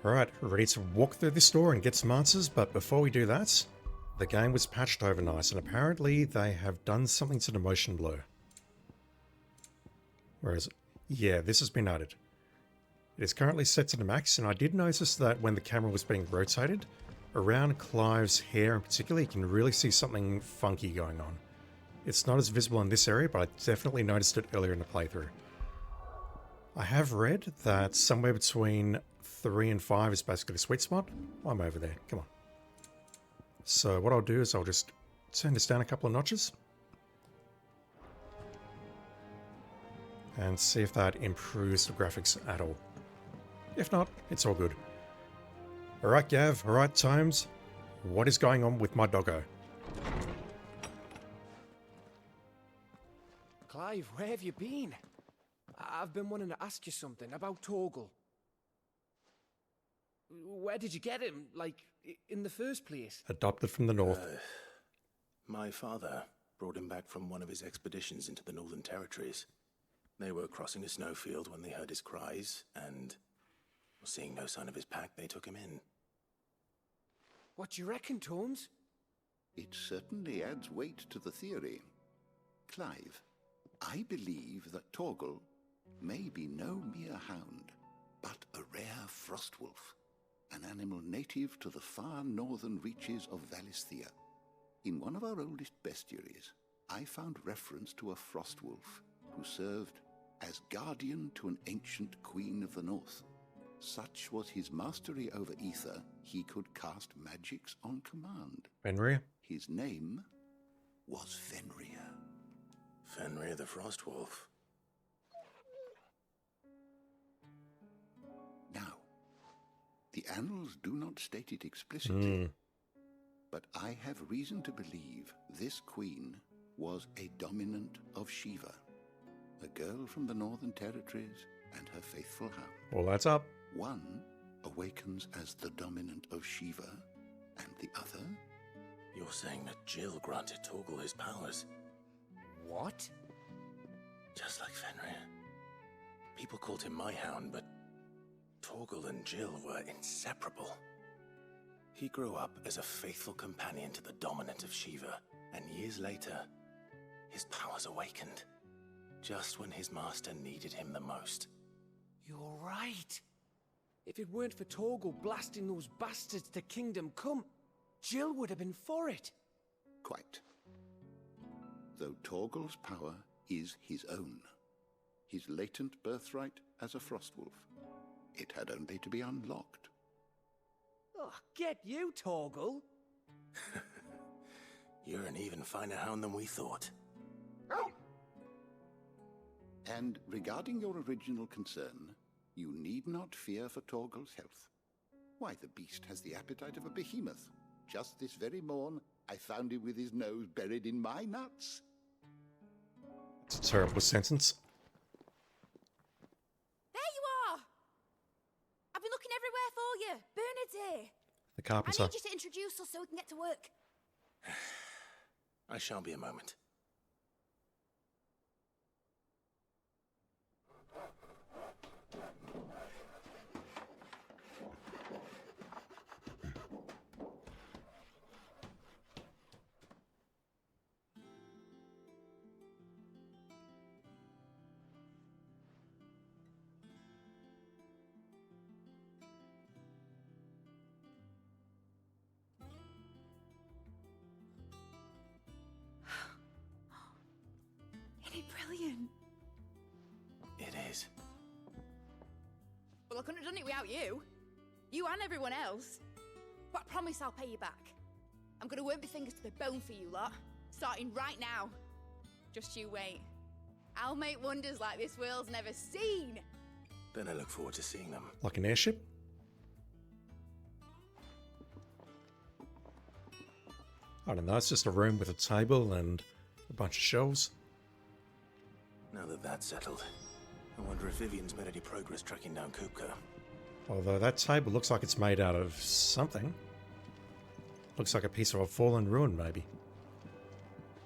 Alright, ready to walk through this store and get some answers, but before we do that, the game was patched overnight and apparently they have done something to the motion blur. Where is it? Yeah, this has been added. It is currently set to the max, and I did notice that when the camera was being rotated, around Clive's hair in particular, you can really see something funky going on. It's not as visible in this area, but I definitely noticed it earlier in the playthrough. I have read that somewhere between 3 and 5 is basically the sweet spot. I'm over there, come on. So what I'll do is I'll just turn this down a couple of notches. And see if that improves the graphics at all. If not, it's all good. Alright Gav, alright Tomes, what is going on with my doggo? Clive, where have you been? I've been wanting to ask you something about Torgal. Where did you get him, like, in the first place? Adopted from the north. My father brought him back from one of his expeditions into the Northern Territories. They were crossing a snowfield when they heard his cries, and seeing no sign of his pack, they took him in. What do you reckon, Tomes? It certainly adds weight to the theory. Clive, I believe that Torgal may be no mere hound, but a rare frostwolf, an animal native to the far northern reaches of Valisthea. In one of our oldest bestiaries, I found reference to a frostwolf who served as guardian to an ancient queen of the north. Such was his mastery over ether, he could cast magics on command. Fenrir? His name was Fenrir. Fenrir the Frostwolf. Now, the annals do not state it explicitly, but I have reason to believe this queen was a dominant of Shiva, a girl from the Northern Territories and her faithful hound. Well, that's up. One awakens as the dominant of Shiva, and the other... You're saying that Jill granted Torgal his powers? What? Just like Fenrir. People called him my hound, but Torgal and Jill were inseparable. He grew up as a faithful companion to the dominant of Shiva, and years later, his powers awakened, just when his master needed him the most. You're right. If it weren't for Torgal blasting those bastards to Kingdom Come, Jill would have been for it. Quite. Though Torgal's power is his own, his latent birthright as a frostwolf, it had only to be unlocked. Oh, get you, Torgal. You're an even finer hound than we thought. And regarding your original concern, you need not fear for Torgal's health. Why, the beast has the appetite of a behemoth. Just this very morn, I found him with his nose buried in my nuts. It's a terrible sentence. There you are! I've been looking everywhere for you. Bernard's here. The I carpenter. need you to introduce us so we can get to work. I shan't be a moment. Isn't it brilliant? It is. Well, I couldn't have done it without you. You and everyone else. But I promise I'll pay you back. I'm gonna work my fingers to the bone for you lot. Starting right now. Just you wait. I'll make wonders like this world's never seen. Then I look forward to seeing them. Like an airship? I don't know, it's just a room with a table and a bunch of shelves. Now that that's settled, I wonder if Vivian's made any progress tracking down Kupka. Although that table looks like it's made out of something. Looks like a piece of a fallen ruin, maybe.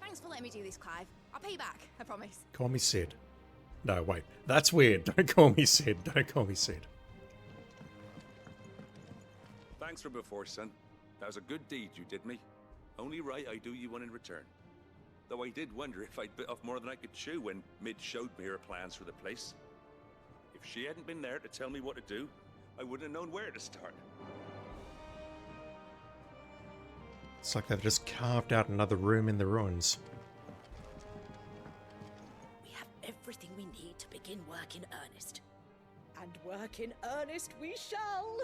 Thanks for letting me do this, Clive. I'll pay you back, I promise. Call me Sid. No, wait. That's weird. Don't call me Sid. Don't call me Sid. Thanks for before, son. That was a good deed you did me. Only right I do you one in return. Though I did wonder if I'd bit off more than I could chew when Mid showed me her plans for the place. If she hadn't been there to tell me what to do, I wouldn't have known where to start. It's like they've just carved out another room in the ruins. We have everything we need to begin work in earnest. And work in earnest we shall!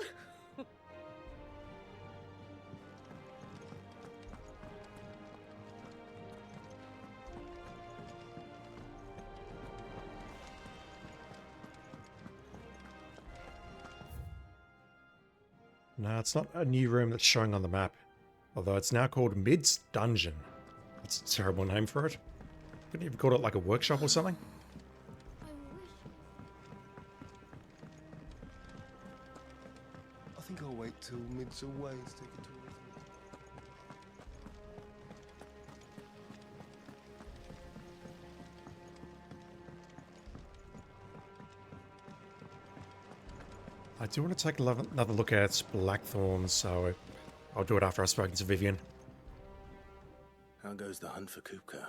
No, it's not a new room that's showing on the map. Although it's now called Mid's Dungeon. That's a terrible name for it. Couldn't you have called it like a workshop or something? I think I'll wait till Mid's away to take a tour with me. I do want to take another look at Blackthorn, so I'll do it after I've spoken to Vivian. How goes the hunt for Kupka?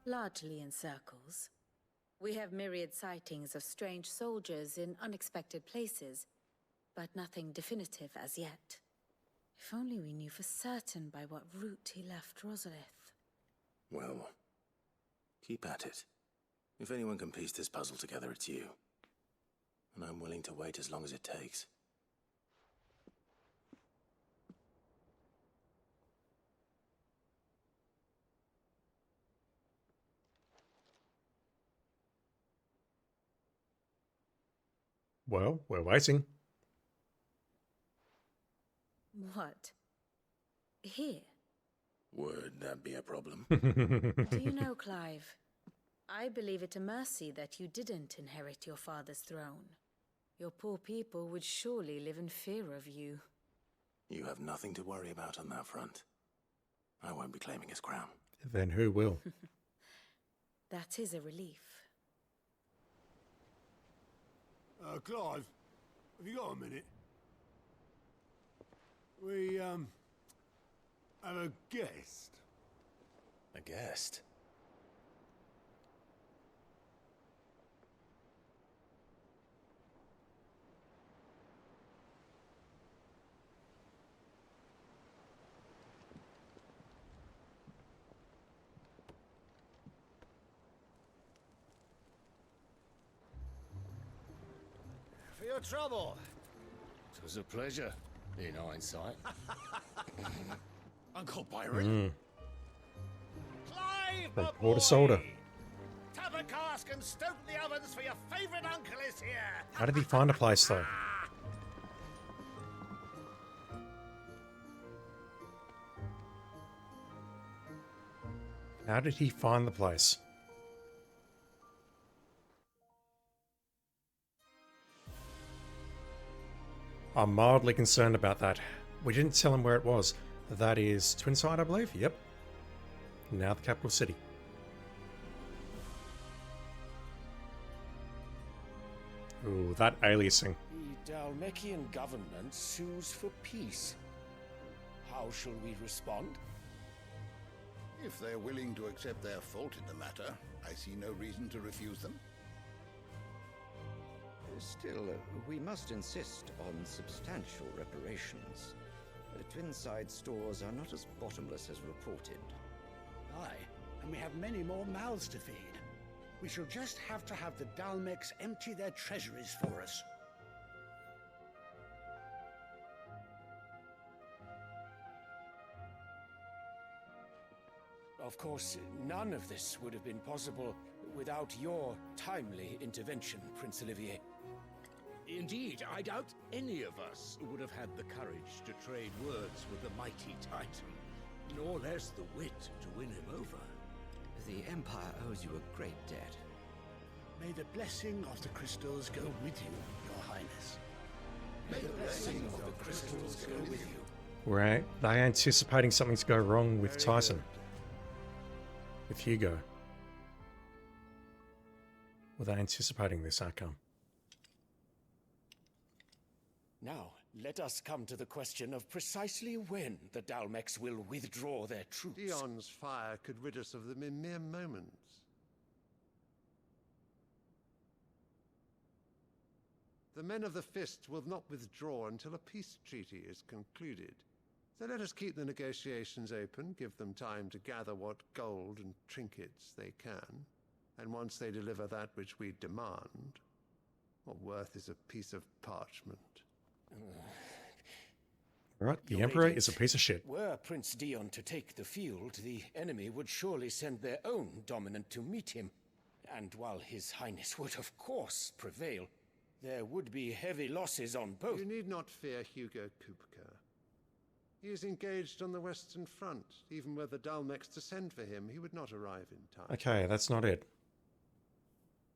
Largely in circles. We have myriad sightings of strange soldiers in unexpected places, but nothing definitive as yet. If only we knew for certain by what route he left Rosalith. Well, keep at it. If anyone can piece this puzzle together, it's you. And I'm willing to wait as long as it takes. Well, we're waiting. What? Here? Would that be a problem? Do you know, Clive? I believe it a mercy that you didn't inherit your father's throne. Your poor people would surely live in fear of you. You have nothing to worry about on that front. I won't be claiming his crown. Then who will? That is a relief. Clive, have you got a minute? We, have a guest. A guest? For your trouble. It was a pleasure, in hindsight. Uncle Byron. Clive, They my poured a boy! soda. Tap a cask and stoke the ovens for your favourite uncle is here. How did he find a place, though? How did he find the place? I'm mildly concerned about that. We didn't tell him where it was. That is Twinside, I believe? Yep. Now the capital city. Ooh, that aliasing. The Dalmekian government sues for peace. How shall we respond? If they're willing to accept their fault in the matter, I see no reason to refuse them. Still, we must insist on substantial reparations. Twinside stores are not as bottomless as reported. Aye, and we have many more mouths to feed. We shall just have to have the Dalmecs empty their treasuries for us. Of course, none of this would have been possible without your timely intervention, Prince Olivier. Indeed, I doubt any of us would have had the courage to trade words with the mighty Titan, nor less the wit to win him over. The Empire owes you a great debt. May the blessing of the crystals go with you, Your Highness. May the blessing of the crystals go with you. Right. They anticipating something to go wrong with Tyson. With Hugo. Were they anticipating this outcome? Now, Let us come to the question of precisely when the Dalmex will withdraw their troops. Dion's fire could rid us of them in mere moments. The men of the Fist will not withdraw until a peace treaty is concluded. So let us keep the negotiations open, give them time to gather what gold and trinkets they can, and once they deliver that which we demand, what worth is a piece of parchment? Right, the Your Emperor Radiance, is a piece of shit. Were Prince Dion to take the field, the enemy would surely send their own dominant to meet him. And while His Highness would of course prevail, there would be heavy losses on both. You need not fear Hugo Kupka. He is engaged on the Western Front. Even were the Dalmex to send for him, he would not arrive in time. Okay, that's not it.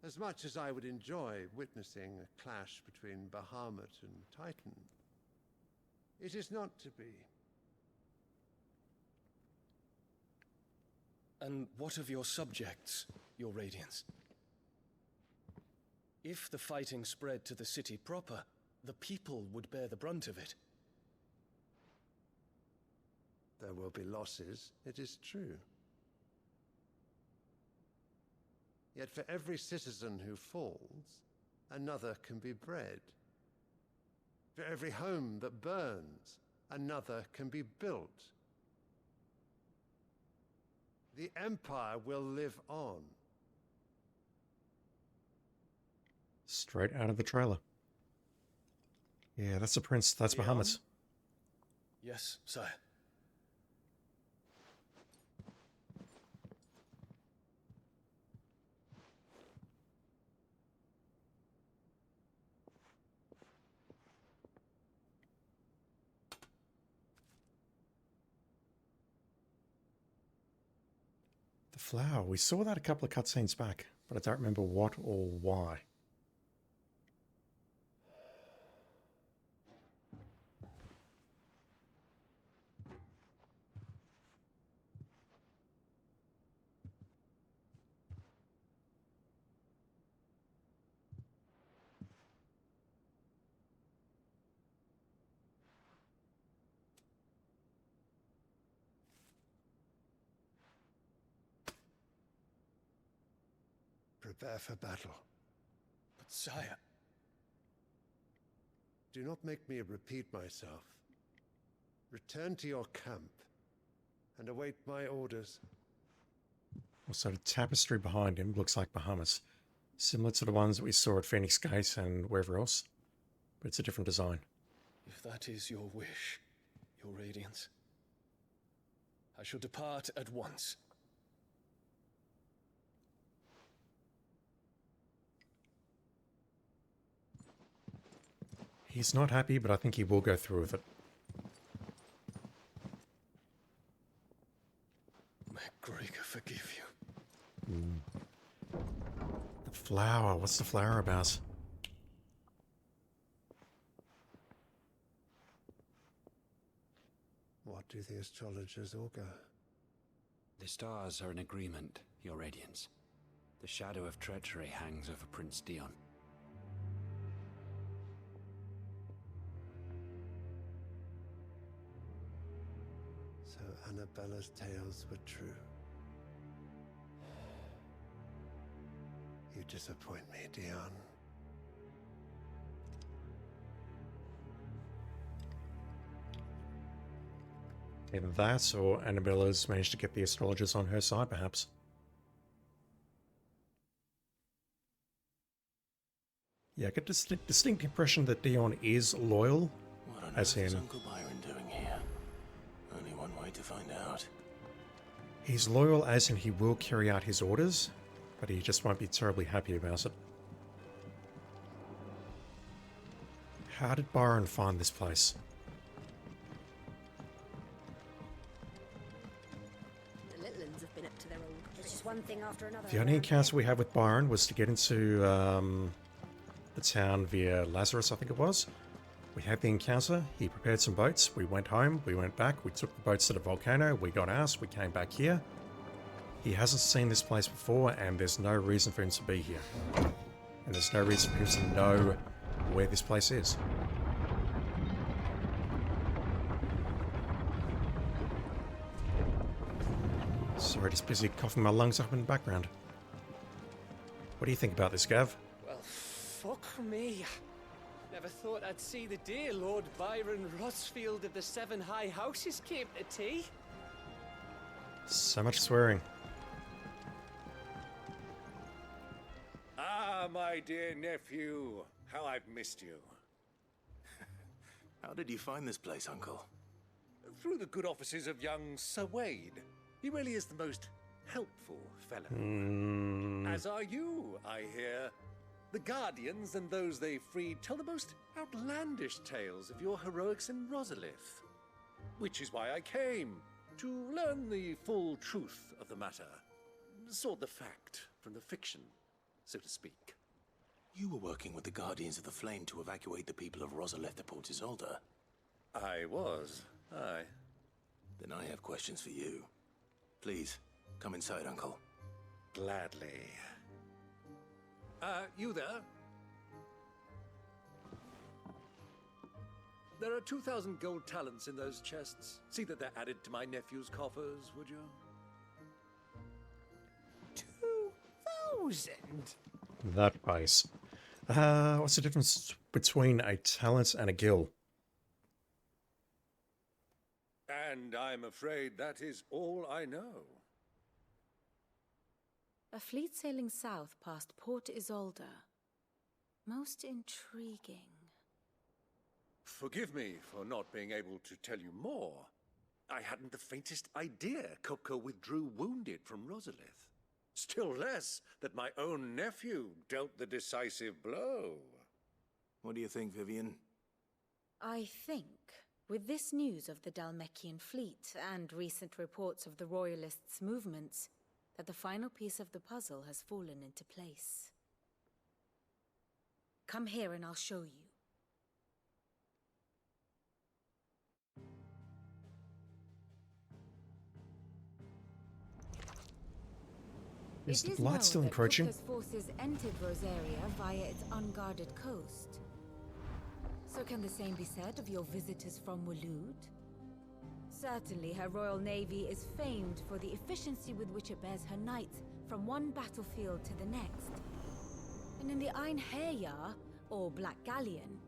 As much as I would enjoy witnessing a clash between Bahamut and Titan, it is not to be. And what of your subjects, Your Radiance? If the fighting spread to the city proper, the people would bear the brunt of it. There will be losses, it is true. Yet for every citizen who falls, another can be bred. For every home that burns, another can be built. The Empire will live on. Straight out of the trailer. Yeah, that's the Prince. That's Bahamut. Yes, sire. The flower. We saw that a couple of cutscenes back, but I don't remember what or why. Prepare for battle. But sire... Do not make me repeat myself. Return to your camp and await my orders. Also, the tapestry behind him looks like Bahamut, similar to the ones that we saw at Phoenix Gate and wherever else, but it's a different design. If that is your wish, Your Radiance, I shall depart at once. He's not happy, but I think he will go through with it. May Gregor forgive you. The flower. What's the flower about? What do the astrologers augur? The stars are in agreement, Your Radiance. The shadow of treachery hangs over Prince Dion. So Annabella's tales were true. You disappoint me, Dion. Either that, or Annabella's managed to get the astrologers on her side, perhaps. Yeah, I get a distinct impression that Dion is loyal, What on as earth is in... Uncle Byron doing here? Only one way to find out. He's loyal as in he will carry out his orders, but he just won't be terribly happy about it. How did Byron find this place? The Litlins have been up to their old. It's just one thing after another. The only encounter we had with Byron was to get into the town via Lazarus, I think it was. We had the encounter, he prepared some boats, we went home, we went back, we took the boats to the volcano, we got ours, we came back here. He hasn't seen this place before, and there's no reason for him to be here. And there's no reason for him to know where this place is. Sorry, just busy coughing my lungs up in the background. What do you think about this, Gav? Well, fuck me. Never thought I'd see the day Lord Byron Rosfield of the Seven High Houses came to tea. So much swearing. Ah, my dear nephew. How I've missed you. How did you find this place, Uncle? Through the good offices of young Sir Wade. He really is the most helpful fellow. As are you, I hear. The Guardians and those they freed tell the most outlandish tales of your heroics in Rosalith. Which is why I came, to learn the full truth of the matter. Sort the fact from the fiction, so to speak. You were working with the Guardians of the Flame to evacuate the people of Rosalith to Port Isolde. I was, aye. Then I have questions for you. Please, come inside, Uncle. Gladly. You there? There are 2,000 gold talents in those chests. See that they're added to my nephew's coffers, would you? 2,000? That price. What's the difference between a talent and a gil? And I'm afraid that is all I know. A fleet sailing south past Port Isolde. Most intriguing. Forgive me for not being able to tell you more. I hadn't the faintest idea Kupka withdrew wounded from Rosalith. Still less that my own nephew dealt the decisive blow. What do you think, Vivian? I think, with this news of the Dalmekian fleet and recent reports of the Royalists' movements, that the final piece of the puzzle has fallen into place. Come here and I'll show you. Is the blood still encroaching? Kupka's forces entered Rosaria via its unguarded coast. So can the same be said of your visitors from Waloed? Certainly her royal navy is famed for the efficiency with which it bears her knights from one battlefield to the next. And in the Einherjar, or Black Galleon,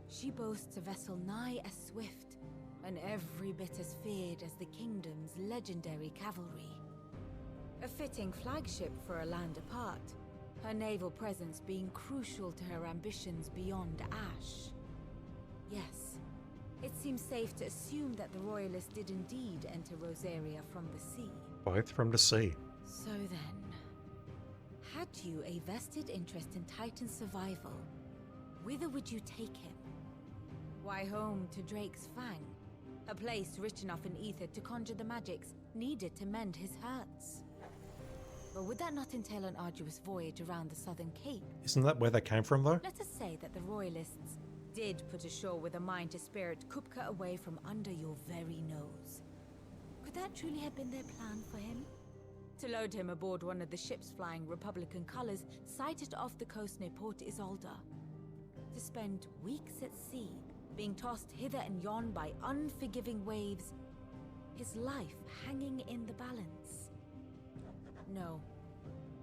she boasts a vessel nigh as swift and every bit as feared as the kingdom's legendary cavalry. A fitting flagship for a land apart, her naval presence being crucial to her ambitions beyond Ash. Yes, it seems safe to assume that the Royalists did indeed enter Rosaria from the sea. Both from the sea. So then, had you a vested interest in Titan's survival, whither would you take him? Why, home to Drake's Fang, a place rich enough in ether to conjure the magics needed to mend his hurts. But would that not entail an arduous voyage around the southern cape? Isn't that where they came from, though? Let us say that the Royalists did put ashore with a mind to spirit Kupka away from under your very nose. Could that truly have been their plan for him? To load him aboard one of the ships flying Republican colors sighted off the coast near Port Isolde. To spend weeks at sea, being tossed hither and yon by unforgiving waves, his life hanging in the balance. No.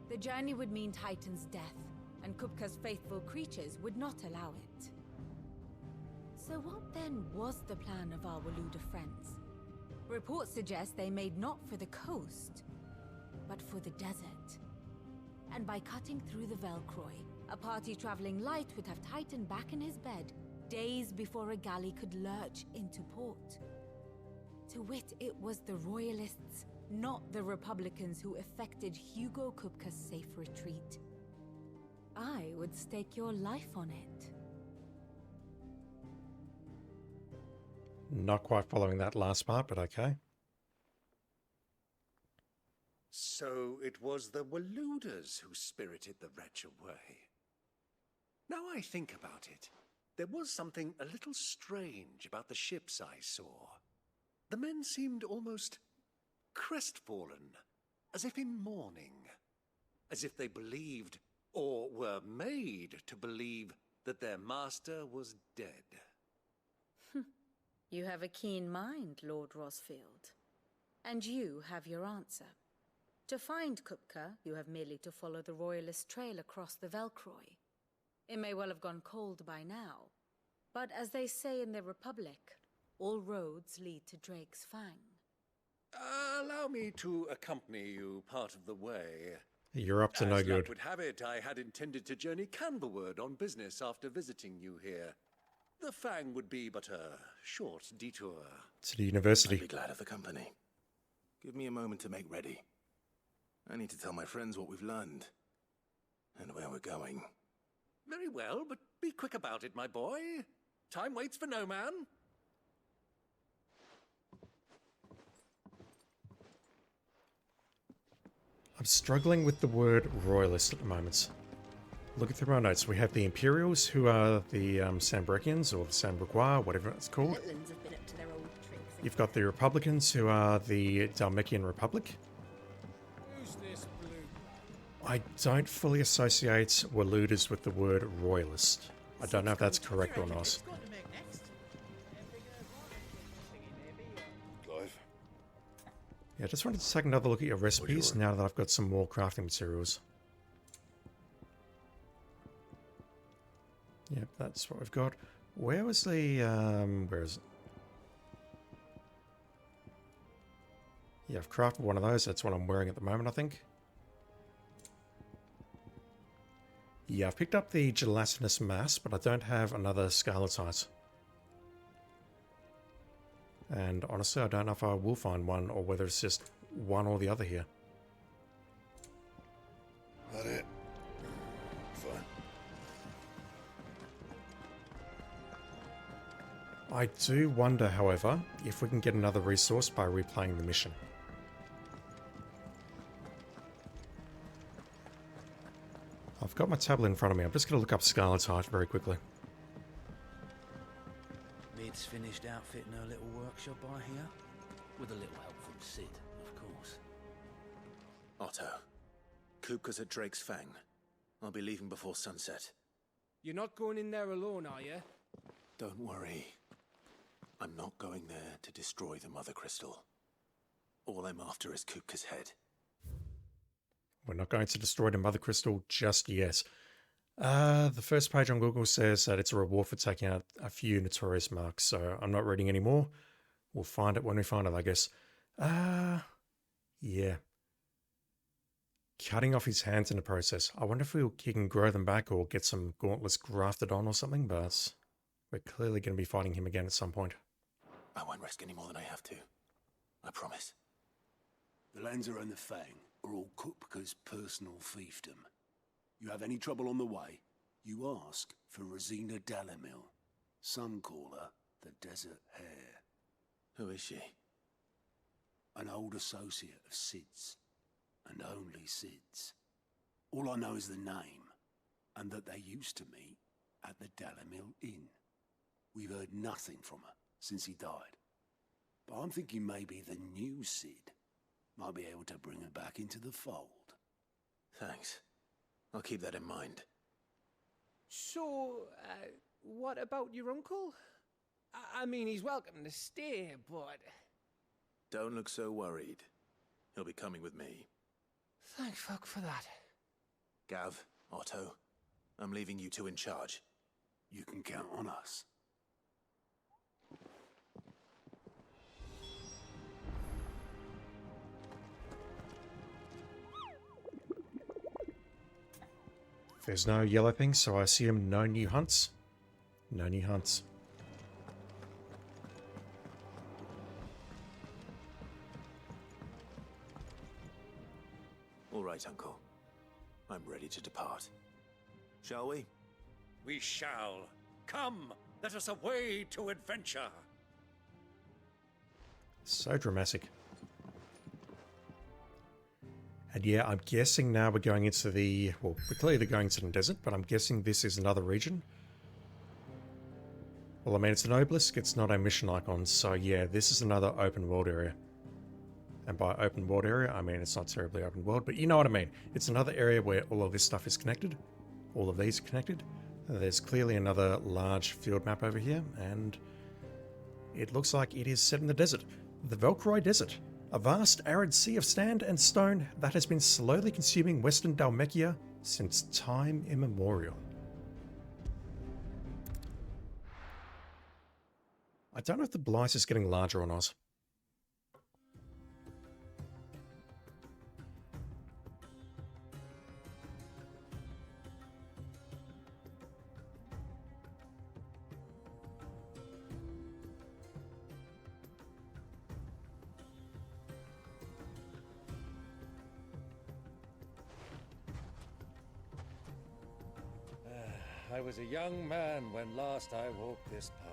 The journey would mean Titan's death, and Kupka's faithful creatures would not allow it. So what then was the plan of our Waluda friends? Reports suggest they made not for the coast, but for the desert. And by cutting through the Velcroy, a party traveling light would have Titan back in his bed days before a galley could lurch into port. To wit, it was the Royalists, not the Republicans, who effected Hugo Kupka's safe retreat. I would stake your life on it. Not quite following that last part, but okay. So it was the Waluders who spirited the wretch away. Now I think about it, there was something a little strange about the ships I saw. The men seemed almost crestfallen, as if in mourning, as if they believed, or were made to believe, that their master was dead. You have a keen mind, Lord Rosfield. And you have your answer. To find Kupka, you have merely to follow the Royalist trail across the Velcroy. It may well have gone cold by now, but as they say in the Republic, all roads lead to Drake's Fang. Allow me to accompany you part of the way. You're up to no As luck good. would have it, I had intended to journey Candlewood on business after visiting you here. The Fang would be but a short detour. To the university. I'd be glad of the company. Give me a moment to make ready. I need to tell my friends what we've learned. And where we're going. Very well, but be quick about it, my boy. Time waits for no man. I'm struggling with the word royalist at the moment. Looking through my notes, we have the Imperials, who are the Sambrekians, or the Sambrequois, whatever it's called. Litlins have been up to their old tricks. You've got the Republicans, who are the Dalmekian Republic. Who's this blue? I don't fully associate Waluders with the word royalist. I don't know if that's correct or not. Clive? Yeah, I just wanted to take another look at your recipes now that I've got some more crafting materials. Yep, that's what we've got. Where was the, where is it? Yeah, I've crafted one of those. That's what I'm wearing at the moment, I think. Yeah, I've picked up the gelatinous mass, but I don't have another scarletite. And honestly, I don't know if I will find one or whether it's just one or the other here. That it? Fine. I do wonder, however, if we can get another resource by replaying the mission. I've got my tablet in front of me. I'm just going to look up scarletite very quickly. Mid's finished outfitting her little workshop, I hear. With a little help from Sid, of course. Otto. Kupka's at Drake's Fang. I'll be leaving before sunset. You're not going in there alone, are you? Don't worry. I'm not going there to destroy the Mother Crystal. All I'm after is Kupka's head. We're not going to destroy the Mother Crystal just yet. The first page on Google says that it's a reward for taking out a few notorious marks, so I'm not reading anymore. We'll find it when we find it, I guess. Yeah. Cutting off his hands in the process. I wonder if he can grow them back or get some gauntlets grafted on or something, but we're clearly going to be fighting him again at some point. I won't risk any more than I have to. I promise. The Lancer and the Fang are all Kupka's personal fiefdom. You have any trouble on the way, you ask for Rosina Dalamil. Some call her the Desert Hare. Who is she? An old associate of Sid's, and only Sid's. All I know is the name, and that they used to meet at the Dalamil Inn. We've heard nothing from her since he died. But I'm thinking maybe the new Sid might be able to bring her back into the fold. Thanks. I'll keep that in mind. So, what about your uncle? I mean, he's welcome to stay, but... Don't look so worried. He'll be coming with me. Thank fuck for that. Gav, Otto, I'm leaving you two in charge. You can count on us. There's no yellow thing, so I assume no new hunts. No new hunts. All right, Uncle. I'm ready to depart. Shall we? We shall. Come, let us away to adventure. So dramatic. And yeah, I'm guessing now we're going into the... Well, we're clearly going to the desert, but I'm guessing this is another region. Well, I mean, it's an obelisk, it's not a mission icon, so yeah, this is another open world area. And by open world area, I mean it's not terribly open world, but you know what I mean. It's another area where all of this stuff is connected. All of these are connected. There's clearly another large field map over here, and it looks like it is set in the desert. The Velcroy Desert. A vast arid sea of sand and stone that has been slowly consuming Western Dhalmekia since time immemorial. I don't know if the blight is getting larger or not. I was a young man when last I walked this path.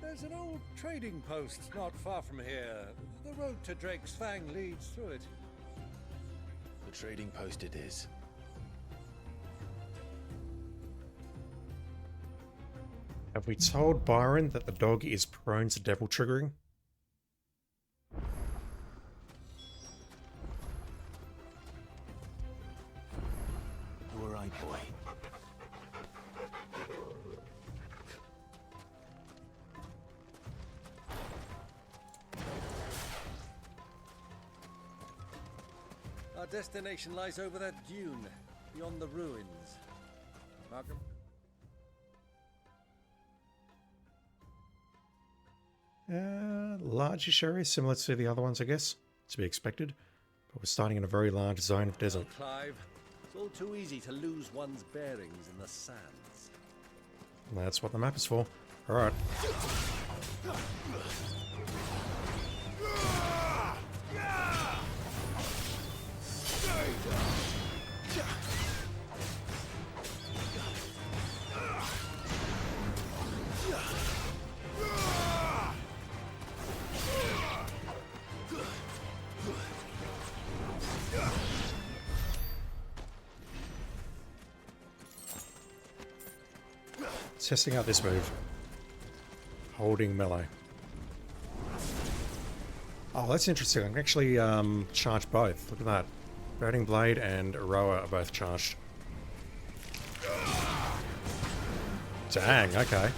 There's an old trading post not far from here. The road to Drake's Fang leads through it. The trading post it is. Have we told Byron that the dog is prone to devil triggering? You were right, boy. Our destination lies over that dune, beyond the ruins. Markham? Largish area, similar to the other ones, I guess. To be expected. But we're starting in a very large zone of desert. Clive, it's all too easy to lose one's bearings in the sands. That's what the map is for. Alright. Testing out this move. Holding melee. Oh, that's interesting. I can actually charge both. Look at that. Burning Blade and Aroa are both charged. Dang, okay.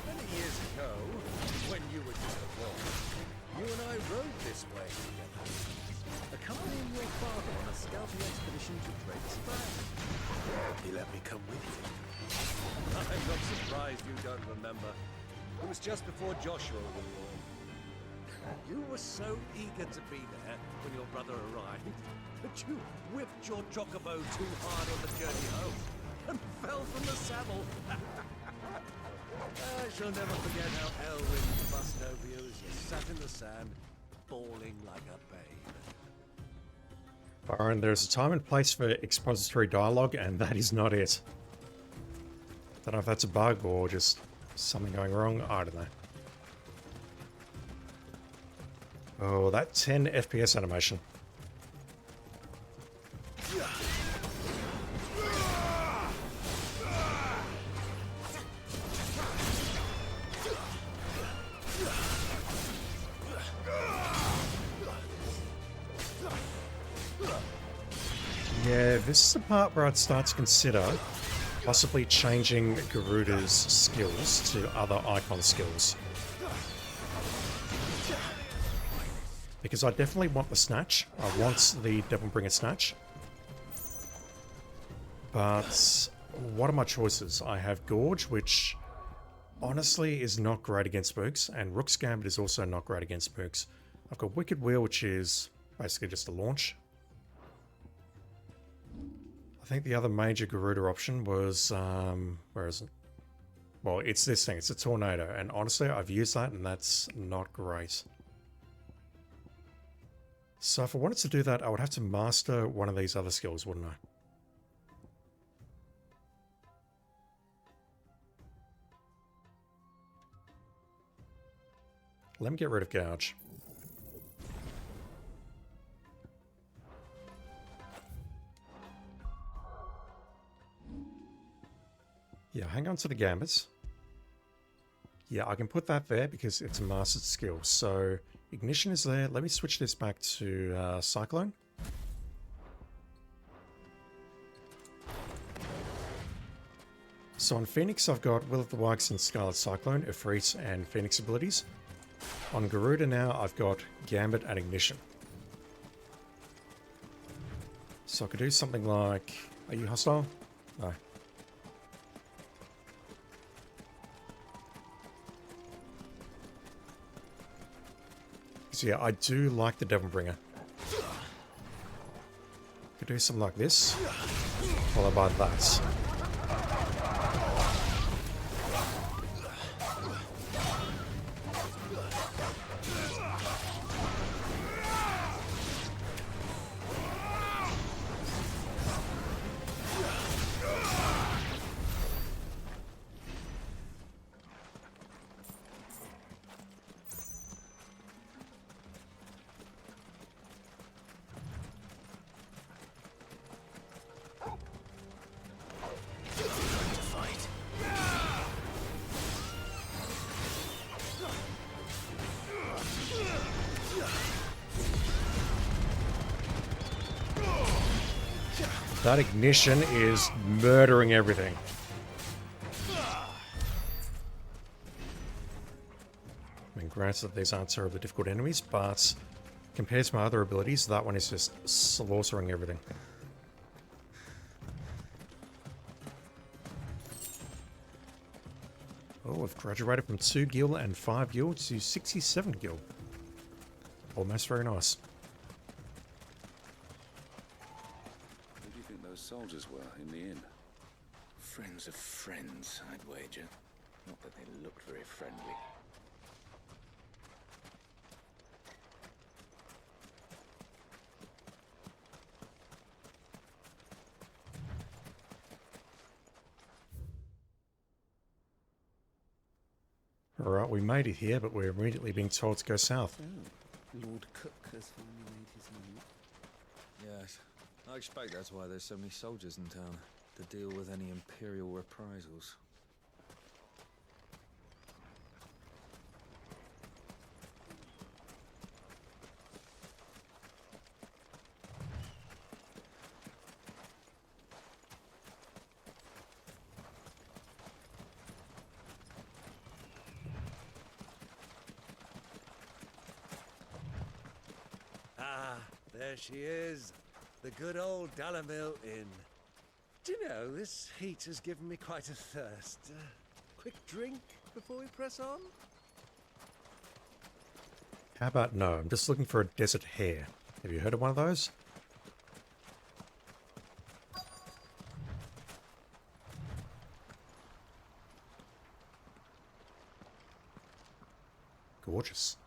Many years ago, when you were just a boy, you and I rode this way together, accompanying your father on a scouting expedition to Drake's Fang. He let me come with you. I'm not surprised you don't remember. It was just before Joshua was born. You were so eager to be there when your brother arrived that you whipped your chocobo too hard on the journey home and fell from the saddle. I shall never forget how Elwyn fussed over you as you sat in the sand, bawling like a babe. Byron, there's a time and place for expository dialogue, and that is not it. Don't know if that's a bug or just something going wrong. I don't know. Oh, that 10 FPS animation. Yeah, this is the part where I'd start to consider possibly changing Garuda's skills to other icon skills. Because I definitely want the Snatch. I want the Devilbringer Snatch. But what are my choices? I have Gorge, which honestly is not great against Spooks, and Rook's Gambit is also not great against Spooks. I've got Wicked Wheel, which is basically just a launch. I think the other major Garuda option was, where is it? Well, it's this thing, it's a Tornado, and honestly, I've used that, and that's not great. So if I wanted to do that, I would have to master one of these other skills, wouldn't I? Let me get rid of Gouge. Yeah, hang on to the Gambits. Yeah, I can put that there because it's a mastered skill. So Ignition is there. Let me switch this back to Cyclone. So on Phoenix, I've got Will of the Wisps and Scarlet Cyclone, Ifrit, and Phoenix abilities. On Garuda now, I've got Gambit and Ignition. So I could do something like... Are you hostile? No. So yeah, I do like the Devilbringer. Could do something like this, followed by that. That Ignition is murdering everything. I mean, granted that these aren't terribly difficult enemies, but compared to my other abilities, that one is just slaughtering everything. Oh, I've graduated from 2 gil and 5 gil to 67 gil. Almost very nice. Who do you think those soldiers were in the inn? Friends of friends, I'd wager. Not that they looked very friendly. Alright, we made it here, but we're immediately being told to go south. Oh, Lord Cook has finally made his move. Yes, I expect that's why there's so many soldiers in town, to deal with any Imperial reprisals. Ah, there she is. The good old Dalamil Inn. Do you know, this heat has given me quite a thirst. Quick drink before we press on? How about no? I'm just looking for a desert hare. Have you heard of one of those? Gorgeous.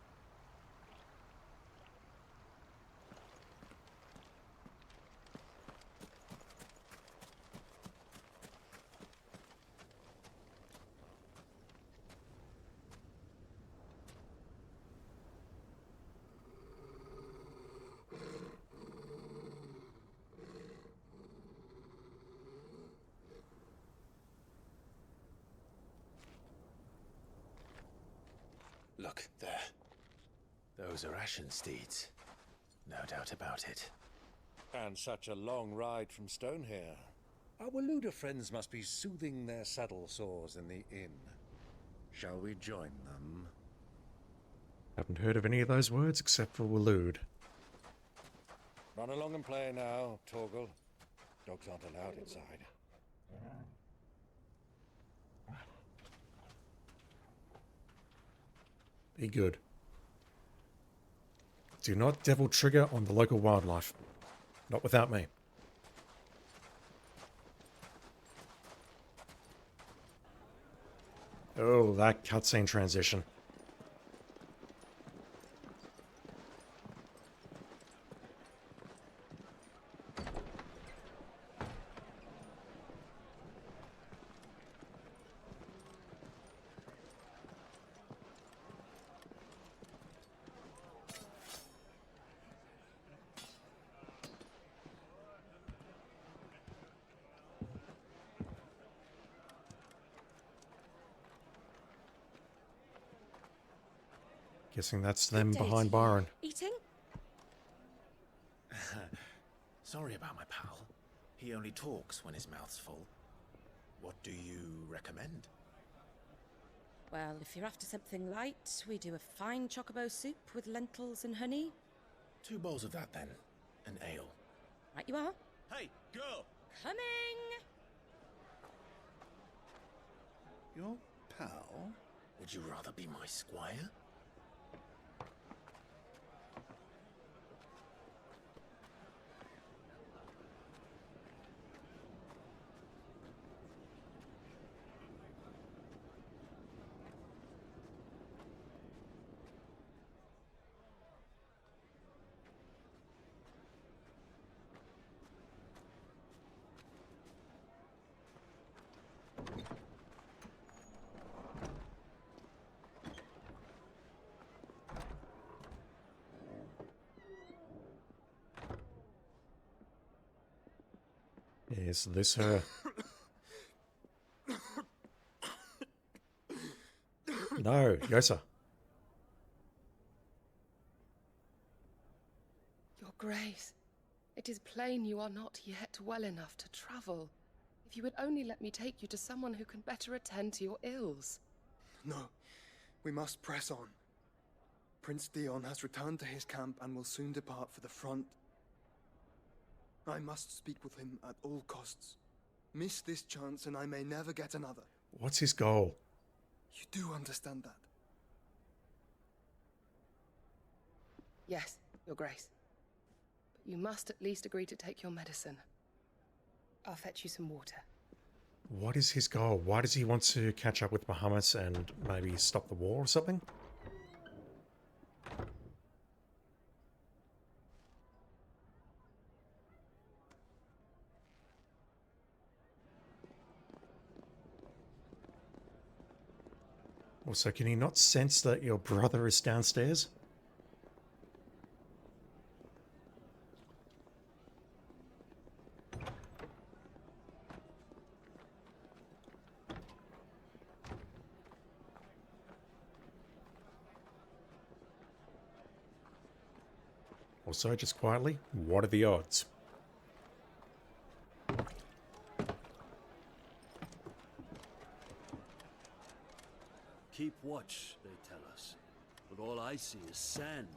Look, there. Those are Ashen steeds. No doubt about it. And such a long ride from Stonehair. Our Waluda friends must be soothing their saddle sores in the inn. Shall we join them? Haven't heard of any of those words except for Waloed. Run along and play now, Torgal. Dogs aren't allowed inside. Be good. Do not devil trigger on the local wildlife. Not without me. Oh, that cutscene transition. Guessing that's them Good day behind to you. Byron. Eating? Sorry about my pal. He only talks when his mouth's full. What do you recommend? Well, if you're after something light, we do a fine chocobo soup with lentils and honey. 2 bowls of that, then. An ale. Right you are. Hey, girl! Coming! Your pal? Would you rather be my squire? Is this her? No, Yosa. Your Grace, it is plain you are not yet well enough to travel. If you would only let me take you to someone who can better attend to your ills. No, we must press on. Prince Theon has returned to his camp and will soon depart for the front. I must speak with him at all costs. Miss this chance and I may never get another. What's his goal? You do understand that? Yes, Your Grace. But you must at least agree to take your medicine. I'll fetch you some water. What is his goal? Why does he want to catch up with Bahamut and maybe stop the war or something? Also, can he not sense that your brother is downstairs? Also, just quietly, what are the odds? Keep watch, they tell us. But all I see is sand.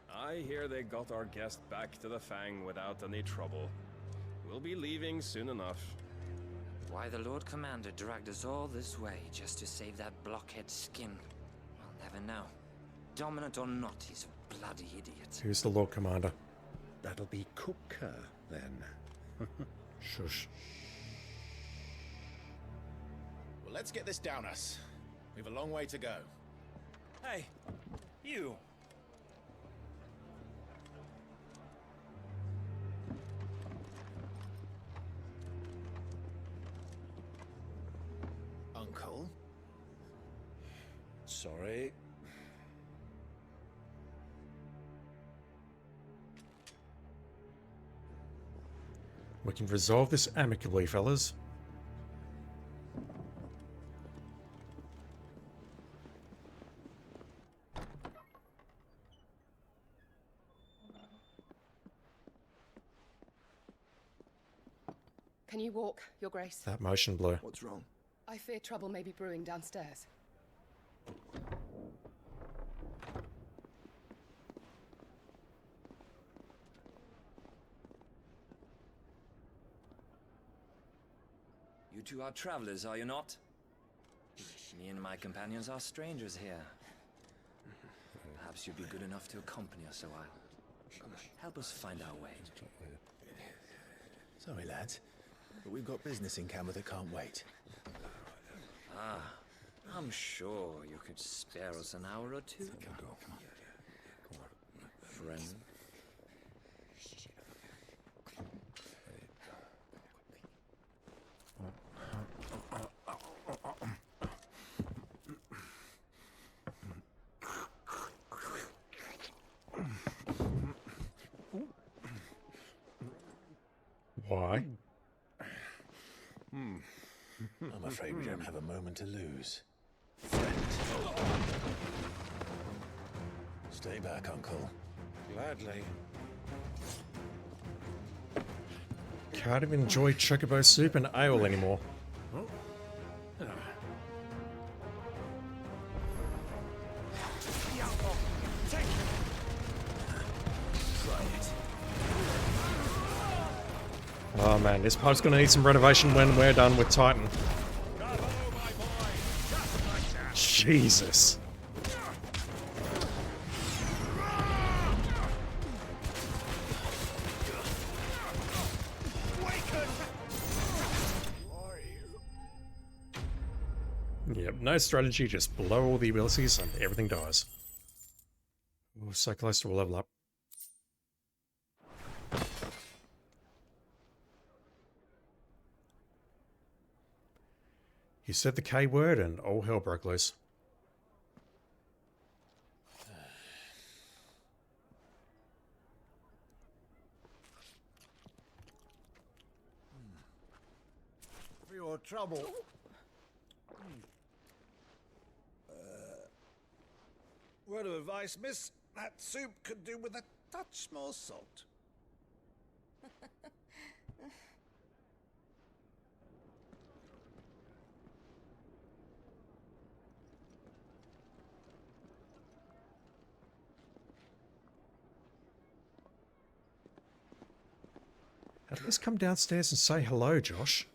I hear they got our guest back to the Fang without any trouble. We'll be leaving soon enough. Why the Lord Commander dragged us all this way just to save that blockhead skin, we'll never know. Dominant or not, he's a bloody idiot. Who's the Lord Commander? That'll be Cooker, then. Shush. Well, let's get this down us. We've a long way to go. Hey, you! Uncle? Sorry. We can resolve this amicably, fellas. Can you walk, Your Grace? That motion blur. What's wrong? I fear trouble may be brewing downstairs. You two are travelers, are you not? Me and my companions are strangers here. Perhaps you'd be good enough to accompany us a while. Come on, help us find our way. Sorry, lads, but we've got business in camera that can't wait. Ah, I'm sure you could spare us an hour or two. Friend. Why? I'm afraid we don't have a moment to lose. Stay back, Uncle. Gladly. Can't even enjoy chocobo soup and ale anymore. Oh man, this pub's gonna need some renovation when we're done with Titan. Jesus. Yep, no strategy, just blow all the abilities and everything dies. We're so close to a level up. He said the K word and all hell broke loose. For your trouble. Word of advice, miss. That soup could do with a touch more salt. At least come downstairs and say hello, Josh.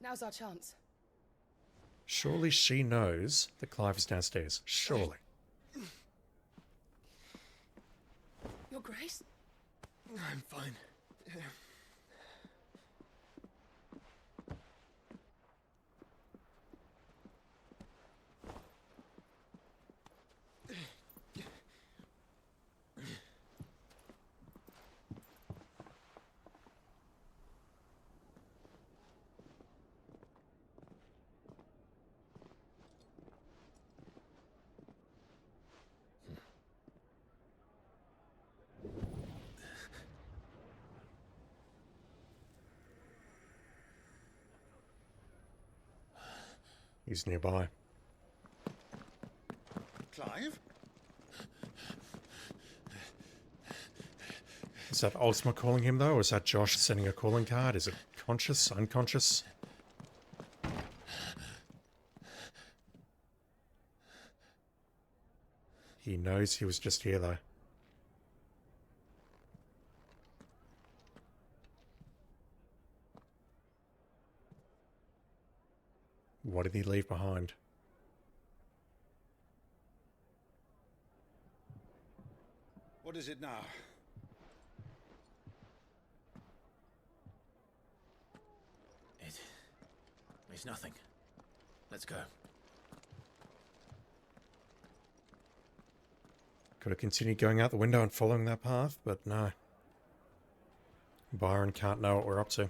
Now's our chance. Surely she knows that Clive is downstairs. Surely. Your Grace? I'm fine. He's nearby. Clive? Is that Ultima calling him, though? Or is that Josh sending a calling card? Is it conscious, unconscious? He knows he was just here, though. What did he leave behind? What is it now? It's nothing. Let's go. Could have continued going out the window and following that path, but no. Byron can't know what we're up to.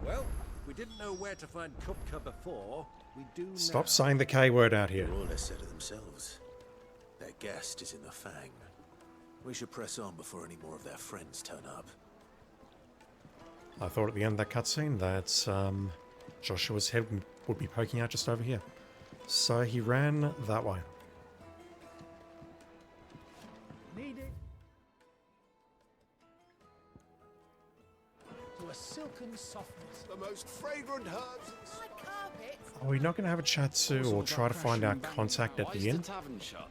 Well, we didn't know where to find Kupka before. We do now. Stop saying the K word out here. All said of themselves. Their guest is in the Fang. We should press on before any more of their friends turn up. I thought at the end of that cutscene that Joshua's head would be poking out just over here. So he ran that way. Need it. To a silken softness. The most fragrant herbs. Are we not going to have a chat too, or try to find our contact at the inn? Why is the tavern shut?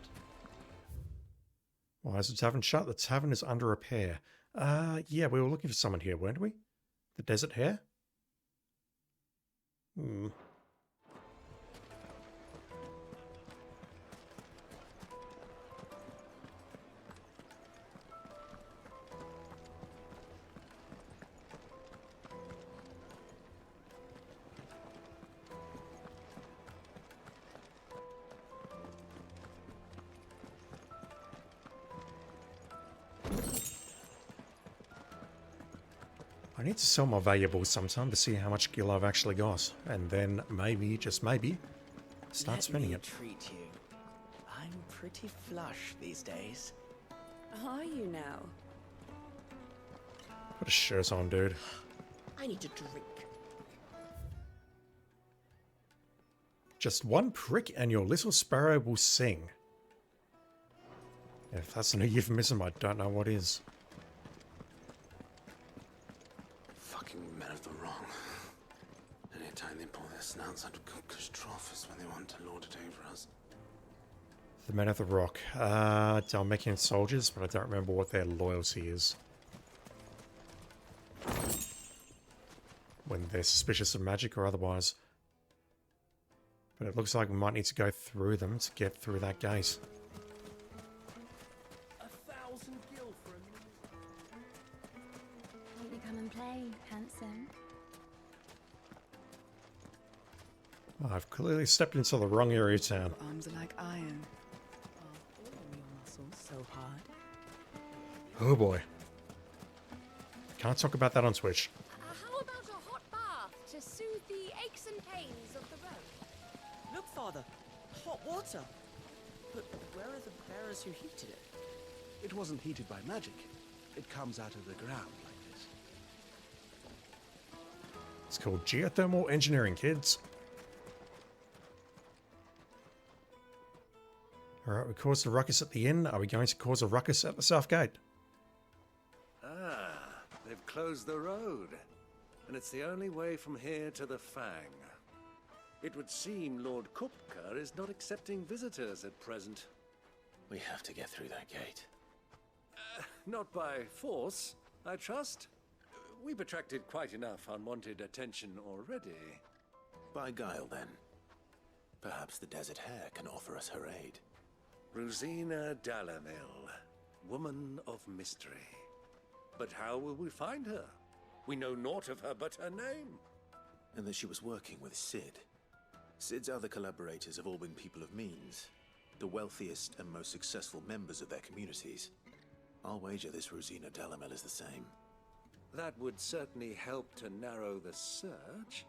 Why is the tavern shut? The tavern is under repair. Yeah, we were looking for someone here, weren't we? The Desert Hare? Hmm. I need to sell my valuables sometime to see how much gil I've actually got. And then maybe, just maybe, start spending it. Treat you. I'm pretty flush these days. Are you now? Put a shirt on, dude. I need a drink. Just one prick and your little sparrow will sing. If that's no euphemism, I don't know what is. Fucking men of the wrong. Anytime they pull their snouts out of cookers' troughs when they want to lord it over us. The Men of the Rock. Dalmatian soldiers, but I don't remember what their loyalty is. When they're suspicious of magic or otherwise. But it looks like we might need to go through them to get through that gate. 1,000 gil for a minute. Won't you come and play, handsome? I've clearly stepped into the wrong area of town. Arms are like iron. Are all your muscles so hard? Oh boy. Can't talk about that on Twitch. How about a hot bath to soothe the aches and pains of the road? Look, Father, hot water. But where are the bearers who heated it? It wasn't heated by magic. It comes out of the ground like this. It's called geothermal engineering, kids. Alright, we caused a ruckus at the inn. Are we going to cause a ruckus at the south gate? Ah, they've closed the road. And it's the only way from here to the Fang. It would seem Lord Kupka is not accepting visitors at present. We have to get through that gate. Not by force, I trust. We've attracted quite enough unwanted attention already. By guile, then. Perhaps the Desert Hare can offer us her aid. Rosina Dalamil, woman of mystery. But how will we find her? We know naught of her but her name. And that she was working with Cid. Cid's other collaborators have all been people of means, the wealthiest and most successful members of their communities. I'll wager this Rosina Dalamel is the same. That would certainly help to narrow the search.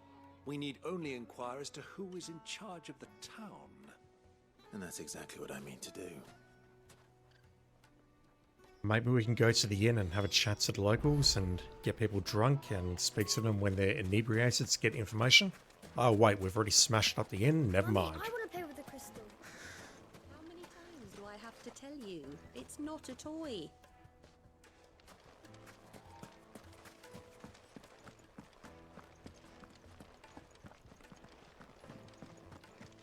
We need only inquire as to who is in charge of the town. And that's exactly what I mean to do. Maybe we can go to the inn and have a chat to the locals and get people drunk and speak to them when they're inebriated to get information. Oh wait, we've already smashed up the inn, never mind. I want to play with the crystal. How many times do I have to tell you? It's not a toy.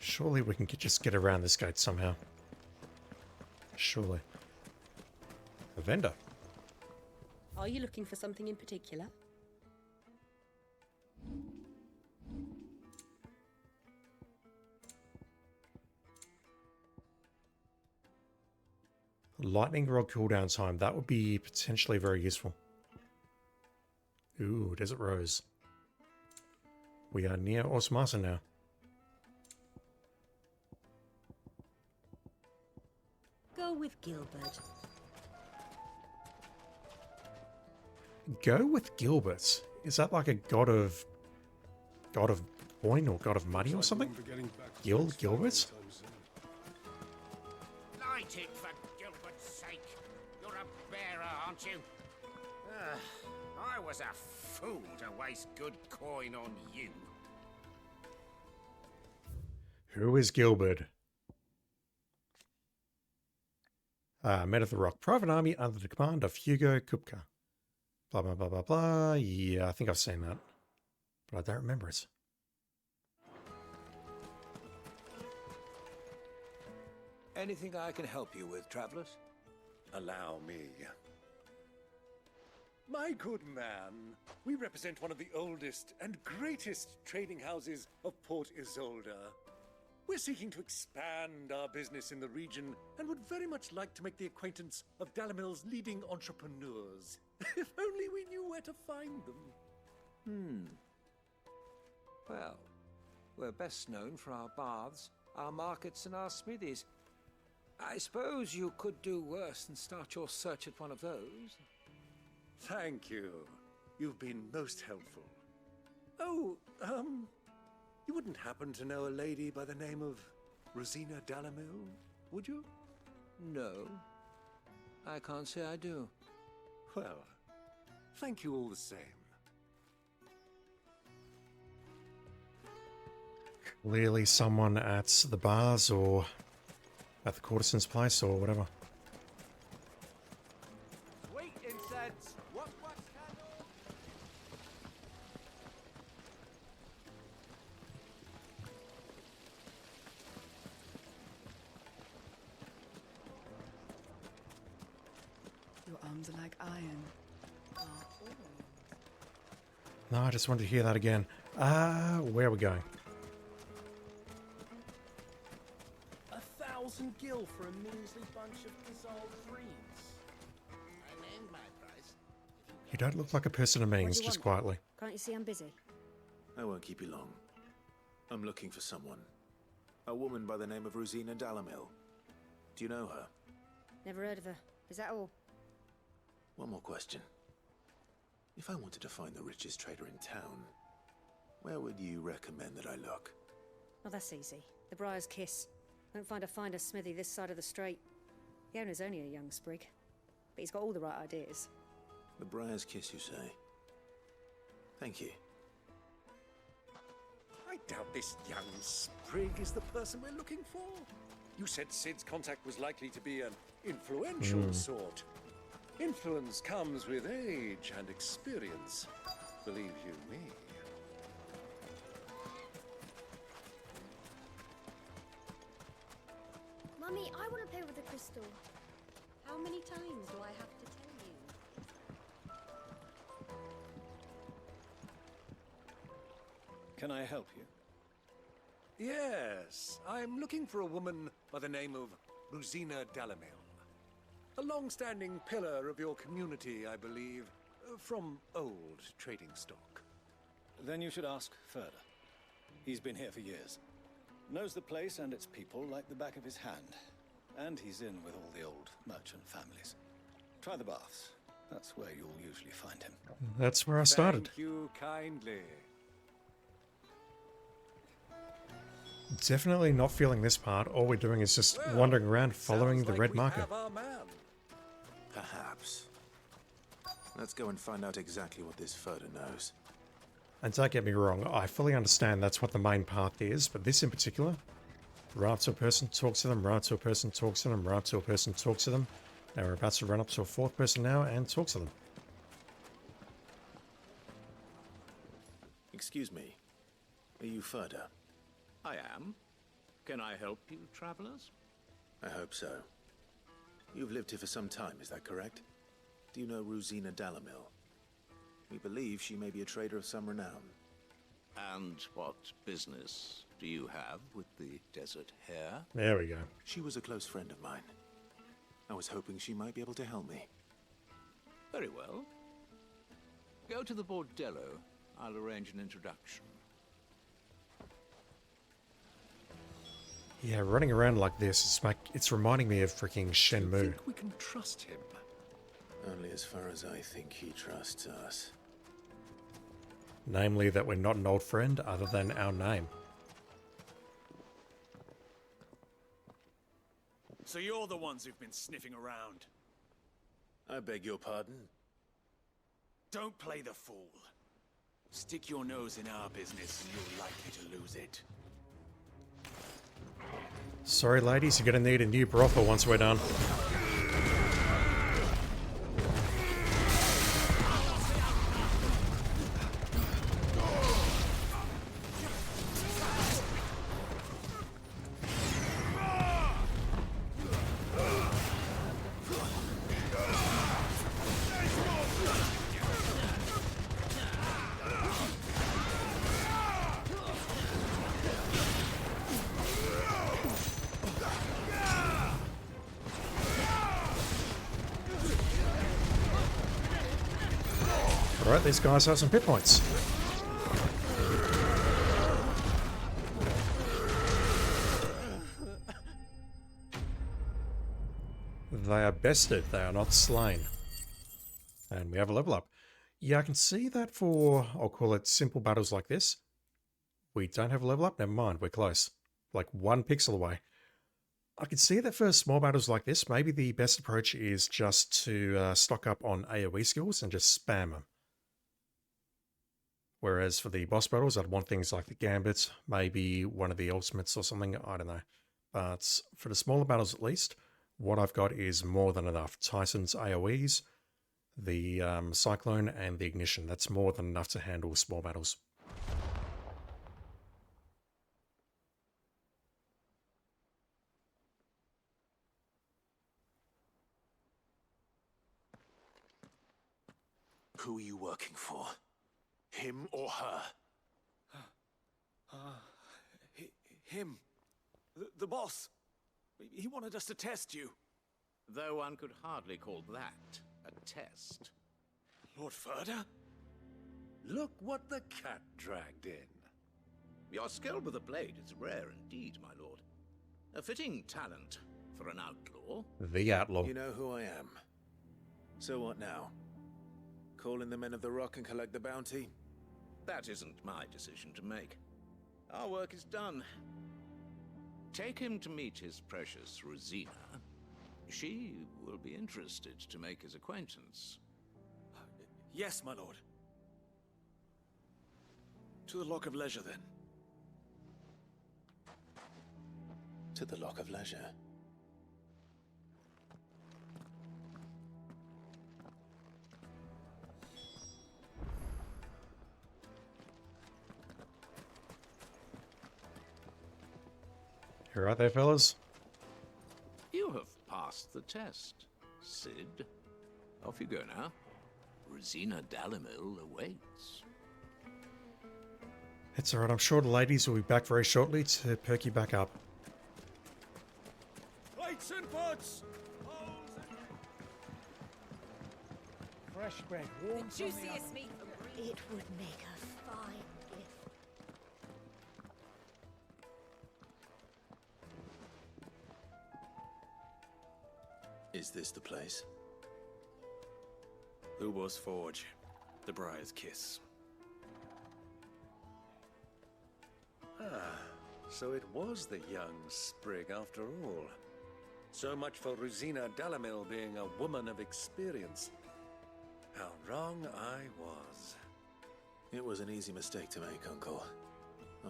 Surely we can just get around this gate somehow. Surely. A vendor. Are you looking for something in particular? Lightning rod cooldown time. That would be potentially very useful. Ooh, Desert Rose. We are near Osmata now. Go with Gilbert. Go with Gilbert. Is that like a god of wine or god of money or something? Gilbert? Light it for Gilbert's sake. You're a bearer, aren't you? I was a fool to waste good coin on you. Who is Gilbert? Men of the Rock. Private army under the command of Hugo Kupka. Blah, blah, blah, blah, blah. Yeah, I think I've seen that. But I don't remember it. Anything I can help you with, travelers? Allow me. My good man, we represent one of the oldest and greatest trading houses of Port Isolde. We're seeking to expand our business in the region and would very much like to make the acquaintance of Dalamil's leading entrepreneurs. If only we knew where to find them. Well, we're best known for our baths, our markets, and our smithies. I suppose you could do worse than start your search at one of those. Thank you. You've been most helpful. Oh, you wouldn't happen to know a lady by the name of Rosina Dalamil, would you? No. I can't say I do. Well, thank you all the same. Clearly someone at the bars or at the courtesan's place or whatever. Sweet incense! What candle? Your arms are like iron. No, I just wanted to hear that again. Where are we going? 1,000 gil for a measly bunch of dissolved greens. I named my price. You don't look like a person of means, you just want? quietly. Can't you see I'm busy? I won't keep you long. I'm looking for someone. A woman by the name of Rosina Dalamil. Do you know her? Never heard of her. Is that all? One more question. If I wanted to find the richest trader in town, where would you recommend that I look? Oh, that's easy. The Briar's Kiss. Won't find a finer smithy this side of the strait. The owner's only a young sprig, but he's got all the right ideas. The Briar's Kiss, you say? Thank you. I doubt this young sprig is the person we're looking for. You said Sid's contact was likely to be an influential sort. Influence comes with age and experience. Believe you me. Mummy, I want to play with the crystal. How many times do I have to tell you? Can I help you? Yes, I'm looking for a woman by the name of Rosina Dalamil. A long-standing pillar of your community, I believe, from old trading stock. Then you should ask further. He's been here for years. Knows the place and its people like the back of his hand. And he's in with all the old merchant families. Try the baths. That's where you'll usually find him. That's where I started. Thank you kindly. Definitely not feeling this part. All we're doing is just wandering around following the red marker. Perhaps. Let's go and find out exactly what this photo knows. And don't get me wrong, I fully understand that's what the main path is, but this in particular, run up to a person, talk to them, run up to a person, talk to them, run up to a person, talk to them. Now we're about to run up to a fourth person now and talk to them. Excuse me. Are you Ferda? I am. Can I help you, travelers? I hope so. You've lived here for some time, is that correct? Do you know Rosina Dalamil? We believe she may be a trader of some renown. And what business do you have with the desert hare? There we go. She was a close friend of mine. I was hoping she might be able to help me. Very well. Go to the bordello. I'll arrange an introduction. Yeah, running around like this, it's reminding me of freaking Shenmue. I think we can trust him. Only as far as I think he trusts us. Namely that we're not an old friend other than our name. So you're the ones who've been sniffing around. I beg your pardon? Don't play the fool. Stick your nose in our business and you're likely to lose it. Sorry ladies, you're gonna need a new brothel once we're done. Alright, these guys have some hit points. They are bested, they are not slain. And we have a level up. Yeah, I can see that for, I'll call it simple battles like this. We don't have a level up, never mind, we're close. Like 1 pixel away. I can see that for small battles like this, maybe the best approach is just to stock up on AoE skills and just spam them. Whereas for the boss battles, I'd want things like the Gambit, maybe one of the ultimates or something, I don't know. But for the smaller battles at least, what I've got is more than enough. Titan's AoEs, the Cyclone, and the Ignition. That's more than enough to handle small battles. Who are you working for? Him or her? Him. The boss. He wanted us to test you. Though one could hardly call that a test. Lord Furder? Look what the cat dragged in. Your skill with the blade is rare indeed, my lord. A fitting talent for an outlaw. The outlaw. You know who I am. So what now? Call in the men of the Rock and collect the bounty? That isn't my decision to make. Our work is done. Take him to meet his precious Rosina. She will be interested to make his acquaintance. Yes, my lord. To the Lock of Leisure, then. To the Lock of Leisure. You right there, fellas? You have passed the test, Sid. Off you go now. Rosina Dalimil awaits. It's alright, I'm sure the ladies will be back very shortly to perk you back up. Plates and pots! Fresh bread, warm The juiciest meat from It would make a fine gift. Is this the place? Ubor's Forge. The Briar's Kiss. So it was the young sprig after all. So much for Rosina Dalimil being a woman of experience. How wrong I was. It was an easy mistake to make, Uncle.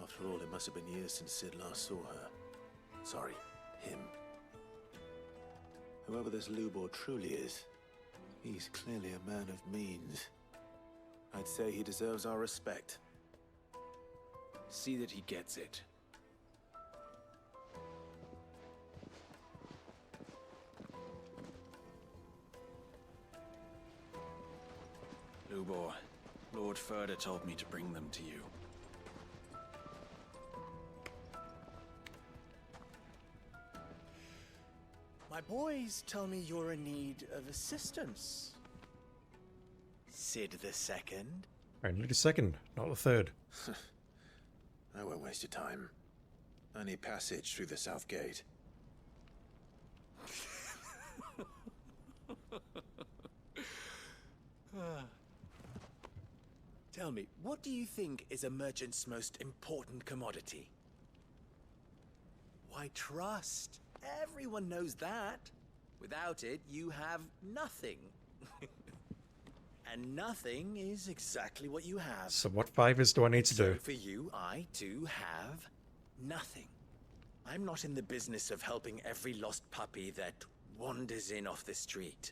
After all, it must have been years since Sid last saw her. Sorry, him. Whoever this Lubor truly is, he's clearly a man of means. I'd say he deserves our respect. See that he gets it. Lubor, Lord Furder told me to bring them to you. My boys tell me you're in need of assistance. Sid the Second? Only the second, not the third. I won't waste your time. I need passage through the south gate. Tell me, what do you think is a merchant's most important commodity? Why, trust. Everyone knows that. Without it, you have nothing. And nothing is exactly what you have. So what favors do I need to do? So for you, I too have nothing. I'm not in the business of helping every lost puppy that wanders in off the street.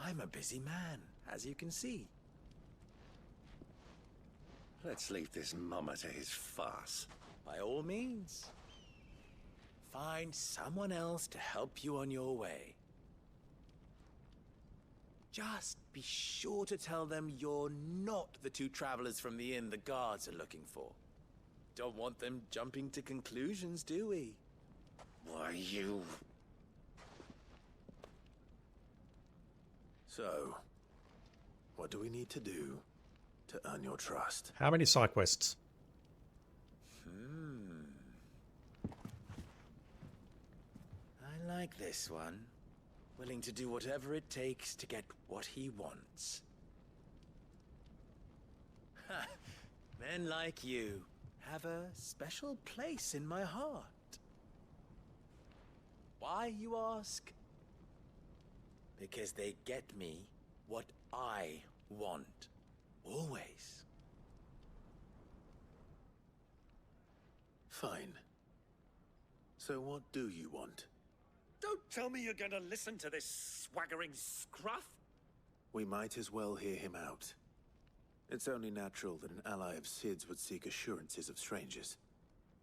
I'm a busy man, as you can see. Let's leave this mummer to his farce. By all means. Find someone else to help you on your way. Just be sure to tell them you're not the 2 travelers from the inn the guards are looking for. Don't want them jumping to conclusions, do we? Why, you... So, what do we need to do to earn your trust? How many side quests? I like this one. Willing to do whatever it takes to get what he wants. Men like you have a special place in my heart. Why, you ask? Because they get me what I want. Always. Fine. So what do you want? Don't tell me you're gonna listen to this swaggering scruff! We might as well hear him out. It's only natural that an ally of Sid's would seek assurances of strangers.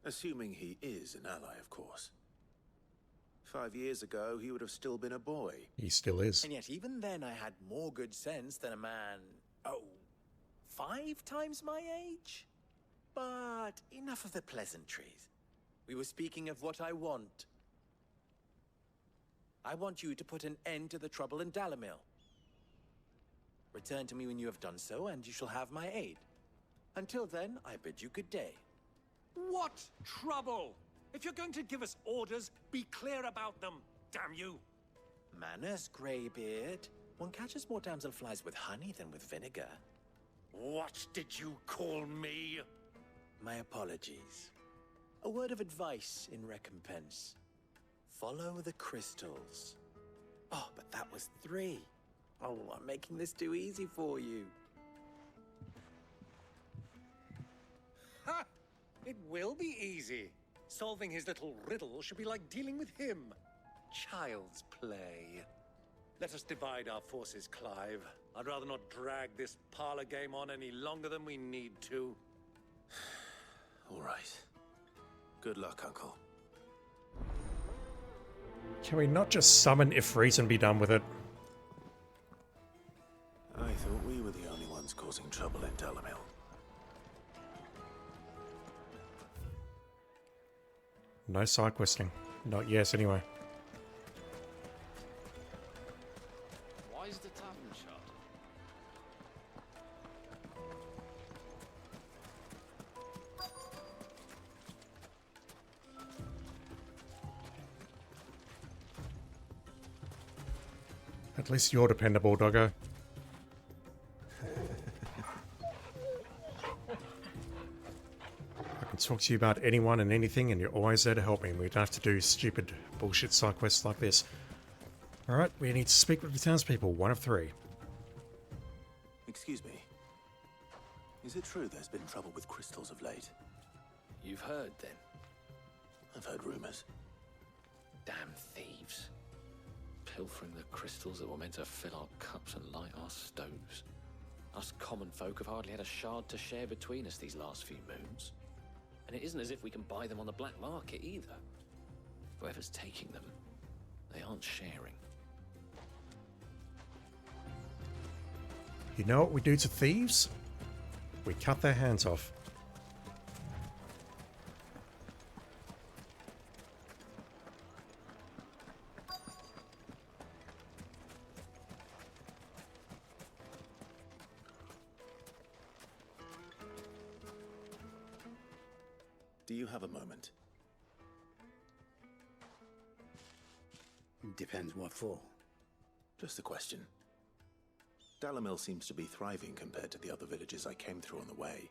Assuming he is an ally, of course. 5 years ago, he would have still been a boy. He still is. And yet even then I had more good sense than a man, 5 times my age? But enough of the pleasantries. We were speaking of what I want. I want you to put an end to the trouble in Dalamil. Return to me when you have done so, and you shall have my aid. Until then, I bid you good day. What trouble? If you're going to give us orders, be clear about them, damn you! Manners, Greybeard. One catches more damselflies with honey than with vinegar. What did you call me? My apologies. A word of advice in recompense. Follow the crystals. Oh, but that was 3. Oh, I'm making this too easy for you. Ha! It will be easy. Solving his little riddle should be like dealing with him. Child's play. Let us divide our forces, Clive. I'd rather not drag this parlor game on any longer than we need to. All right. Good luck, Uncle. Can we not just summon Ifrit and be done with it? I thought we were the only ones causing trouble in Dalamil. No side questing. Not yet, anyway. Why is the tavern shut? At least you're dependable, doggo. I can talk to you about anyone and anything, and you're always there to help me. We don't have to do stupid bullshit side quests like this. Alright, we need to speak with the townspeople. 1 of 3. Excuse me. Is it true there's been trouble with crystals of late? You've heard, then? I've heard rumors. Damn thieves. Pilfering the crystals that were meant to fill our cups and light our stoves. Us common folk have hardly had a shard to share between us these last few moons. And it isn't as if we can buy them on the black market either. Whoever's taking them, they aren't sharing. You know what we do to thieves? We cut their hands off. Do you have a moment? Depends what for. Just a question. Dalamil seems to be thriving compared to the other villages I came through on the way.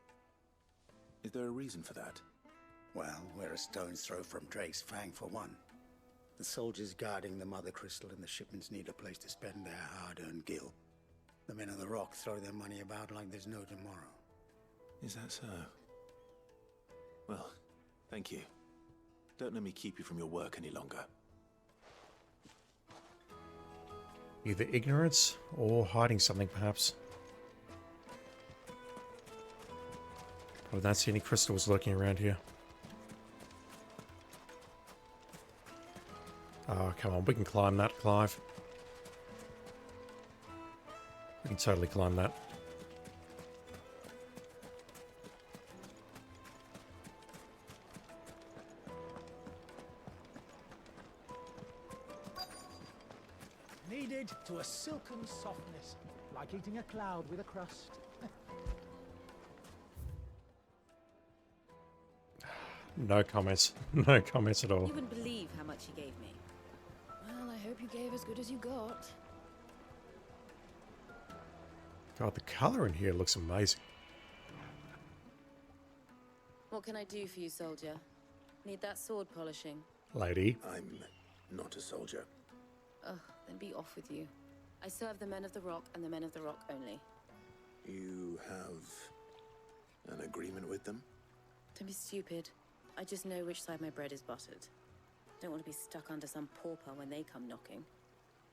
Is there a reason for that? Well, we're a stone's throw from Drake's Fang for one. The soldiers guarding the Mother Crystal and the shipments need a place to spend their hard-earned gil. The men of the Rock throw their money about like there's no tomorrow. Is that so? Well, thank you. Don't let me keep you from your work any longer. Either ignorance or hiding something, perhaps. I don't see any crystals lurking around here. Oh, come on, we can climb that, Clive. We can totally climb that. Kneaded to a silken softness, like eating a cloud with a crust. No comments. No comments at all. You wouldn't believe how much he gave me. Well, I hope you gave as good as you got. God, the colour in here looks amazing. What can I do for you, soldier? Need that sword polishing? Lady. I'm not a soldier. Ugh, then be off with you. I serve the men of the Rock and the men of the Rock only. You have an agreement with them? Don't be stupid. I just know which side my bread is buttered. Don't want to be stuck under some pauper when they come knocking,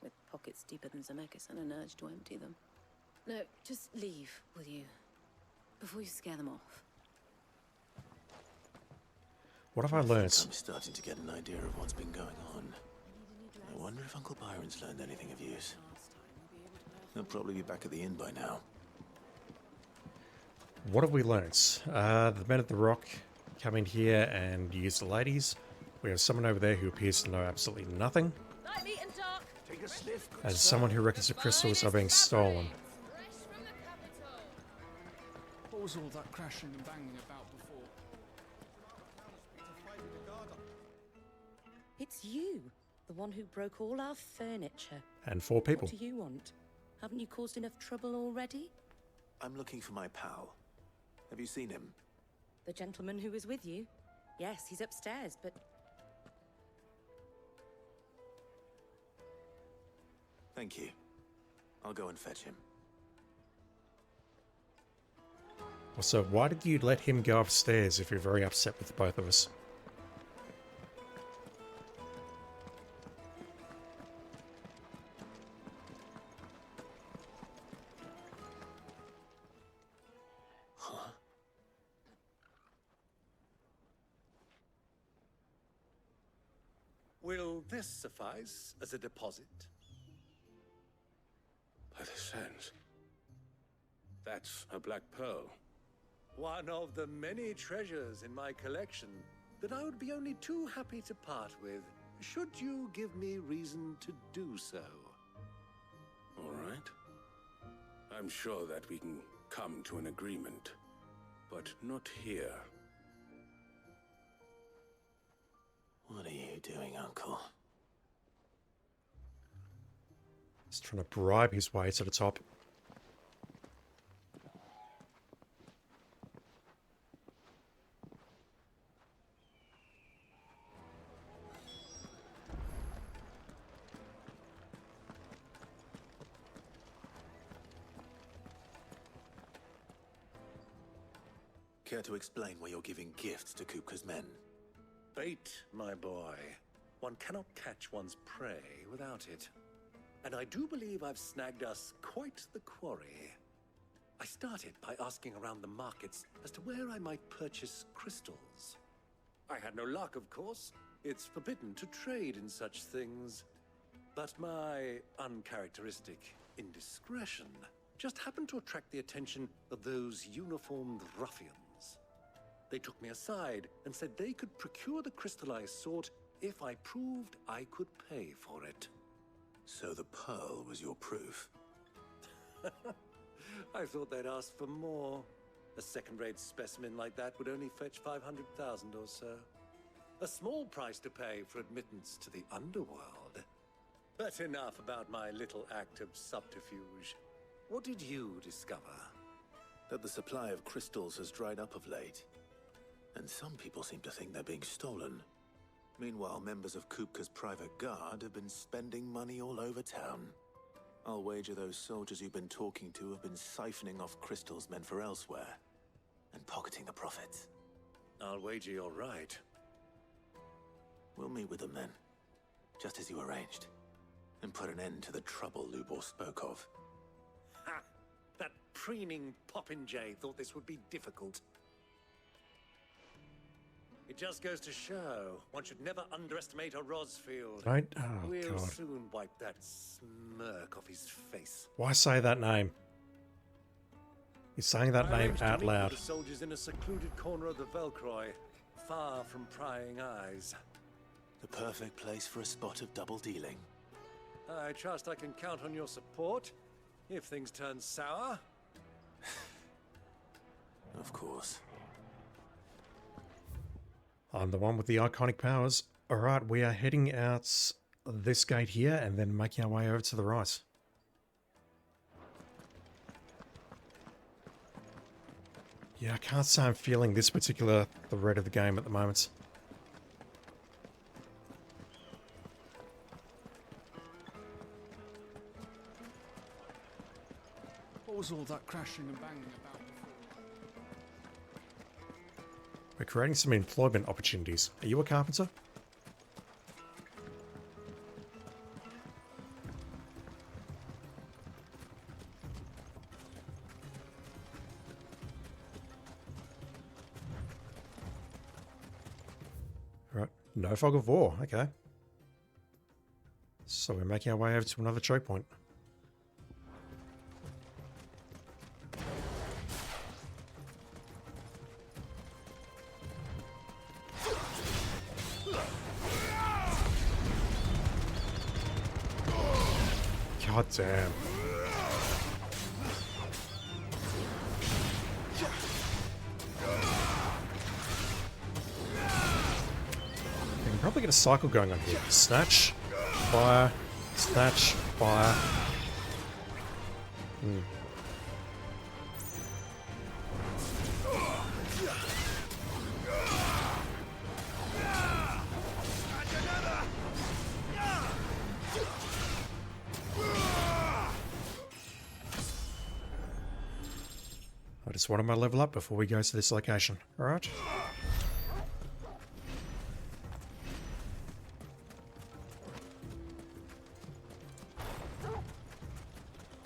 with pockets deeper than Zemeckis and an urge to empty them. No, just leave, will you? Before you scare them off. What have I learned? I'm starting to get an idea of what's been going on. I wonder if Uncle Byron's learned anything of use. He'll probably be back at the inn by now. What have we learnt? The men at the Rock come in here and use the ladies. We have someone over there who appears to know absolutely nothing. As someone who reckons the crystals are being stolen. What was all that crashing and banging about before? It's you, the one who broke all our furniture. And 4 people. What do you want? Haven't you caused enough trouble already? I'm looking for my pal. Have you seen him? The gentleman who was with you? Yes, he's upstairs, but... Thank you. I'll go and fetch him. So why did you let him go upstairs if you're very upset with both of us? Huh? Will this suffice as a deposit? By the sands. That's a black pearl. One of the many treasures in my collection that I would be only too happy to part with, should you give me reason to do so. All right. I'm sure that we can come to an agreement, but not here. What are you doing, Uncle? He's trying to bribe his way to the top. Care to explain why you're giving gifts to Kupka's men? Bait, my boy. One cannot catch one's prey without it. And I do believe I've snagged us quite the quarry. I started by asking around the markets as to where I might purchase crystals. I had no luck, of course. It's forbidden to trade in such things. But my uncharacteristic indiscretion just happened to attract the attention of those uniformed ruffians. They took me aside and said they could procure the crystal I sought if I proved I could pay for it. So the pearl was your proof? I thought they'd ask for more. A second-rate specimen like that would only fetch 500,000 or so. A small price to pay for admittance to the underworld. But enough about my little act of subterfuge. What did you discover? That the supply of crystals has dried up of late. And some people seem to think they're being stolen. Meanwhile, members of Kupka's private guard have been spending money all over town. I'll wager those soldiers you've been talking to have been siphoning off crystals meant for elsewhere, and pocketing the profits. I'll wager you're right. We'll meet with them then, just as you arranged, and put an end to the trouble Lubor spoke of. Ha! That preening popinjay thought this would be difficult. It just goes to show one should never underestimate a Rosfield. Right? Oh, we'll God. soon wipe that smirk off his face. Why say that name? He's saying that I name arranged to out meet loud. with the soldiers in a secluded corner of the Velcroy, far from prying eyes. The perfect place for a spot of double dealing. I trust I can count on your support if things turn sour. Of course. I'm the one with the iconic powers. Alright, we are heading out this gate here and then making our way over to the right. Yeah, I can't say I'm feeling this particular thread of the game at the moment. What was all that crashing and banging about before? We're creating some employment opportunities. Are you a carpenter? Right, no fog of war, okay. So we're making our way over to another choke point. God damn. We can probably get a cycle going on here. Snatch, fire, snatch, fire. I just wanted my level up before we go to this location. Alright?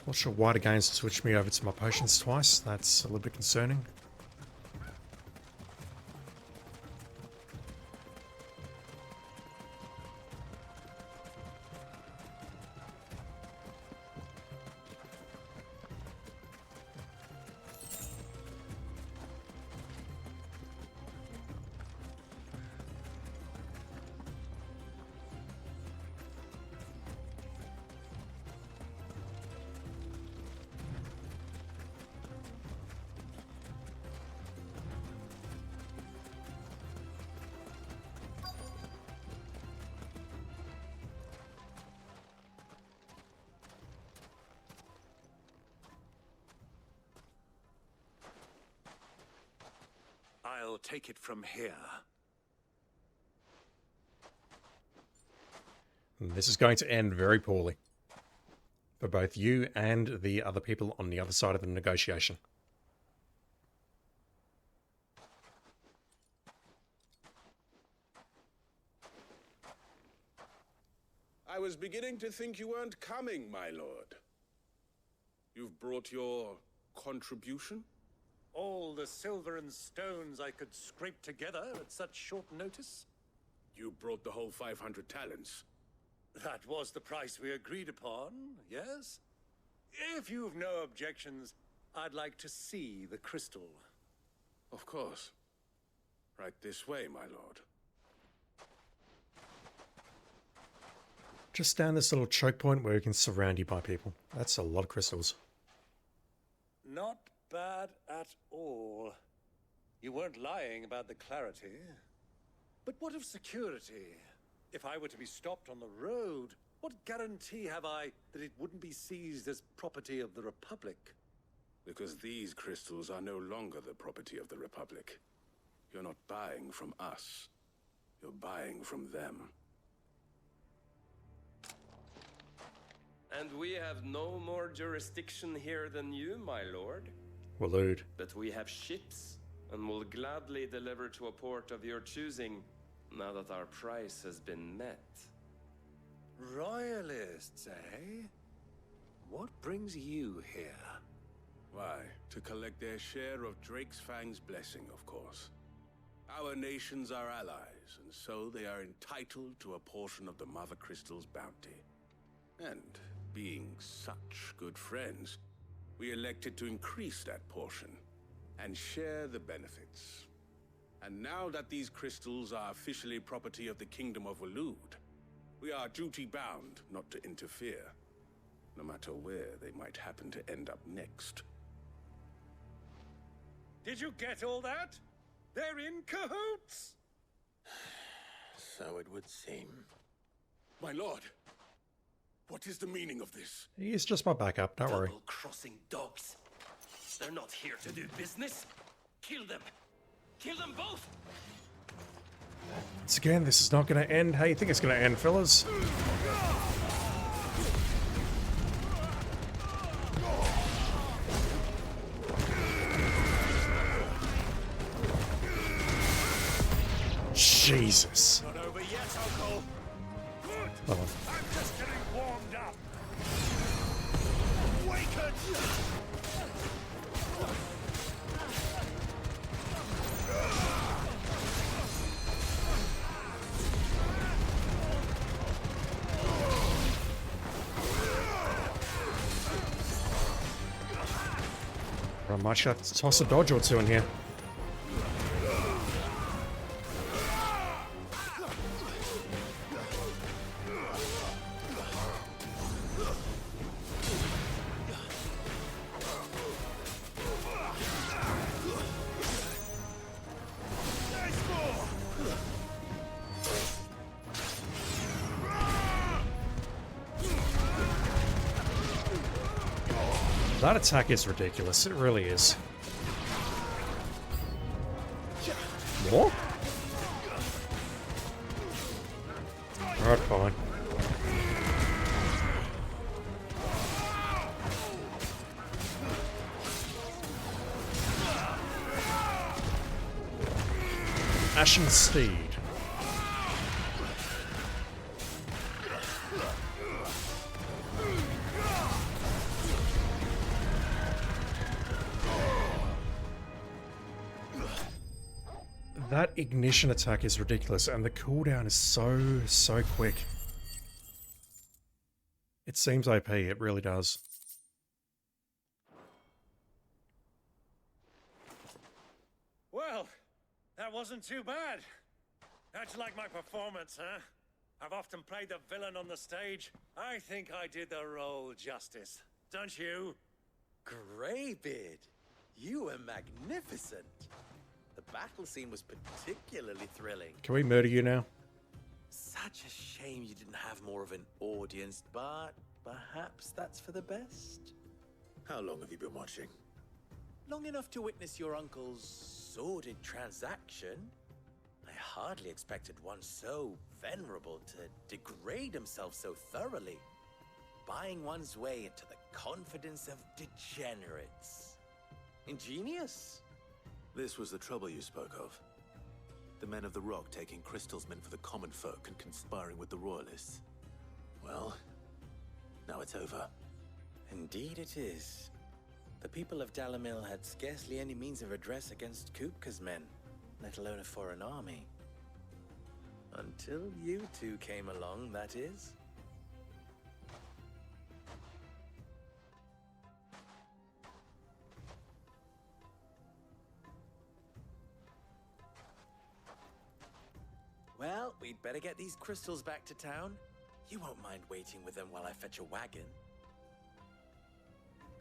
Not sure why the game's switched me over to my potions twice. That's a little bit concerning. I'll take it from here. This is going to end very poorly. For both you and the other people on the other side of the negotiation. I was beginning to think you weren't coming, my lord. You've brought your contribution? All the silver and stones I could scrape together at such short notice? You brought the whole 500 talents. That was the price we agreed upon, yes? If you've no objections, I'd like to see the crystal. Of course. Right this way, my lord. Just down this little choke point where you can surround you by people. That's a lot of crystals. Not bad at all. You weren't lying about the clarity. But what of security? If I were to be stopped on the road, what guarantee have I that it wouldn't be seized as property of the Republic? Because these crystals are no longer the property of the Republic. You're not buying from us. You're buying from them. And we have no more jurisdiction here than you, my lord. Walloed. But we have ships, and will gladly deliver to a port of your choosing, now that our price has been met. Royalists, eh? What brings you here? Why, to collect their share of Drake's Fang's blessing, of course. Our nations are allies, and so they are entitled to a portion of the Mother Crystal's bounty. And being such good friends, we elected to increase that portion and share the benefits. And now that these crystals are officially property of the Kingdom of Wallood, we are duty-bound not to interfere, no matter where they might happen to end up next. Did you get all that? They're in cahoots! So it would seem. My lord, what is the meaning of this? He's just my backup, don't worry. Double-crossing dogs. They're not here to do business. Kill them! Kill them both! Once again, this is not going to end how you think it's going to end, fellas. Jesus. Not over yet, Uncle. Good. Oh. I'm just getting warmed up. Awaken! I might have to toss a dodge or two in here. That attack is ridiculous. It really is. More? Alright, fine. Ashen Steed. That ignition attack is ridiculous, and the cooldown is so quick. It seems OP, it really does. Well, that wasn't too bad. How'd you like my performance, huh? I've often played the villain on the stage. I think I did the role justice. Don't you? Greybeard, you were magnificent. The battle scene was particularly thrilling. Can we murder you now? Such a shame you didn't have more of an audience, but perhaps that's for the best. How long have you been watching? Long enough to witness your uncle's sordid transaction. I hardly expected one so venerable to degrade himself so thoroughly, buying one's way into the confidence of degenerates. Ingenious. This was the trouble you spoke of. The men of the Rock taking crystals meant for the common folk and conspiring with the royalists. Well, now it's over. Indeed it is. The people of Dalamil had scarcely any means of redress against Kupka's men, let alone a foreign army. Until you two came along, that is. Well, we'd better get these crystals back to town. You won't mind waiting with them while I fetch a wagon.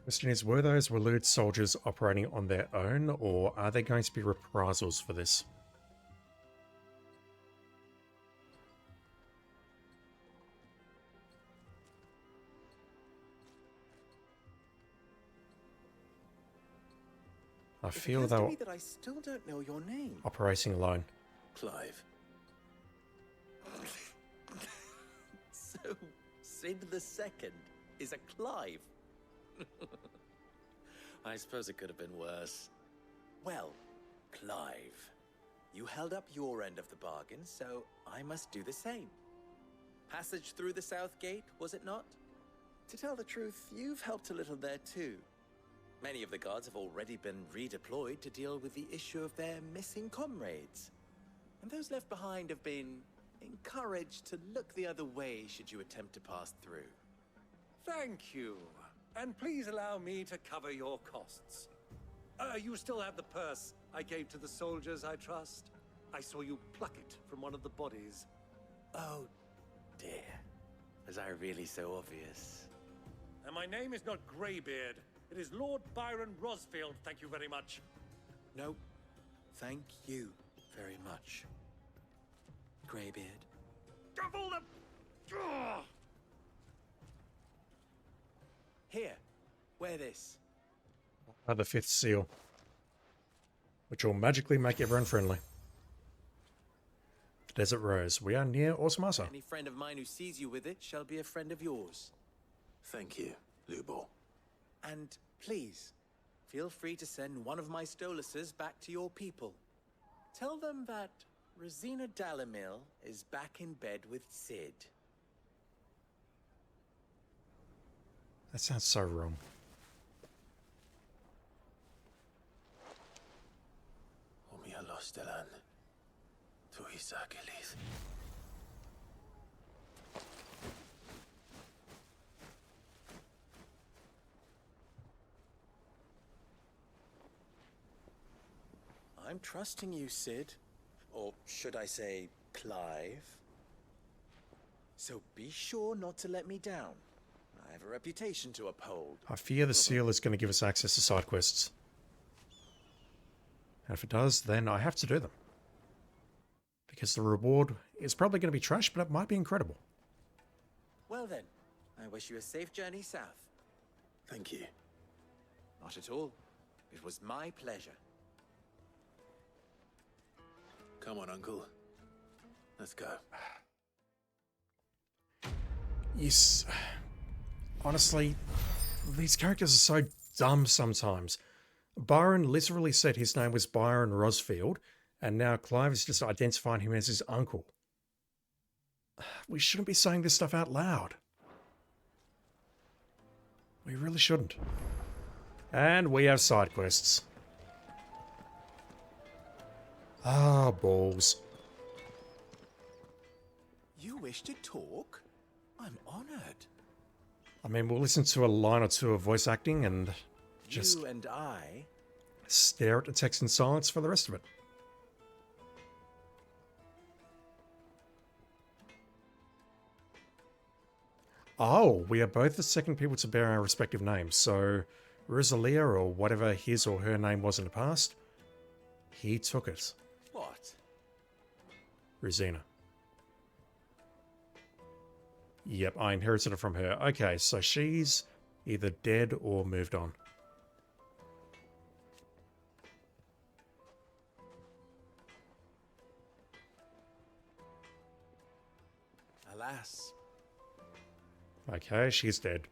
Question is, were those Waloed soldiers operating on their own, or are there going to be reprisals for this? I feel it they occurs to were me that I still don't know your name. operating alone. Clive. So, Sid the Second is a Clive. I suppose it could have been worse. Well, Clive, you held up your end of the bargain, so I must do the same. Passage through the South Gate, was it not? To tell the truth, you've helped a little there too. Many of the guards have already been redeployed to deal with the issue of their missing comrades. And those left behind have been encouraged to look the other way should you attempt to pass through. Thank you. And please allow me to cover your costs. You still have the purse I gave to the soldiers, I trust? I saw you pluck it from one of the bodies. Oh, dear. Was I really so obvious? And my name is not Greybeard. It is Lord Byron Rosfield, thank you very much. No, thank you very much, Greybeard. Double the... Ugh! Here, wear this. The fifth seal. which will magically make everyone friendly. The Desert Rose. We are near Osmasa. Any friend of mine who sees you with it shall be a friend of yours. Thank you, Lubo. And please, feel free to send one of my Stoluses back to your people. Tell them that Rosina Dalamil is back in bed with Sid. That sounds so wrong. I'm trusting you, Sid. Or should I say, Clive? So be sure not to let me down. I have a reputation to uphold. I fear the seal is going to give us access to side quests. And if it does, then I have to do them. Because the reward is probably going to be trash, but it might be incredible. Well then, I wish you a safe journey south. Thank you. Not at all. It was my pleasure. Come on, Uncle. Let's go. Yes. Honestly, these characters are so dumb sometimes. Byron literally said his name was Byron Rosfield, and now Clive is just identifying him as his uncle. We shouldn't be saying this stuff out loud. We really shouldn't. And we have side quests. Ah, balls. You wish to talk? I'm honored. I mean, we'll listen to a line or two of voice acting and just You and I stare at the text in silence for the rest of it. Oh, we are both the second people to bear our respective names, so Rosalia, or whatever his or her name was in the past, he took it. What? Rosina. Yep, I inherited it from her. Okay, so she's either dead or moved on. Alas. Okay, she's dead.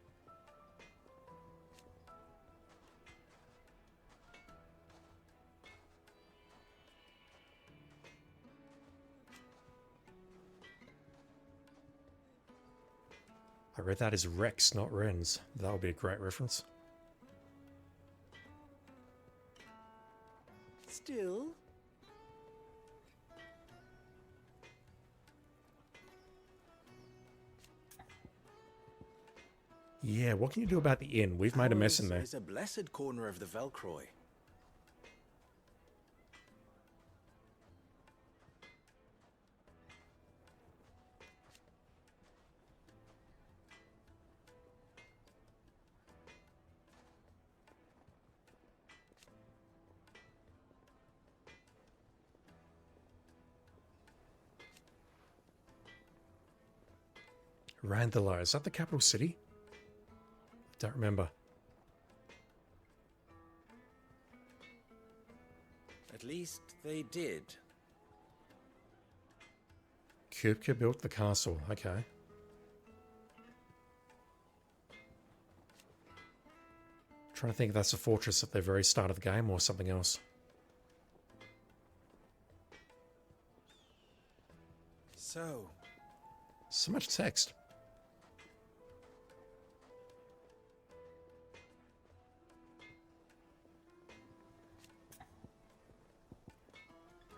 I read that as Rex, not Renz. That would be a great reference. Still? Yeah, what can you do about the inn? We've made a mess in there. It's a blessed corner of the Velcroy. Randala, is that the capital city? I don't remember. At least they did. Kupka built the castle, okay. Trying to think if that's a fortress at the very start of the game or something else. So much text.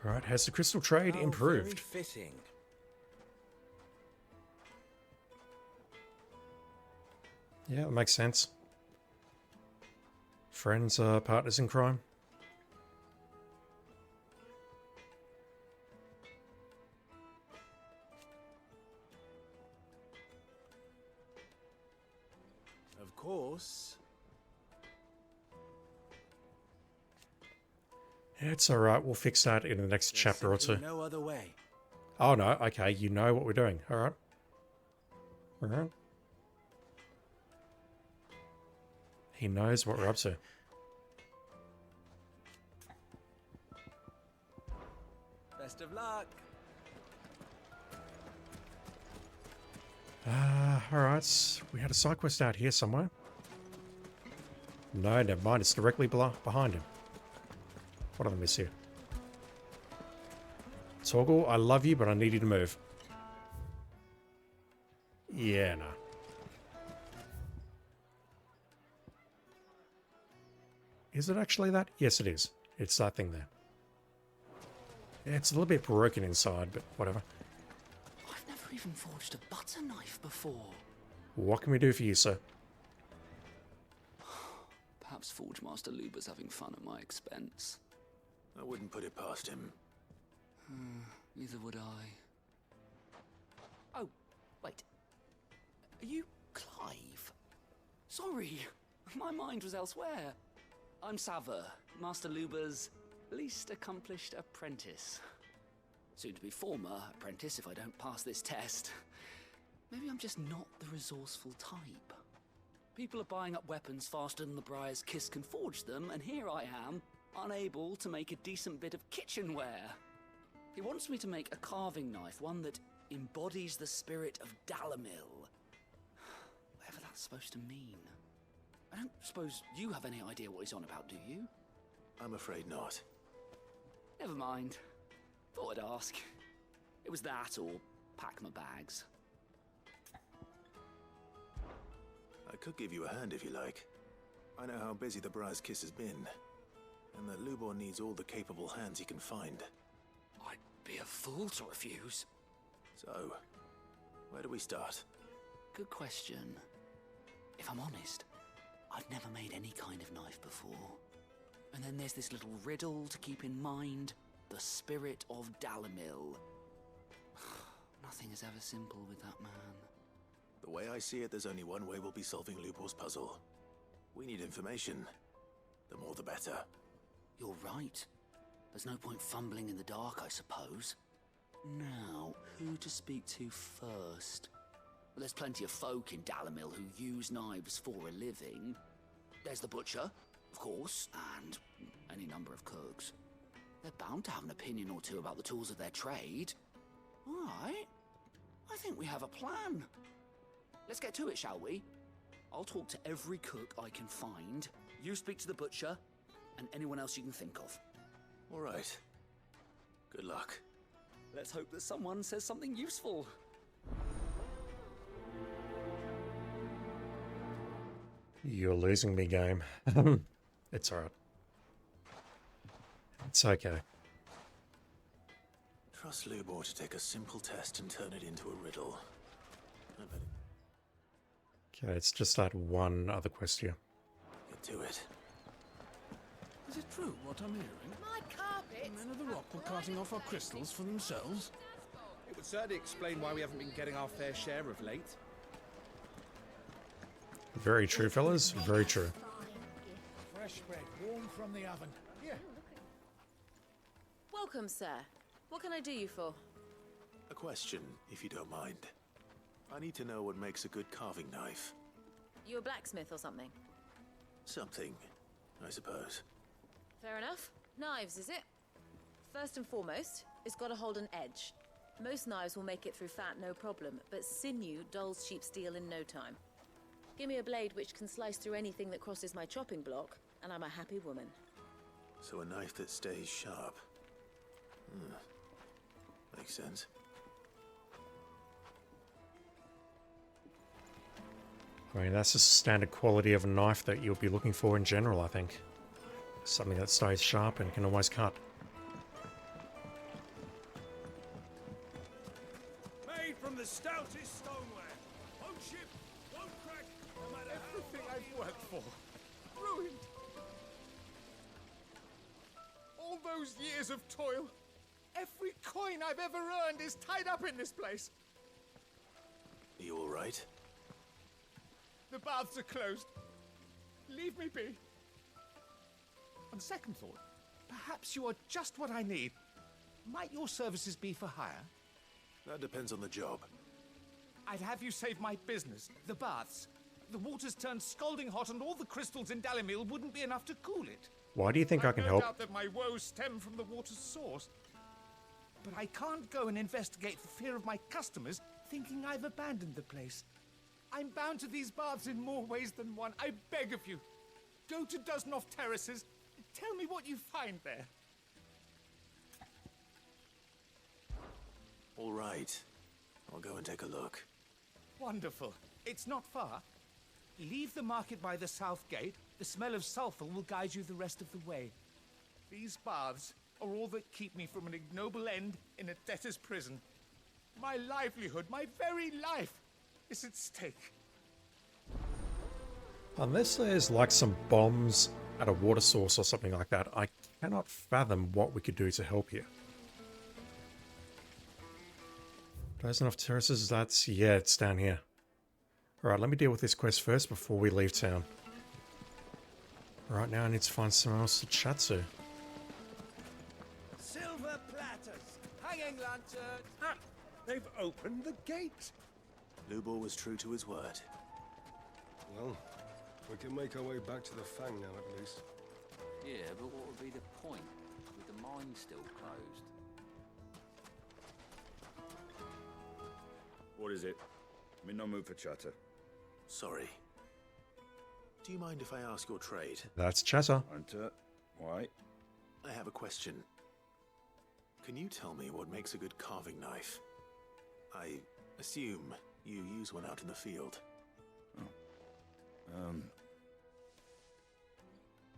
Alright, has the crystal trade improved? Very fitting. Yeah, that makes sense. Friends are partners in crime. Of course. Yeah, it's alright, we'll fix that in the next chapter or two. No other way. Oh no, okay, you know what we're doing. Alright. Alright. He knows what we're up to. Best of luck. Alright. We had a side quest out here somewhere. No, never mind. It's directly behind him. What did I miss here? Torgal, I love you, but I need you to move. Yeah, no. Is it actually that? Yes, it is. It's that thing there. Yeah, it's a little bit broken inside, but whatever. I've never even forged a butter knife before. What can we do for you, sir? Perhaps Forge Master Luber's having fun at my expense. I wouldn't put it past him. Neither would I. Oh, wait. Are you Clive? Sorry, my mind was elsewhere. I'm Sava, Master Luber's least accomplished apprentice. Soon to be former apprentice if I don't pass this test. Maybe I'm just not the resourceful type. People are buying up weapons faster than the Briar's Kiss can forge them, and here I am, unable to make a decent bit of kitchenware. He wants me to make a carving knife, one that embodies the spirit of Dalamil. Whatever that's supposed to mean. I don't suppose you have any idea what he's on about, do you? I'm afraid not. Never mind. Thought I'd ask. It was that or pack my bags. I could give you a hand if you like. I know how busy the Briar's Kiss has been, and that Lubor needs all the capable hands he can find. I'd be a fool to refuse. So, where do we start? Good question. If I'm honest, I've never made any kind of knife before. And then there's this little riddle to keep in mind. The spirit of Dalamil. Nothing is ever simple with that man. The way I see it, there's only one way we'll be solving Lubor's puzzle. We need information. The more the better. You're right. There's no point fumbling in the dark, I suppose. Now, who to speak to first? Well, there's plenty of folk in Dalamil who use knives for a living. There's the butcher, of course, and any number of cooks. They're bound to have an opinion or two about the tools of their trade. All right. I think we have a plan. Let's get to it, shall we? I'll talk to every cook I can find. You speak to the butcher, and anyone else you can think of. All right. Good luck. Let's hope that someone says something useful. You're losing me, game. It's alright. It's okay. Trust Lubor to take a simple test and turn it into a riddle. Okay, it's just that one other quest here. Get to it. Is it true what I'm hearing? My carpet. The men of the rock were carting off our crystals for themselves? It would certainly explain why we haven't been getting our fair share of late. Very true, fellas. Very true. Fresh bread, warm from the oven. Here. Welcome, sir. What can I do you for? A question, if you don't mind. I need to know what makes a good carving knife. You a blacksmith or something? Something, I suppose. Fair enough. Knives, is it? First and foremost, it's got to hold an edge. Most knives will make it through fat, no problem, but sinew dulls cheap steel in no time. Give me a blade which can slice through anything that crosses my chopping block, and I'm a happy woman. So a knife that stays sharp. Makes sense. I mean, that's the standard quality of a knife that you'll be looking for in general, I think. Something that stays sharp and can always cut. Made from the stoutest stoneware. Won't chip, won't crack, no matter everything I've worked for. Ruined. All those years of toil. Every coin I've ever earned is tied up in this place. Are you all right? The baths are closed. Leave me be. On second thought, perhaps you are just what I need. Might your services be for hire? That depends on the job. I'd have you save my business, the baths. The water's turned scalding hot and all the crystals in Dalamil wouldn't be enough to cool it. Why do you think I can no help? doubt that my woes stem from the water's source. but I can't go and investigate for fear of my customers thinking I've abandoned the place. I'm bound to these baths in more ways than one. I beg of you, go to Dusnoff Terraces. Tell me what you find there. All right. I'll go and take a look. Wonderful. It's not far. Leave the market by the south gate. The smell of sulfur will guide you the rest of the way. These baths are all that keep me from an ignoble end in a debtor's prison. My livelihood, my very life, is at stake. Unless there's like some bombs at a water source or something like that, I cannot fathom what we could do to help here. There's enough terraces. Yeah, it's down here. Alright, let me deal with this quest first before we leave town. Right now I need to find someone else to chat to. Silver platters, hanging lanterns. Ah, they've opened the gate. Lubor was true to his word. Well, we can make our way back to the Fang now at least. Yeah, but what would be the point with the mine still closed? What is it? I'm in no mood for chatter. Sorry. Do you mind if I ask your trade? That's chatter. Hunter, why? I have a question. Can you tell me what makes a good carving knife? I assume you use one out in the field.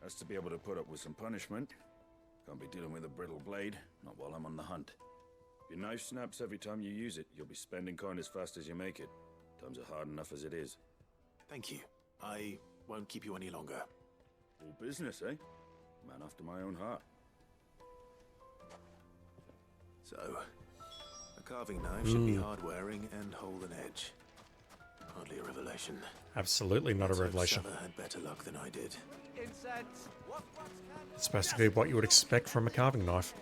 Has to be able to put up with some punishment. Can't be dealing with a brittle blade, not while I'm on the hunt. If your knife snaps every time you use it, you'll be spending coin as fast as you make it. Times are hard enough as it is. Thank you. I won't keep you any longer. All business, eh? Man after my own heart. So, a carving knife should be hard-wearing and hold an edge. Hardly a revelation. Absolutely not a revelation. Summer had better luck than I did. It's supposed to be what you would expect from a carving knife.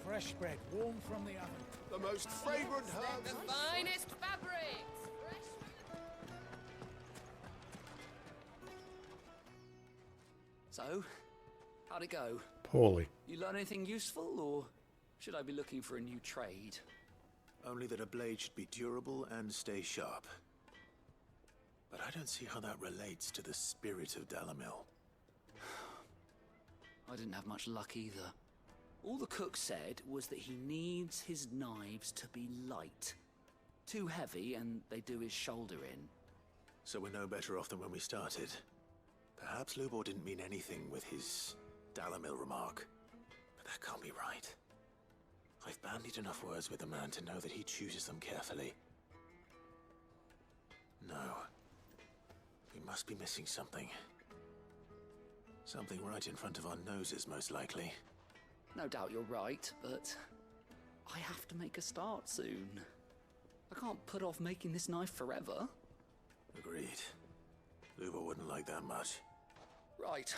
Fresh bread, warm from the oven. The most fragrant herbs. The finest fabrics. So, how'd it go? Poorly. You learn anything useful, or should I be looking for a new trade? Only that a blade should be durable and stay sharp. But I don't see how that relates to the spirit of Dalamil. I didn't have much luck either. All the cook said was that he needs his knives to be light. Too heavy and they do his shoulder in. So we're no better off than when we started. Perhaps Lubor didn't mean anything with his Dalamil remark. But that can't be right. I've bandied enough words with the man to know that he chooses them carefully. No. We must be missing something. Something right in front of our noses, most likely. No doubt you're right, but I have to make a start soon. I can't put off making this knife forever. Agreed. Lubor wouldn't like that much. Right.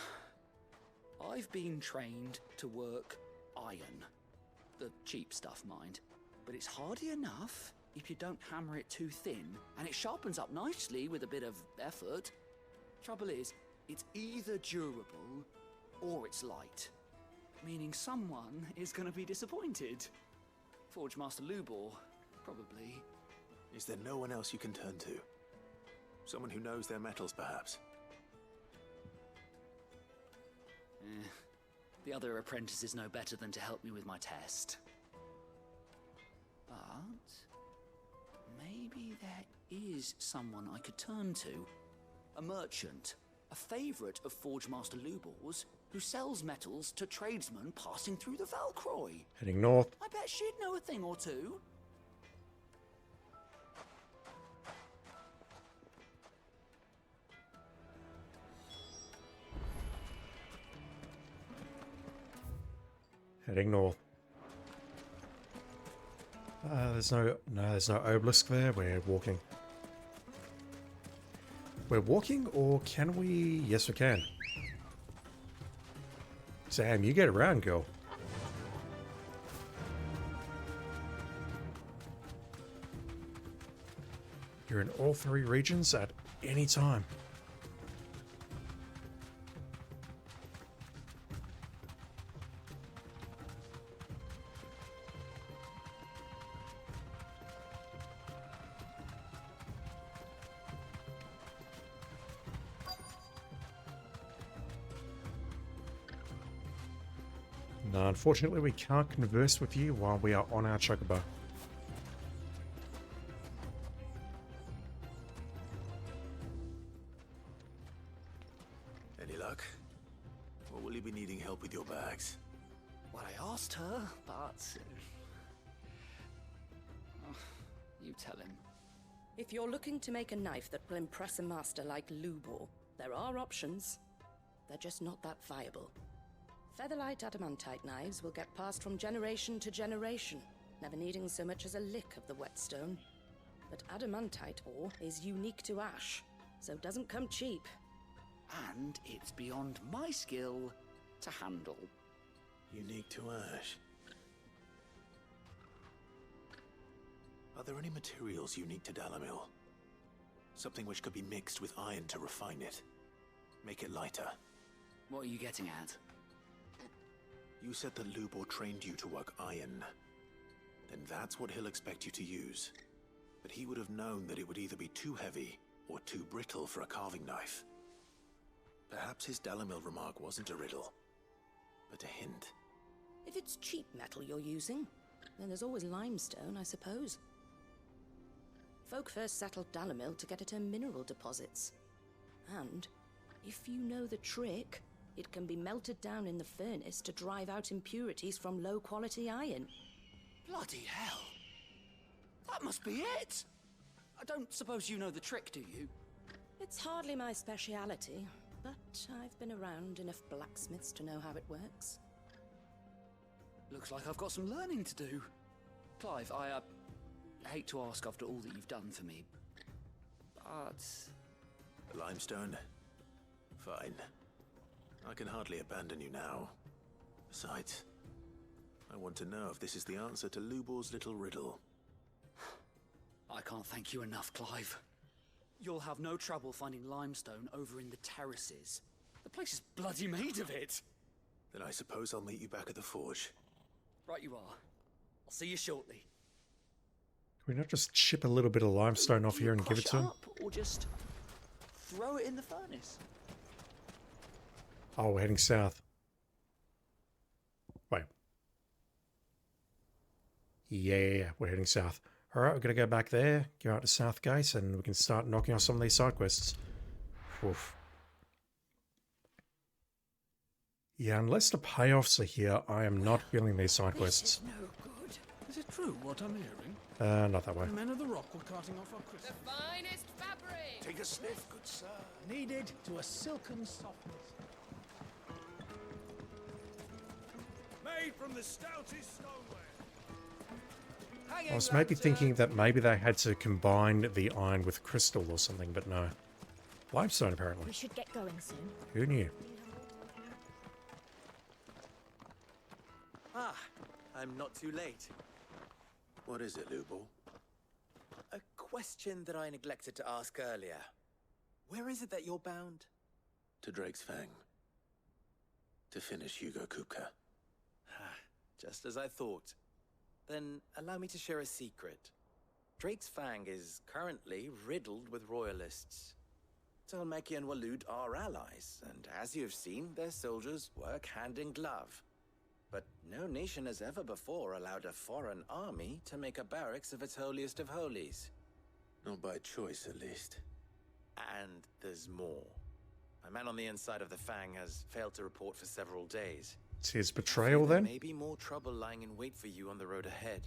I've been trained to work iron. The cheap stuff, mind. But it's hardy enough if you don't hammer it too thin, and it sharpens up nicely with a bit of effort. Trouble is, it's either durable or it's light. Meaning someone is going to be disappointed. Forge Master Lubor, probably. Is there no one else you can turn to? Someone who knows their metals, perhaps? The other apprentices know better than to help me with my test. But maybe there is someone I could turn to. A merchant, a favourite of Forge Master Lubor's, who sells metals to tradesmen passing through the Valcroy. Heading north. I bet she'd know a thing or two. Heading north. There's no obelisk there. We're walking. We're walking, or can we? Yes, we can. Sam, you get around, girl. You're in all three regions at any time. No, unfortunately we can't converse with you while we are on our chocobo. Any luck? Or will you be needing help with your bags? Well, I asked her, but... you tell him. If you're looking to make a knife that will impress a master like Lubor, there are options. They're just not that viable. Featherlight adamantite knives will get passed from generation to generation, never needing so much as a lick of the whetstone. But adamantite ore is unique to ash, so it doesn't come cheap. And it's beyond my skill to handle. Unique to ash. Are there any materials unique to Dalamil? Something which could be mixed with iron to refine it. Make it lighter. What are you getting at? You said that Lubor trained you to work iron. Then that's what he'll expect you to use. But he would have known that it would either be too heavy or too brittle for a carving knife. Perhaps his Dalamil remark wasn't a riddle, but a hint. If it's cheap metal you're using, then there's always limestone, I suppose. Folk first settled Dalamil to get at her mineral deposits. And, if you know the trick, it can be melted down in the furnace to drive out impurities from low-quality iron. Bloody hell! That must be it! I don't suppose you know the trick, do you? It's hardly my speciality, but I've been around enough blacksmiths to know how it works. Looks like I've got some learning to do. Clive, I hate to ask after all that you've done for me, but... Limestone? Fine. I can hardly abandon you now. Besides, I want to know if this is the answer to Lubor's little riddle. I can't thank you enough, Clive. You'll have no trouble finding limestone over in the terraces. The place is bloody made of it. Then I suppose I'll meet you back at the forge. Right you are. I'll see you shortly. Can we not just chip a little bit of limestone off here and give it to him? Or just throw it in the furnace. Oh, we're heading south. Wait. Yeah, we're heading south. Alright, we're going to go back there, go out to South Gate, and we can start knocking off some of these side quests. Oof. Yeah, unless the payoffs are here, I am not feeling these side quests. No good. Is it true what I'm hearing? Not that way. The men of the rock were carting off our crystals. The finest fabric! Take a sniff, good sir. Kneaded to a silken softness. Made from the stoutest stoneware. I was maybe thinking that maybe they had to combine the iron with crystal or something, but no. Limestone, apparently. We should get going soon. Who knew? Ah, I'm not too late. What is it, Lubor? A question that I neglected to ask earlier. Where is it that you're bound? To Drake's Fang. To finish Hugo Kupka. Just as I thought. Then allow me to share a secret. Drake's Fang is currently riddled with royalists. Talmeki and Walud are allies, and as you've seen, their soldiers work hand in glove. But no nation has ever before allowed a foreign army to make a barracks of its holiest of holies. Not by choice, at least. And there's more. A man on the inside of the Fang has failed to report for several days. It's his betrayal, then? There may be more trouble lying in wait for you on the road ahead.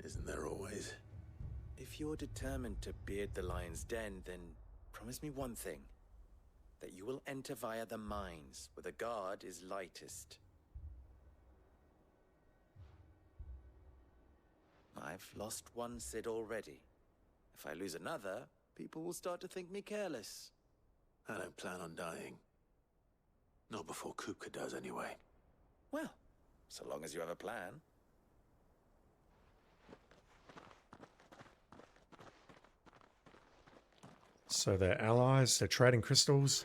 Isn't there always? If you're determined to beard the lion's den, then promise me one thing. That you will enter via the mines, where the guard is lightest. I've lost one Cid already. If I lose another, people will start to think me careless. I don't plan on dying. Not before Kupka does, anyway. Well, so long as you have a plan. So they're allies, they're trading crystals,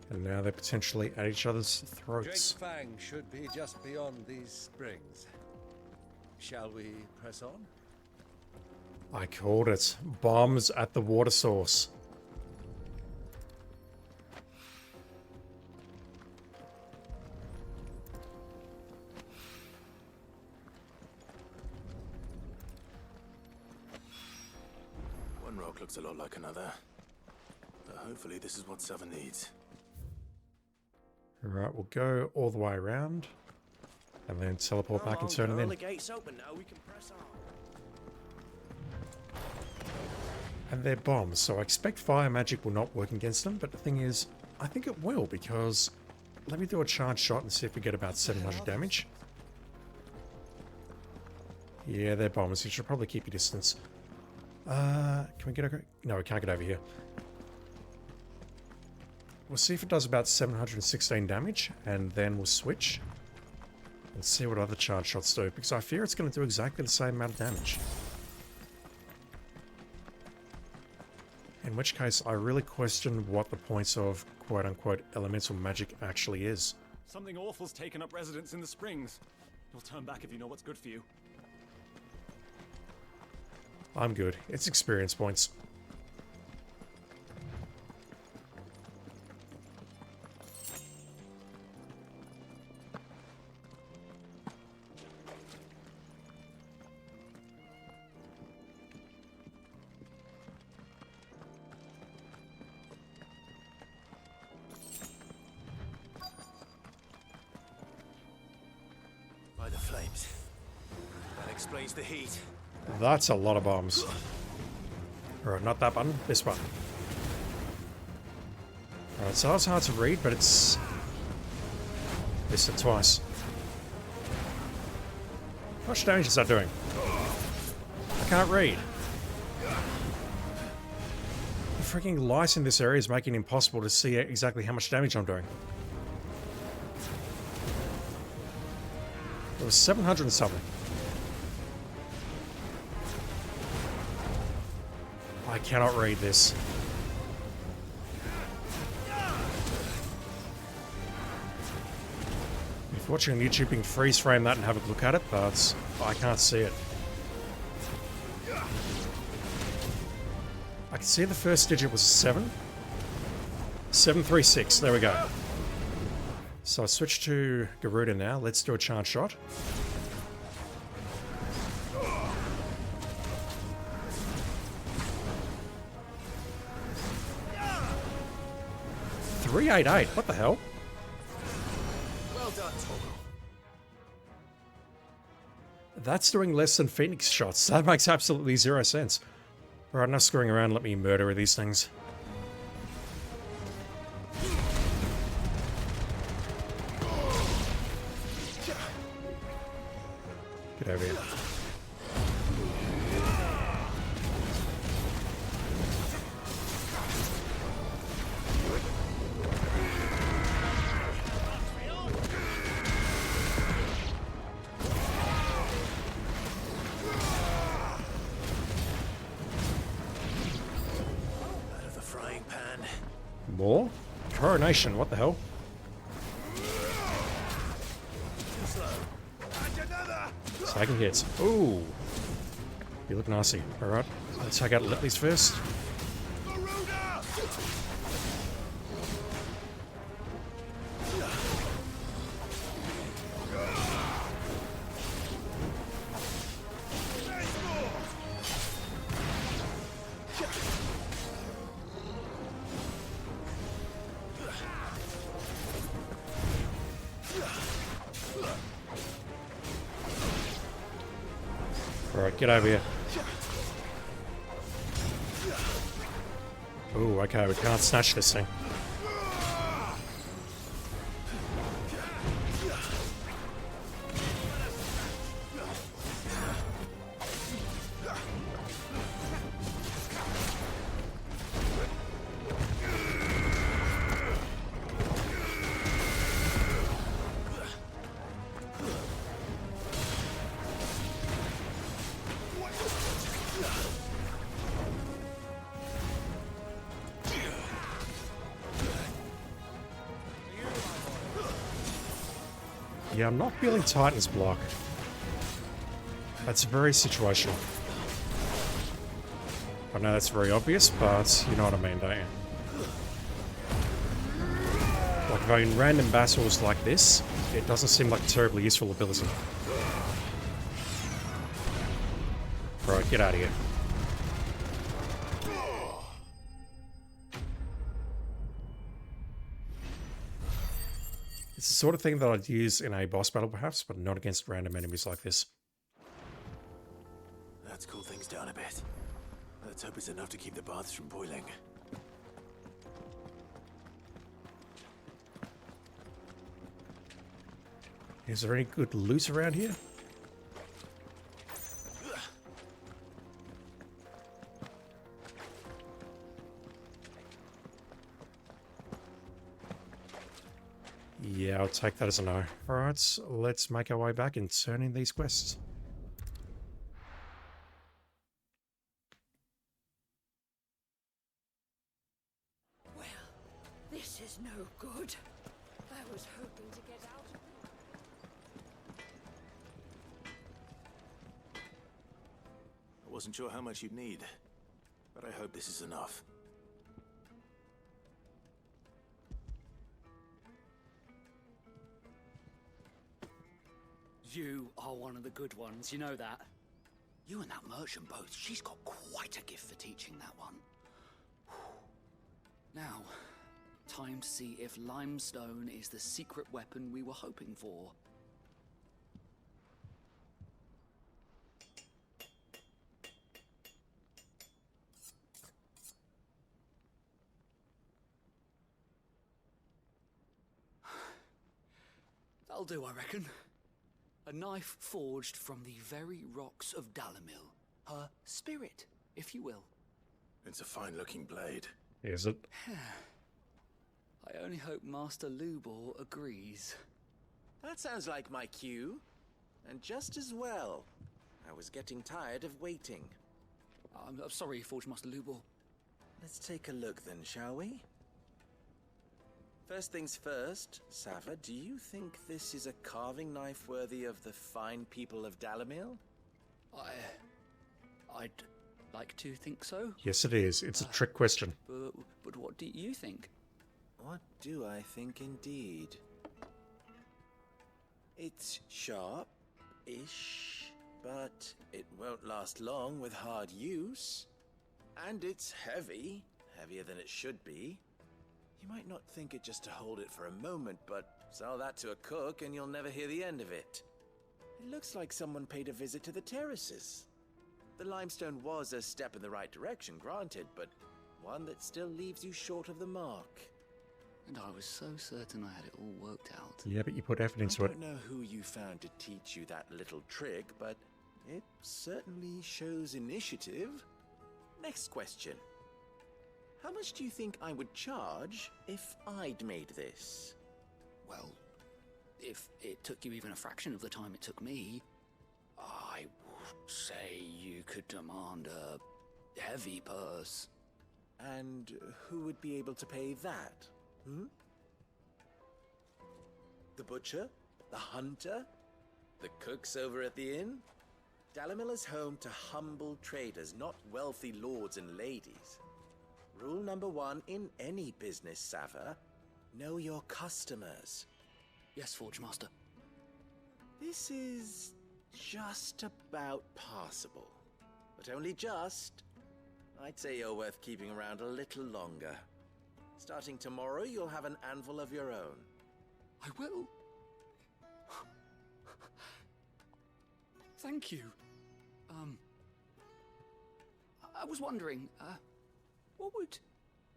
and now they're potentially at each other's throats. Drake's Fang should be just beyond these springs. Shall we press on? I called it. Bombs at the water source. One rock looks a lot like another. But hopefully this is what Seven needs. Alright, we'll go all the way around. And then teleport back and turn it in. The gate's open now, we can press on. And they're bombs, so I expect fire magic will not work against them, but the thing is, I think it will, because let me do a charge shot and see if we get about 700 damage. Yeah, they're bombs. You should probably keep your distance. Can we get over? No, we can't get over here. We'll see if it does about 716 damage, and then we'll switch and see what other charge shots do, because I fear it's going to do exactly the same amount of damage. In which case, I really question what the points of quote-unquote elemental magic actually is. Something awful's taken up residence in the springs. You'll turn back if you know what's good for you. I'm good. It's experience points. By the flames. That explains the heat. That's a lot of bombs. Alright, not that button, this button. Alright, so it's hard to read, but it's... This and twice. How much damage is that doing? I can't read. The freaking light in this area is making it impossible to see exactly how much damage I'm doing. It was 700 and something. I cannot read this. If you're watching on YouTube, you can freeze frame that and have a look at it, but I can't see it. I can see the first digit was 7. 736, there we go. So I switch to Garuda now. Let's do a charge shot. .388, what the hell? Well done, Toggle. That's doing less than Phoenix shots. That makes absolutely zero sense. Alright, enough screwing around. Let me murder these things. Get over here. Out of the frying pan. More? Coronation, what the hell? Taking hits. Ooh. You look nasty. Alright. Let's take out Litley's first. Alright, get over here. Ooh, okay, we can't snatch this thing. Yeah, I'm not feeling Titan's block. That's very situational. I know that's very obvious, but you know what I mean, don't you? Like, if I'm in random battles like this, it doesn't seem like a terribly useful ability. Right, get out of here. sort of thing that I'd use in a boss battle perhaps, but not against random enemies like this. Let's cool things down a bit. Let's hope it's enough to keep the baths from boiling. Is there any good loot around here? Yeah, I'll take that as a no. Alright, let's make our way back and turn in these quests. Well, this is no good. I was hoping to get out of I wasn't sure how much you'd need, but I hope this is enough. You are one of the good ones, you know that? You and that merchant both, she's got quite a gift for teaching that one. Now, time to see if limestone is the secret weapon we were hoping for. That'll do, I reckon. A knife forged from the very rocks of Dalamil. Her spirit, if you will. It's a fine-looking blade. Is it? I only hope Master Lubor agrees. That sounds like my cue. And just as well. I was getting tired of waiting. I'm sorry, Forge Master Lubor. Let's take a look then, shall we? First things first, Sava, do you think this is a carving knife worthy of the fine people of Dalamil? I'd like to think so. Yes, it is. It's a trick question. But what do you think? What do I think indeed? It's sharp-ish, but it won't last long with hard use. And it's heavy, heavier than it should be. You might not think it just to hold it for a moment, but sell that to a cook and you'll never hear the end of it. It looks like someone paid a visit to the terraces. The limestone was a step in the right direction, granted, but one that still leaves you short of the mark. And I was so certain I had it all worked out. Yeah, but you put effort into it. I don't know who you found to teach you that little trick, but it certainly shows initiative. Next question. How much do you think I would charge if I'd made this? Well, if it took you even a fraction of the time it took me, I would say you could demand a heavy purse. And who would be able to pay that? The butcher? The hunter? The cooks over at the inn? Dalamil is home to humble traders, not wealthy lords and ladies. Rule number 1 in any business, Sava, know your customers. Yes, Forge Master. This is just about passable. But only just. I'd say you're worth keeping around a little longer. Starting tomorrow, you'll have an anvil of your own. I will. Thank you. I was wondering, what would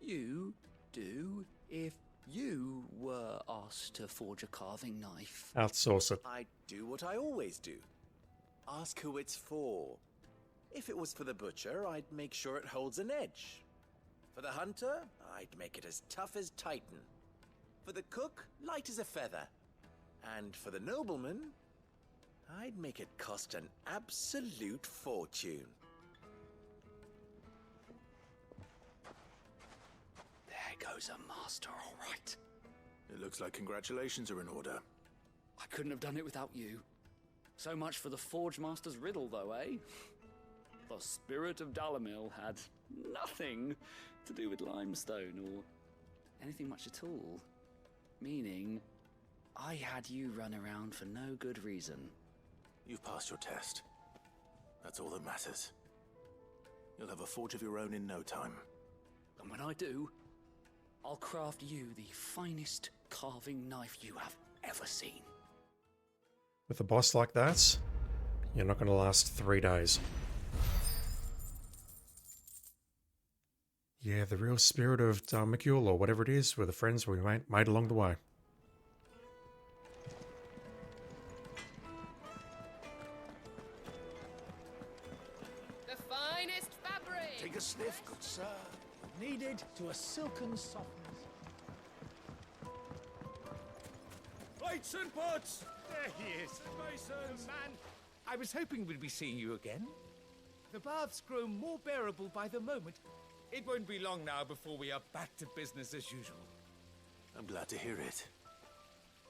you do if you were asked to forge a carving knife? Outsource it. I'd do what I always do. Ask who it's for. If it was for the butcher, I'd make sure it holds an edge. For the hunter, I'd make it as tough as Titan. For the cook, light as a feather. And for the nobleman, I'd make it cost an absolute fortune. There goes a master, all right. It looks like congratulations are in order. I couldn't have done it without you. So much for the Forge Master's riddle, though, eh? The spirit of Dalamil had nothing to do with limestone or anything much at all. Meaning, I had you run around for no good reason. You've passed your test. That's all that matters. You'll have a forge of your own in no time. And when I do, I'll craft you the finest carving knife you have ever seen. With a boss like that, you're not going to last 3 days. Yeah, the real spirit of Darmicule, or whatever it is, were the friends we made along the way. The finest fabric! Take a sniff, good sir. Kneaded to a silken softness. Plates and pots! There he is. Masons! Man, I was hoping we'd be seeing you again. The baths grow more bearable by the moment. It won't be long now before we are back to business as usual. I'm glad to hear it.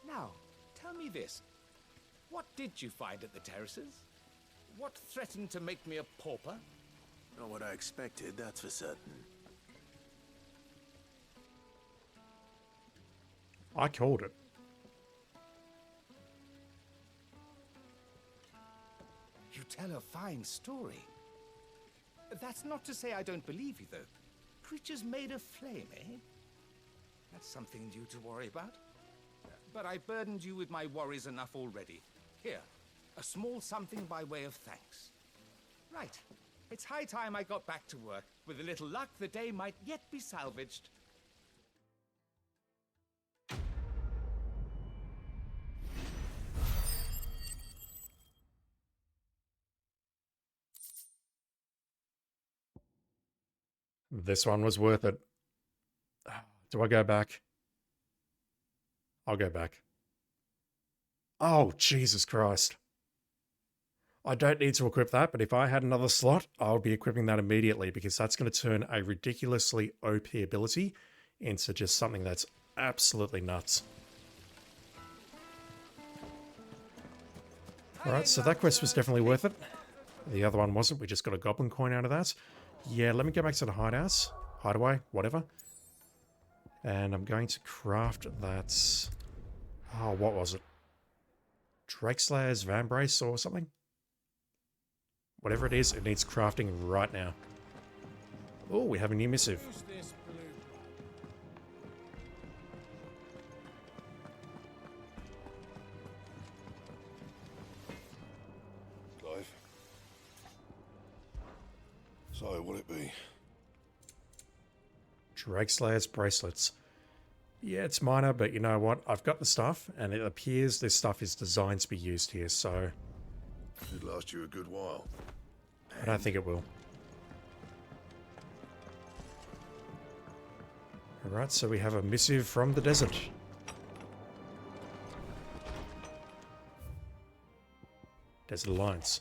Now, tell me this. What did you find at the terraces? What threatened to make me a pauper? Not what I expected, that's for certain. I called it. You tell a fine story. That's not to say I don't believe you, though. Creatures made of flame, eh? That's something new to worry about. But I burdened you with my worries enough already. Here, a small something by way of thanks. Right. It's high time I got back to work. With a little luck, the day might yet be salvaged. This one was worth it. Do I go back? I'll go back. Oh, Jesus Christ. I don't need to equip that, but if I had another slot, I'll be equipping that immediately because that's going to turn a ridiculously OP ability into just something that's absolutely nuts. Alright, so that quest was definitely worth it. The other one wasn't. We just got a goblin coin out of that. Yeah, let me go back to the hideouts. Hideaway, whatever. And I'm going to craft that... Oh, what was it? Drakeslayer's Vambrace or something? Whatever it is, it needs crafting right now. Oh, we have a new missive. Clive. So, what'll it be? Drakeslayer's bracelets. Yeah, it's minor, but you know what? I've got the stuff, and it appears this stuff is designed to be used here, so... Should last you a good while. I don't think it will. Alright, so we have a missive from the desert. Desert Alliance.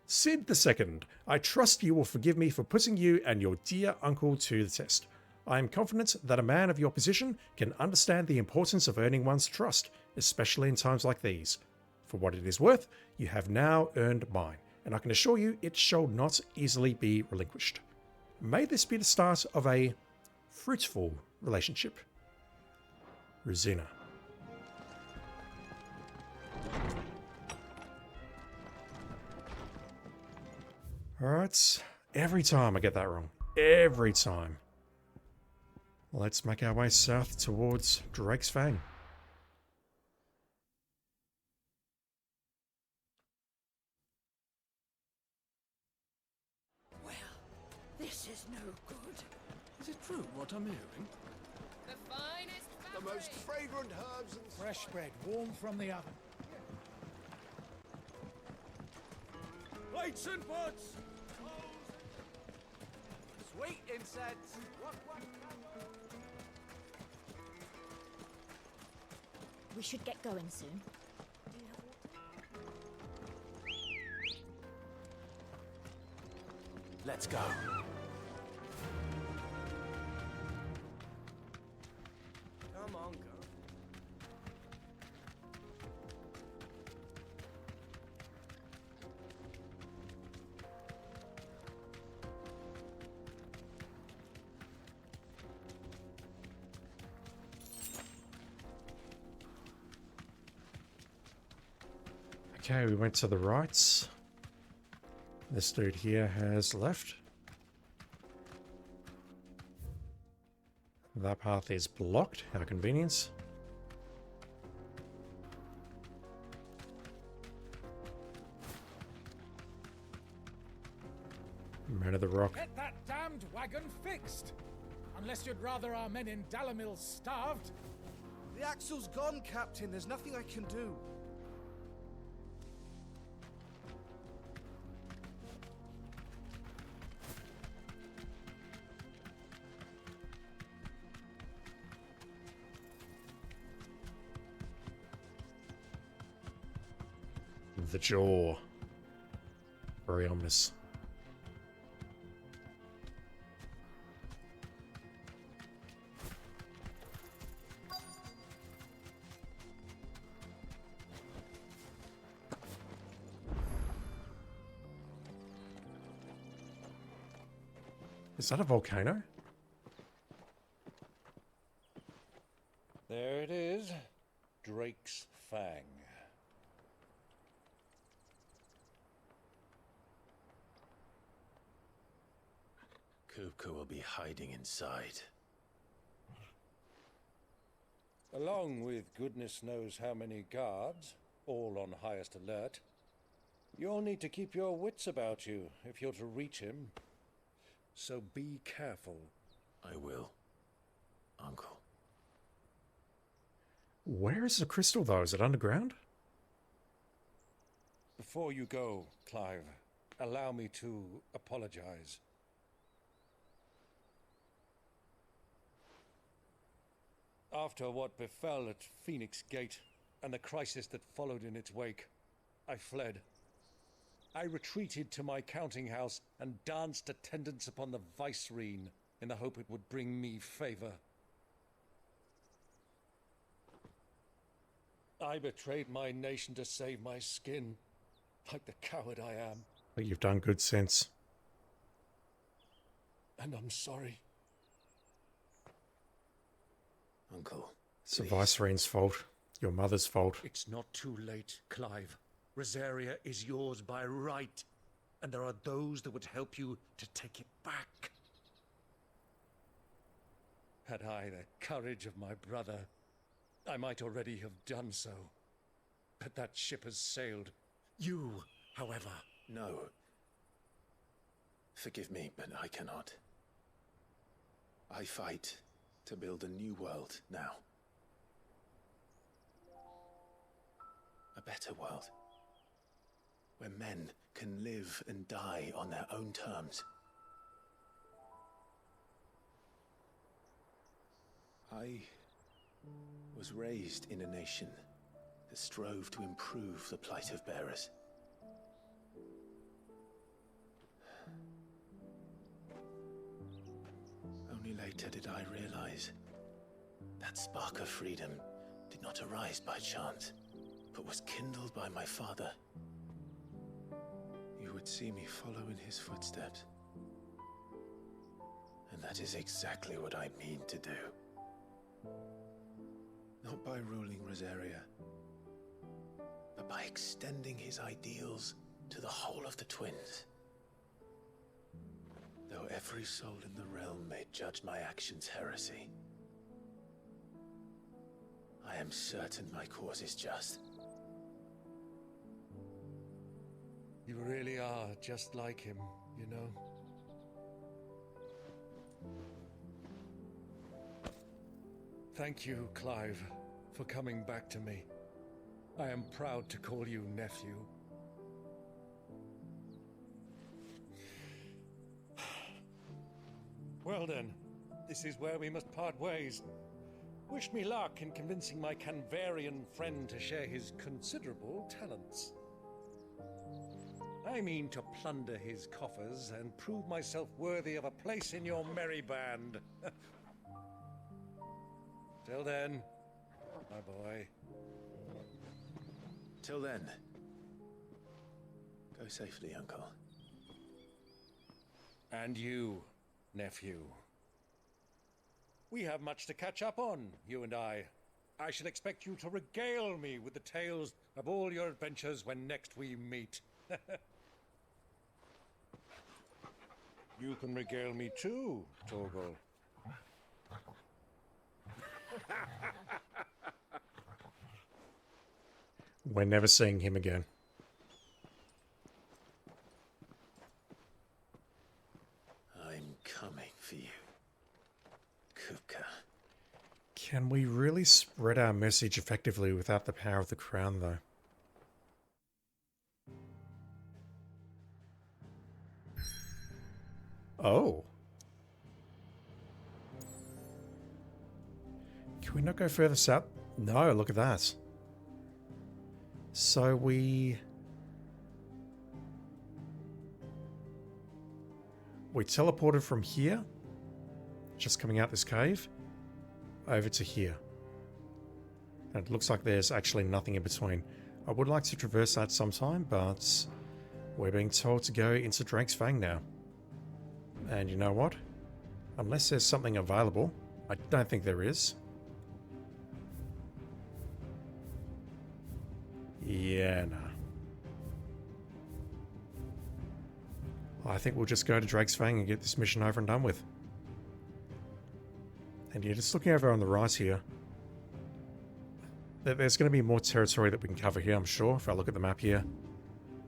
Sid II, I trust you will forgive me for putting you and your dear uncle to the test. I am confident that a man of your position can understand the importance of earning one's trust, especially in times like these. For what it is worth, you have now earned mine, and I can assure you it shall not easily be relinquished. May this be the start of a fruitful relationship. Rosina. Alright, every time I get that wrong. Every time. Let's make our way south towards Drake's Fang. Well, this is no good. Is it true what I'm hearing? The finest fabric! The most fragrant herbs and... Fresh bread, warm from the oven. Plates and pots! Sweet incense! We should get going soon. Let's go. Come on, go. Okay, we went to the right. This dude here has left. That path is blocked. How convenient. Man of the Rock. Get that damned wagon fixed! Unless you'd rather our men in Dalamil starved. The axle's gone, Captain. There's nothing I can do. The jaw. Very ominous. Is that a volcano? There it is. Drake's Fang. Kupka will be hiding inside. Along with goodness knows how many guards, all on highest alert. You'll need to keep your wits about you if you're to reach him. So be careful. I will, Uncle. Where is the crystal, though? Is it underground? Before you go, Clive, allow me to apologize. After what befell at Phoenix Gate and the crisis that followed in its wake, I fled. I retreated to my counting house and danced attendance upon the vicereine in the hope it would bring me favor. I betrayed my nation to save my skin, like the coward I am. But you've done good since. And I'm sorry. Uncle. It's the Vicereine's fault. Your mother's fault. It's not too late, Clive. Rosaria is yours by right, and there are those that would help you to take it back. Had I the courage of my brother, I might already have done so. But that ship has sailed. You, however... No. Forgive me, but I cannot. I fight to build a new world now. A better world. Where men can live and die on their own terms. I was raised in a nation that strove to improve the plight of bearers. Only later did I realize that spark of freedom did not arise by chance, but was kindled by my father. You would see me follow in his footsteps. And that is exactly what I mean to do. Not by ruling Rosaria, but by extending his ideals to the whole of the twins. Though every soul in the realm may judge my actions heresy, I am certain my cause is just. You really are just like him, you know? Thank you, Clive, for coming back to me. I am proud to call you nephew. Well then, this is where we must part ways. Wish me luck in convincing my Canvarian friend to share his considerable talents. I mean to plunder his coffers and prove myself worthy of a place in your merry band. Till then, my boy. Till then, go safely, Uncle. And you, nephew. We have much to catch up on, you and I. I shall expect you to regale me with the tales of all your adventures when next we meet. You can regale me too, Torgal. We're never seeing him again. for you, Kupka. Can we really spread our message effectively without the power of the crown, though? Oh. Can we not go further south? No, look at that. So we teleported from here, just coming out this cave, over to here. And it looks like there's actually nothing in between. I would like to traverse that sometime, but we're being told to go into Drake's Fang now. And you know what? Unless there's something available, I don't think there is. Yeah, nah. I think we'll just go to Drake's Fang and get this mission over and done with. And yeah, just looking over on the right here, there's going to be more territory that we can cover here, I'm sure. If I look at the map here,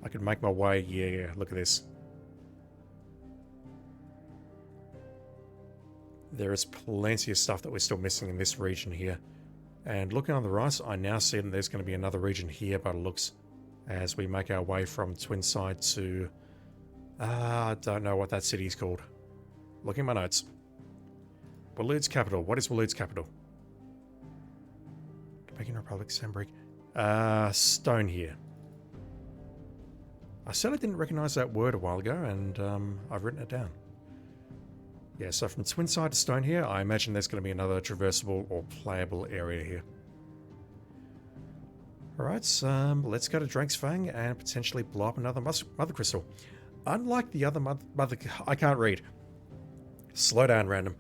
I can make my way. Yeah, look at this. There is plenty of stuff that we're still missing in this region here. And looking on the right, I now see that there's going to be another region here by the looks, as we make our way from Twinside to... I don't know what that city is called. Looking at my notes. Waloed's capital. What is Waloed's capital? Dominican Republic, Sandbreak. Stone here. I said I didn't recognize that word a while ago, and I've written it down. Yeah, so from Twinside to Stone here, I imagine there's going to be another traversable or playable area here. Alright, let's go to Drake's Fang and potentially blow up another Mother Crystal. Unlike the other Mother... I can't read. Slow down, random.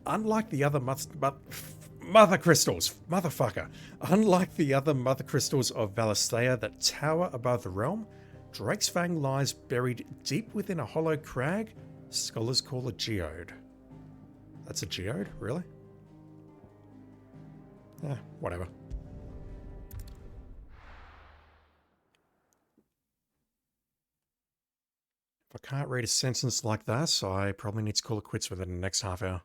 Unlike the other Mother Crystals, motherfucker. Unlike the other Mother Crystals of Valisthea that tower above the realm, Drake's Fang lies buried deep within a hollow crag scholars call a geode. That's a geode? Really? Yeah, whatever. If I can't read a sentence like that, I probably need to call it quits within the next half hour.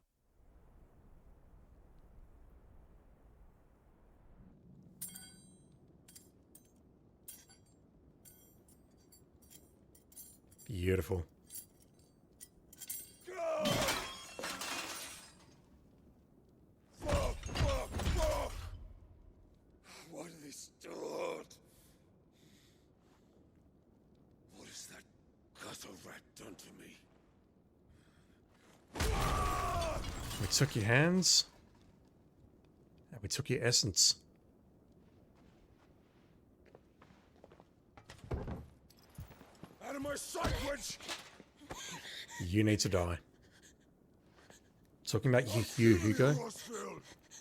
Beautiful. Why do they start? What has that gutter rat done to me? We took your hands, and we took your essence. Out of my sight, witch! You need to die. Talking about you, Hugo.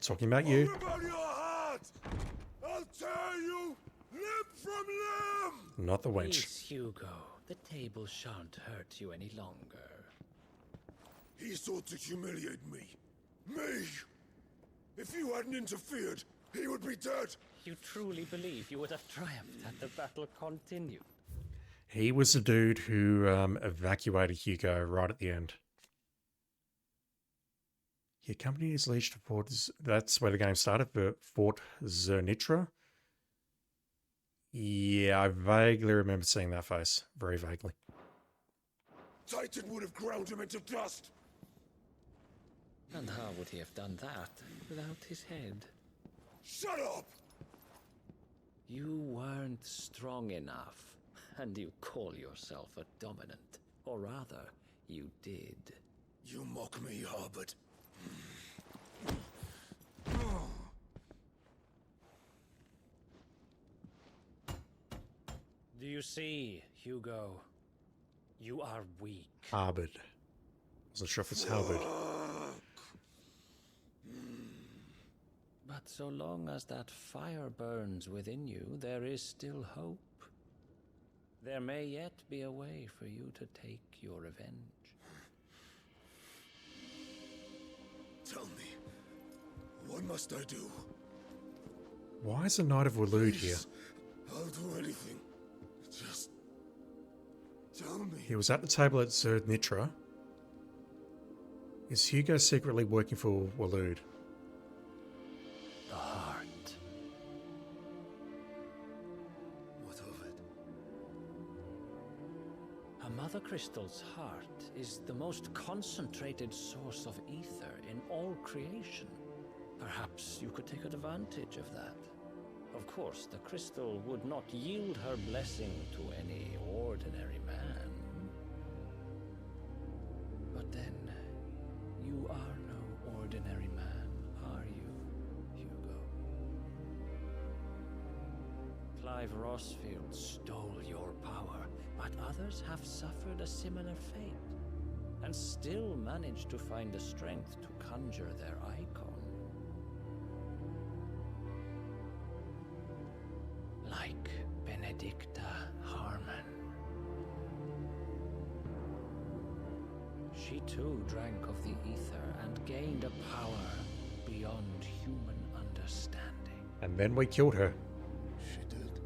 Talking about you. What about your heart? I'll tear you limb from limb! Not the wench. Peace, Hugo. The table shan't hurt you any longer. He sought to humiliate me. Me! If you hadn't interfered, he would be dead! You truly believe you would have triumphed had the battle continued? He was the dude who evacuated Hugo right at the end. He accompanied his liege to Fort... That's where the game started, but Fort Zernitra. Yeah, I vaguely remember seeing that face. Very vaguely. Titan would have ground him into dust! And how would he have done that without his head? Shut up! You weren't strong enough, and you call yourself a dominant. Or rather, you did. You mock me, Harbert. Do you see, Hugo? You are weak. Harbard. Wasn't sure if it's Harbard. But so long as that fire burns within you, there is still hope. There may yet be a way for you to take your revenge. Tell me, what must I do? Why is the Knight of Waloed here? I'll do anything. Just tell me. He was at the table at Zernitra. Is Hugo secretly working for Waloed? The heart. What of it? A Mother Crystal's heart is the most concentrated source of ether in all creation. Perhaps you could take advantage of that. Of course, the crystal would not yield her blessing to any ordinary man. But then, you are no ordinary man, are you, Hugo? Clive Rossfield stole your power, but others have suffered a similar fate, and still managed to find the strength to conjure their icon. Like Benedicta Harmon. She too drank of the ether and gained a power beyond human understanding. And then we killed her. She did.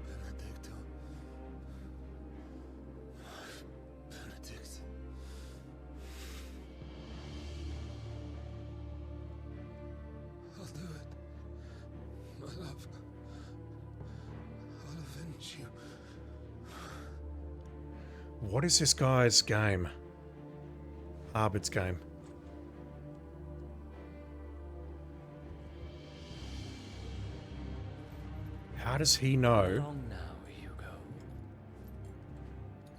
Benedicta. Benedict. I'll do it. My love. I'll avenge you. What is this guy's game? Arbid's game. How does he know? Long now, Hugo.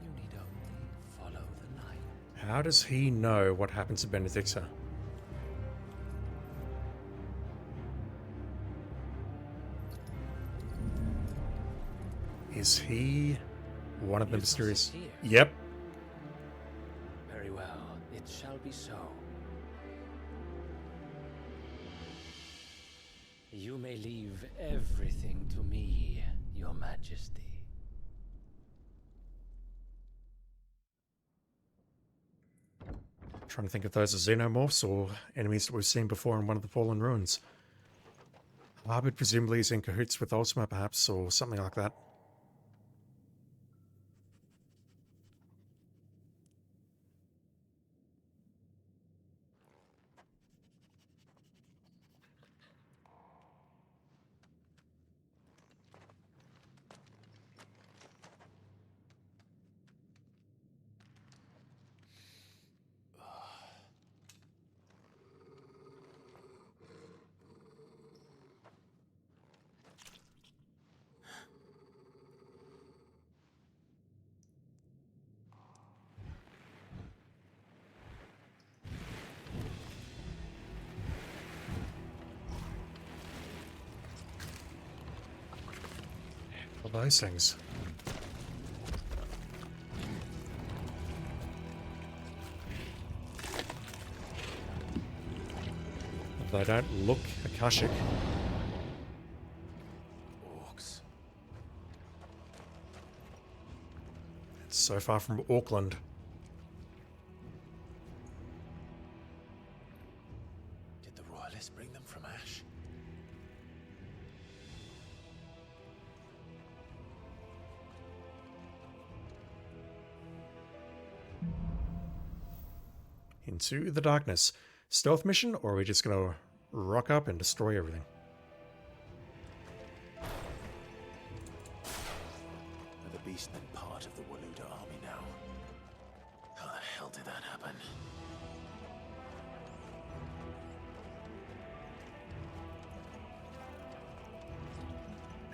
You need only follow the light. How does he know what happens to Benedicta? Is he one of the mysterious? Yep. Very well, it shall be so. You may leave everything to me, Your Majesty. Trying to think if those are xenomorphs or enemies that we've seen before in one of the Fallen Ruins. Arbid presumably is in cahoots with Ultima, perhaps, or something like that. Those things. They don't look Akashic. Orcs. It's so far from Auckland. Did the royalists bring them from Ash? Into the darkness. Stealth mission, or are we just gonna rock up and destroy everything? Are the beastmen part of the Waluda army now? How the hell did that happen?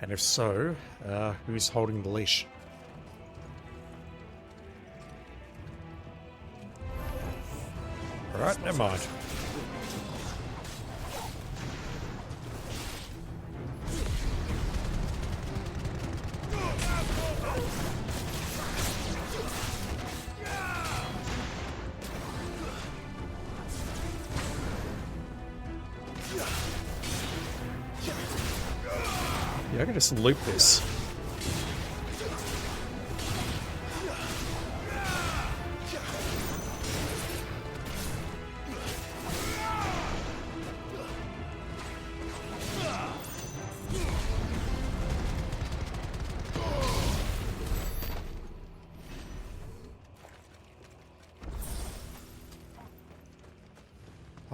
And if so, who's holding the leash? Alright, never mind. Yeah, I can just loop this.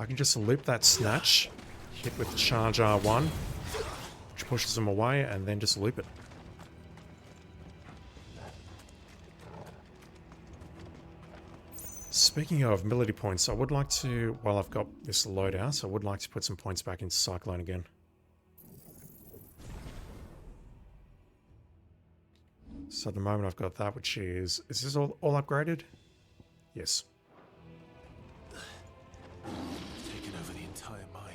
I can just loop that snatch, hit with charge R1, which pushes them away, and then just loop it. Speaking of ability points, I would like to, while I've got this loadout, I would like to put some points back into Cyclone again. So at the moment I've got that, which is this all upgraded? Yes. Taken over the entire mine.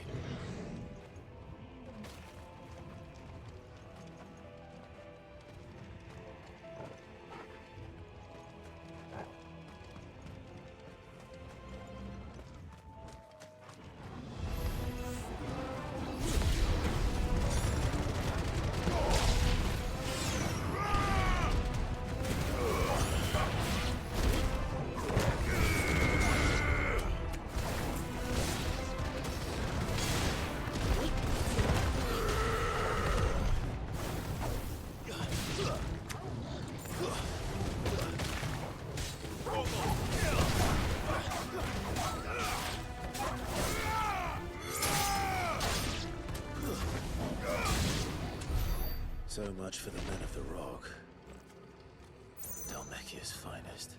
So much for the men of the rock. Dhalmekia's finest.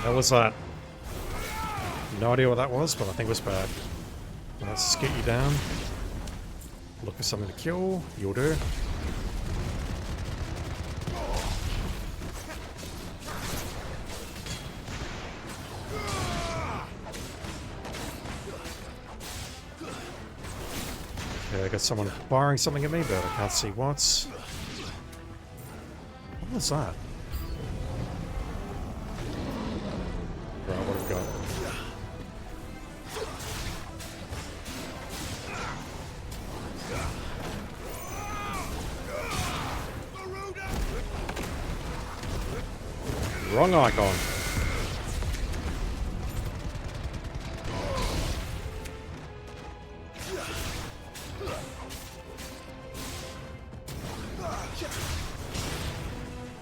What was that? No idea what that was, but I think it was bad. Let's get you down. Look for something to kill. You'll do. Okay, I got someone firing something at me, but I can't see what. What was that? Right, what have we got? Wrong icon.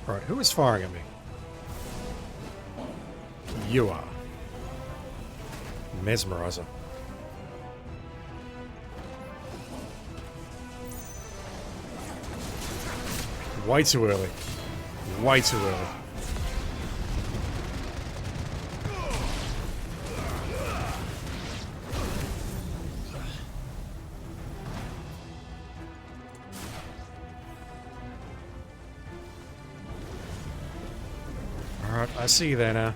Right, who is firing at me? You are. Mesmerizer. Way too early. Way too early. Alright, I see you there now.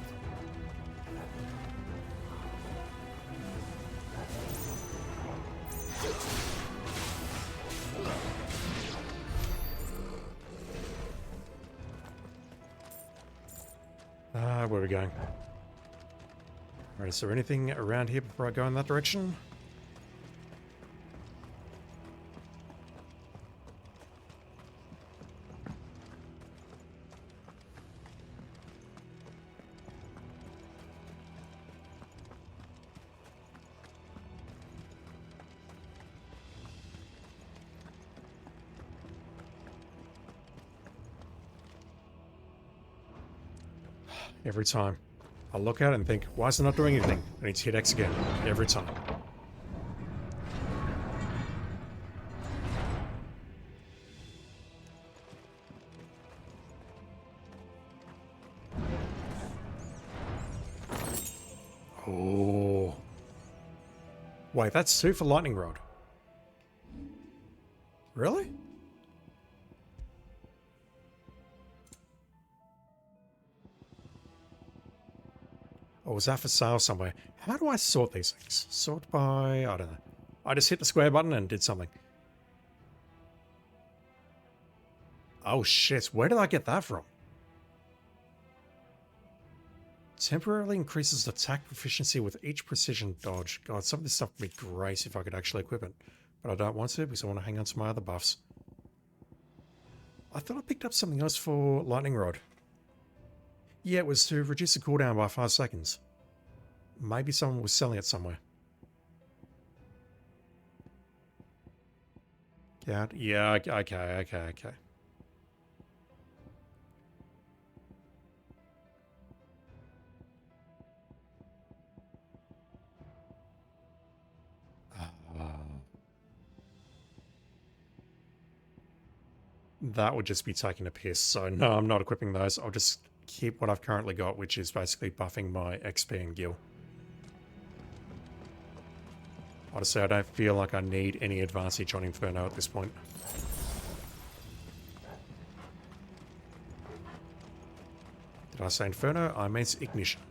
Where are we going? Alright, is there anything around here before I go in that direction? Every time. I look at it and think, why is it not doing anything? I need to hit X again. Every time. Oh. Wait, that's 2 for lightning rod. Really? Or was that for sale somewhere? How do I sort these things? Sort by... I don't know. I just hit the square button and did something. Oh shit, where did I get that from? Temporarily increases attack proficiency with each precision dodge. God, some of this stuff would be great if I could actually equip it. But I don't want to because I want to hang on to my other buffs. I thought I picked up something else for lightning rod. Yeah, it was to reduce the cooldown by 5 seconds. Maybe someone was selling it somewhere. Yeah, okay. That would just be taking a piss, so no, I'm not equipping those. I'll just keep what I've currently got, which is basically buffing my XP and gil. Honestly, I don't feel like I need any advantage on Inferno at this point. Did I say Inferno? I meant Ignition.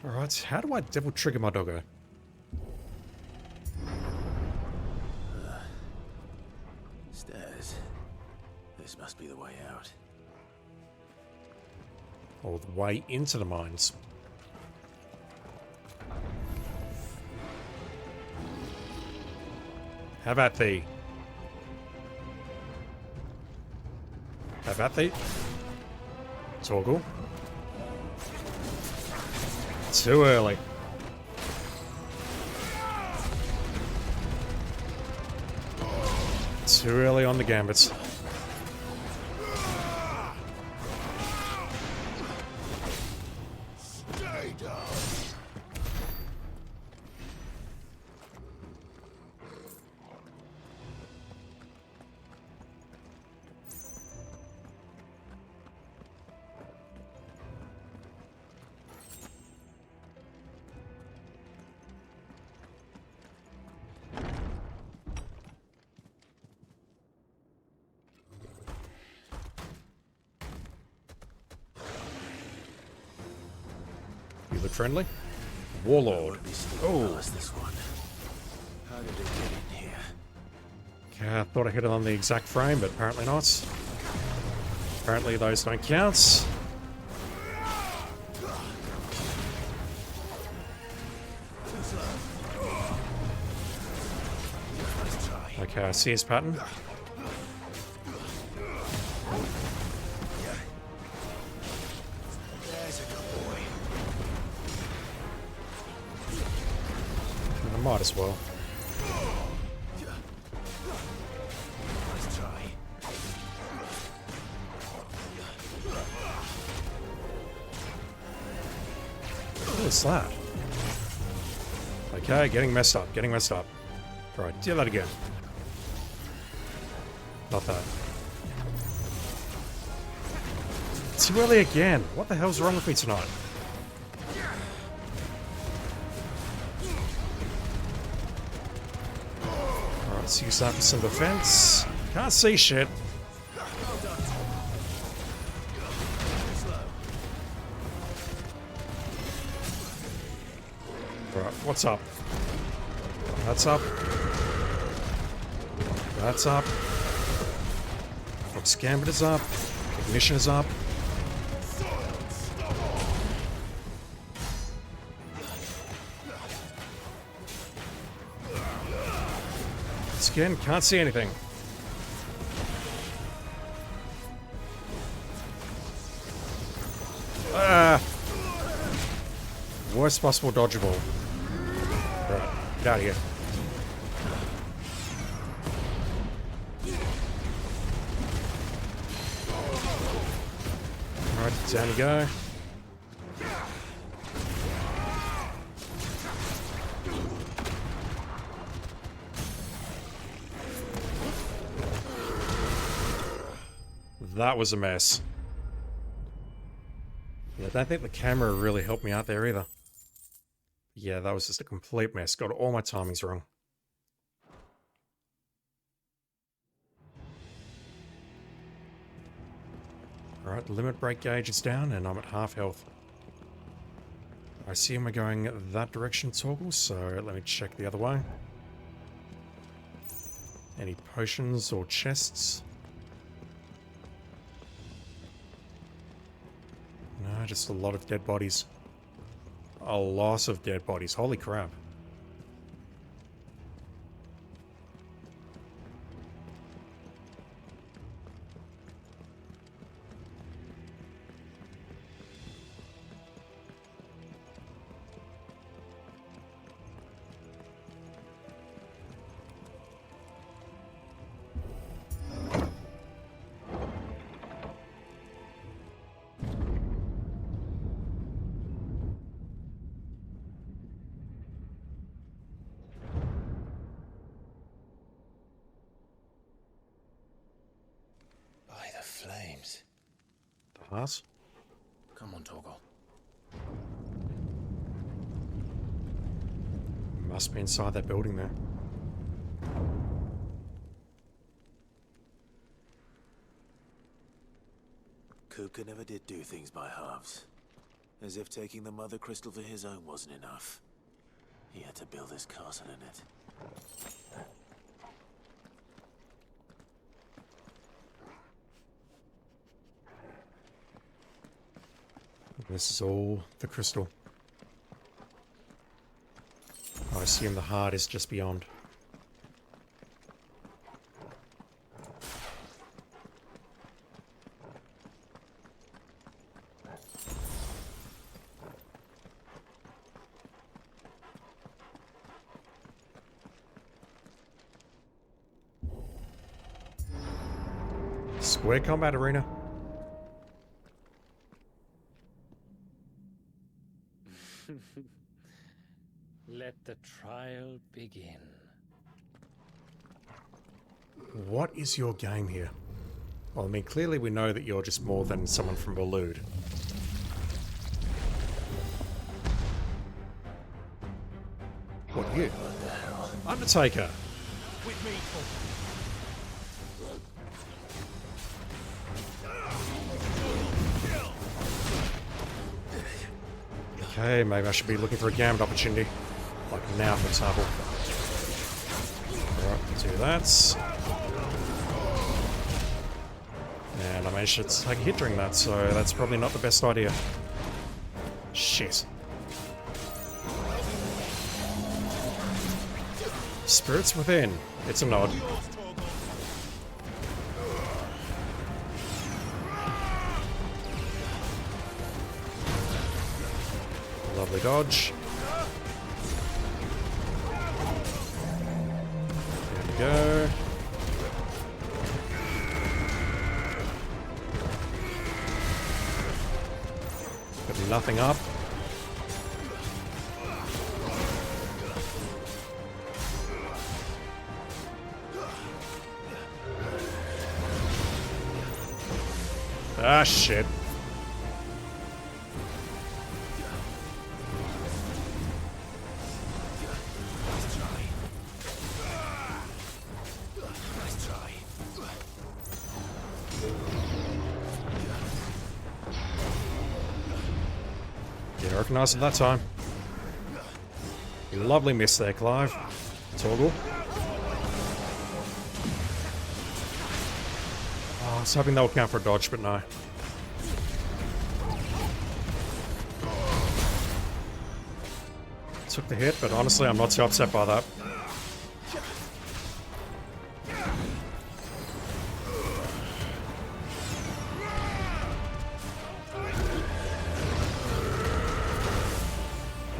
Alright, how do I devil trigger my doggo? Stairs. This must be the way out. Or the way into the mines. How about thee? How about thee? Toggle. Too early. Too early on the gambits. Stay down. You look friendly? Warlord. Oh. This one. How did it get in here? Okay, I thought I hit it on the exact frame, but apparently not. Apparently those don't count. Okay, I see his pattern. There's a good boy. I might as well. Let's try. What is that? Okay, getting messed up, Right, do that again. Not that. Too early again. What the hell's wrong with me tonight? Alright, let's use that for some defense. Can't see shit. Right, what's up? That's up. That's up. Quick's Gambit is up. Ignition is up. Skin, can't see anything. Worst possible dodgeable. Right, get out of here. Alright, down you go. That was a mess. Yeah, I don't think the camera really helped me out there either. Yeah, that was just a complete mess. Got all my timings wrong. Alright, limit break gauge is down and I'm at half health. I see we're going that direction, Torgal, so let me check the other way. Any potions or chests? No, just a lot of dead bodies. A lot of dead bodies. Holy crap. Flames. The hearse? Come on, Torgal. Must be inside that building there. Kupka never did do things by halves. As if taking the Mother Crystal for his own wasn't enough. He had to build his castle in it. This is all the crystal. I assume the heart is just beyond. Square combat arena. Let the trial begin. What is your game here? Well, I mean, clearly we know that you're just more than someone from Balud. What are you? Undertaker! With me, Okay, maybe I should be looking for a Gambit opportunity. Like now, for example. Alright, do that. And I managed to take a hit during that, so that's probably not the best idea. Shit. Spirits Within. It's a nod. Lovely dodge. There we go. Got nothing up. Ah, shit. Didn't recognize it that time. Lovely miss there, Clive. Torgal. Oh, was hoping that would count for a dodge, but no. Took the hit, but honestly, I'm not too upset by that.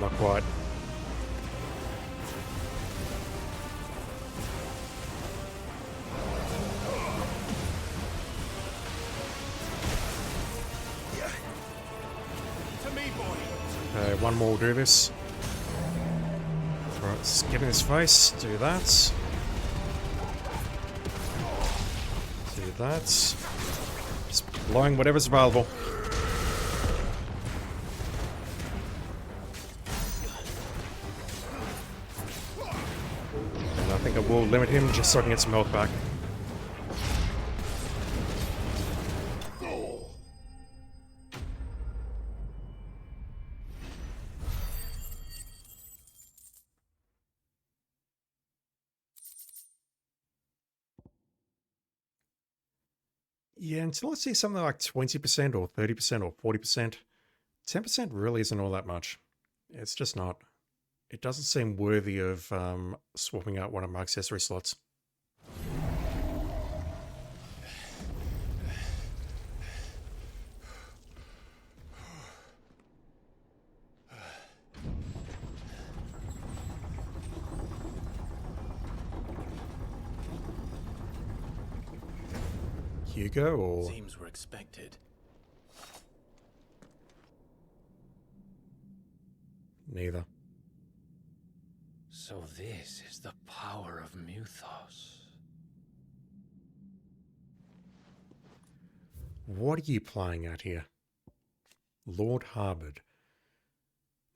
Not quite. Okay, one more will do this. Right, skip in his face. Do that. Do that. Just blowing whatever's available. And I think I will limit him just so I can get some health back. Yeah, until I see something like 20% or 30% or 40%, 10% really isn't all that much. It's just not. It doesn't seem worthy of swapping out one of my accessory slots. Hugo or... Seems we're expected. Neither. So this is the power of Muthos. What are you playing at here? Lord Harbord.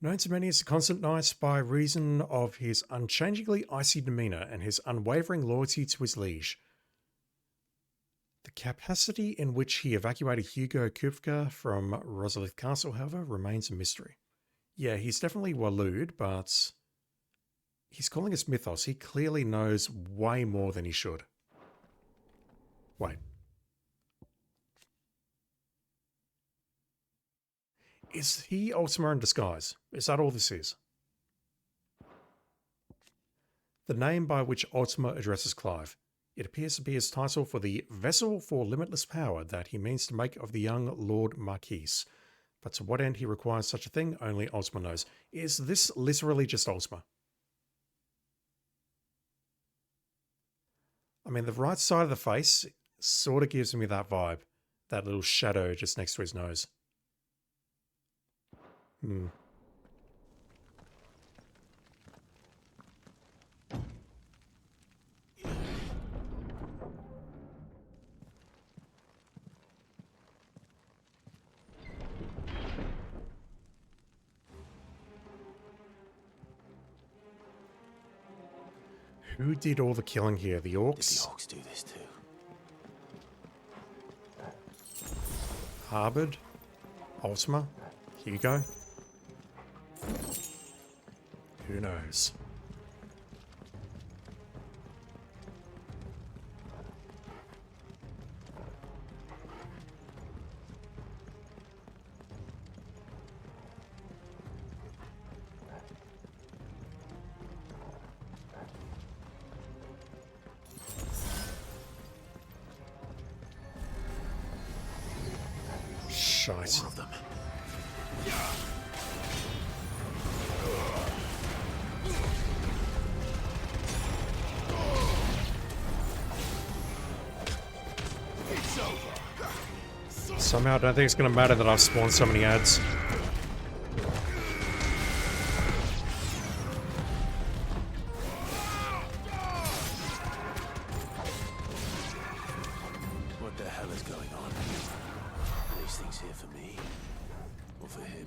Known to many as the Constant Knight by reason of his unchangingly icy demeanour and his unwavering loyalty to his liege. The capacity in which he evacuated Hugo Kupka from Rosalith Castle, however, remains a mystery. Yeah, he's definitely Waloed, but he's calling us Mythos. He clearly knows way more than he should. Wait. Is he Ultima in disguise? Is that all this is? The name by which Ultima addresses Clive. It appears to be his title for the vessel for limitless power that he means to make of the young Lord Marquis. But to what end he requires such a thing, only Ultima knows. Is this literally just Ultima? I mean, the right side of the face sort of gives me that vibe. That little shadow just next to his nose. Who did all the killing here? The orcs? Did the orcs do this too? Harbord? Ultima? Hugo? Who knows? Shite. All of them. It's over. Somehow I don't think it's going to matter that I've spawned so many ads. What the hell is going on? Are these things here for me? Or for him?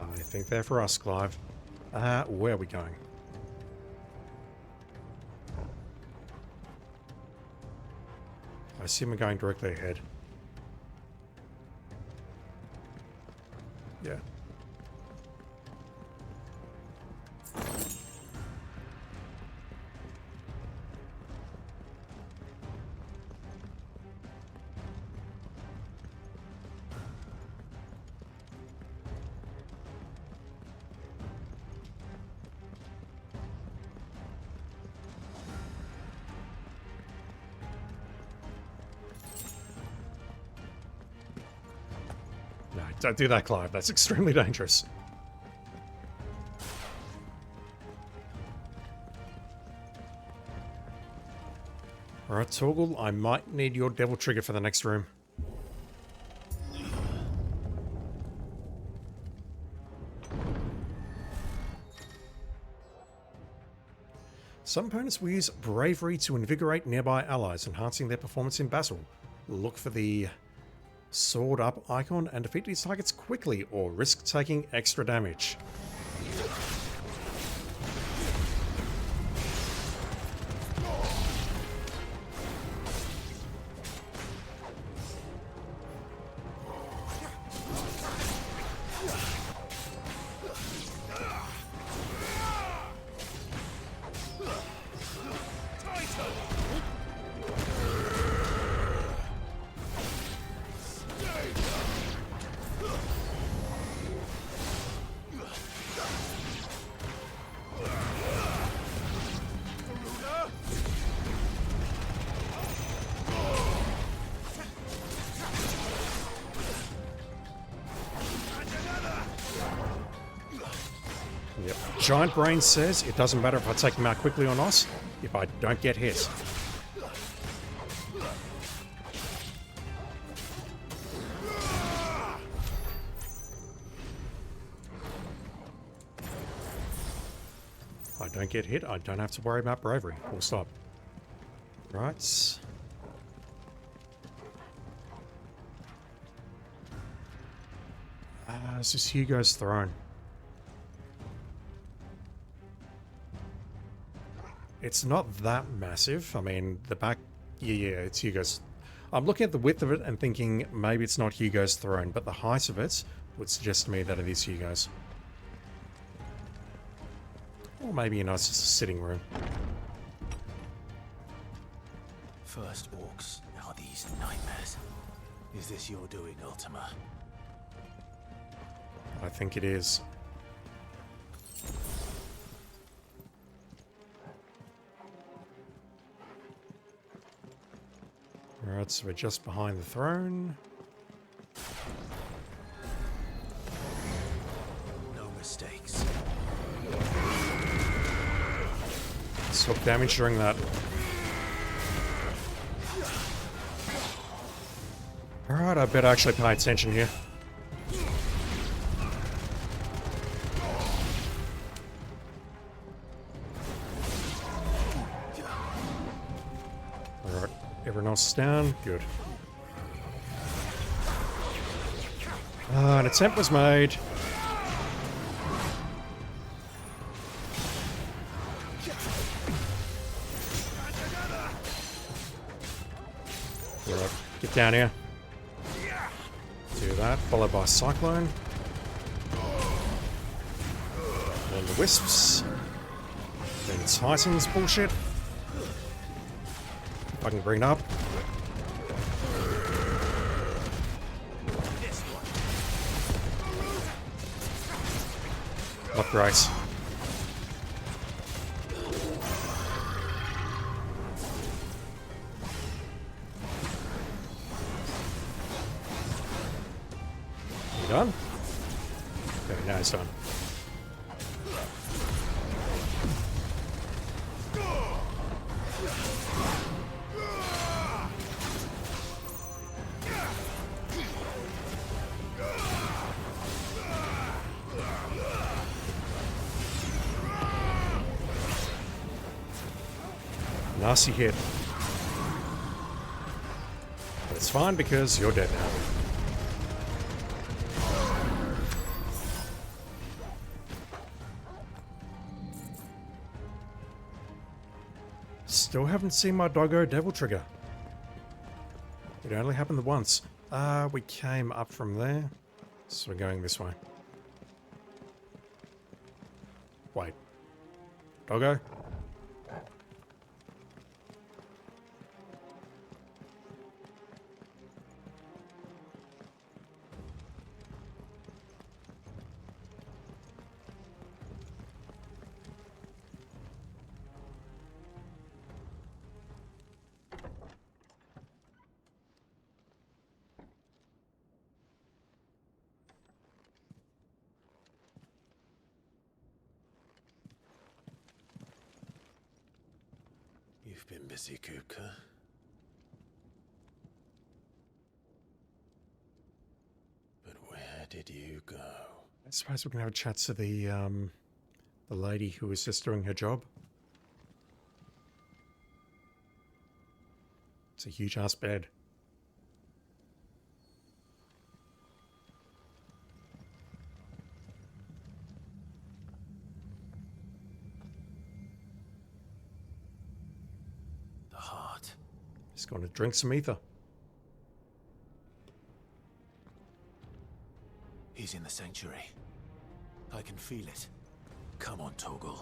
I think they're for us, Clive. Where are we going? I assume we're going directly ahead. Yeah. Don't do that, Clive. That's extremely dangerous. Alright, Torgal, I might need your devil trigger for the next room. Some opponents will use bravery to invigorate nearby allies, enhancing their performance in battle. Look for the sword up icon and defeat these targets quickly or risk taking extra damage. Yep. Giant Brain says it doesn't matter if I take him out quickly or not, if I don't get hit. If I don't get hit, I don't have to worry about bravery. Full stop. Right. This is Hugo's throne. It's not that massive. I mean, the back... Yeah, it's Hugo's. I'm looking at the width of it and thinking maybe it's not Hugo's throne, but the height of it would suggest to me that it is Hugo's. Or maybe, you know, it's just a sitting room. First orcs, now these nightmares. Is this your doing, Ultima? I think it is. Alright, so we're just behind the throne. No mistakes. Took damage during that. Alright, I better actually pay attention here. Alright, everyone else is down. Good. An attempt was made. Alright, get down here. Do that, followed by Cyclone. Then the Wisps. Then Titans bullshit. If I can bring it up. Not great. You done? Okay, now it's done. Nasty hit. But it's fine because you're dead now. Still haven't seen my doggo devil trigger. It only happened once. We came up from there. So we're going this way. Wait. Doggo? You've been busy, Kupka. But where did you go? I suppose we can have a chat to the lady who was just doing her job. It's a huge ass bed. The heart. Just going to drink some ether. He's in the sanctuary. I can feel it. Come on, Torgal.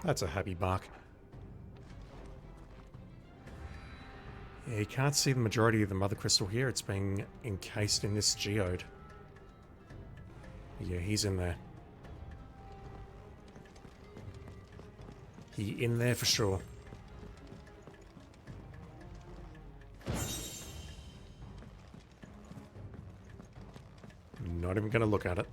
That's a happy bark. Yeah, you can't see the majority of the mother crystal here. It's being encased in this geode. Yeah, he's in there. He in there for sure. Not even gonna look at it.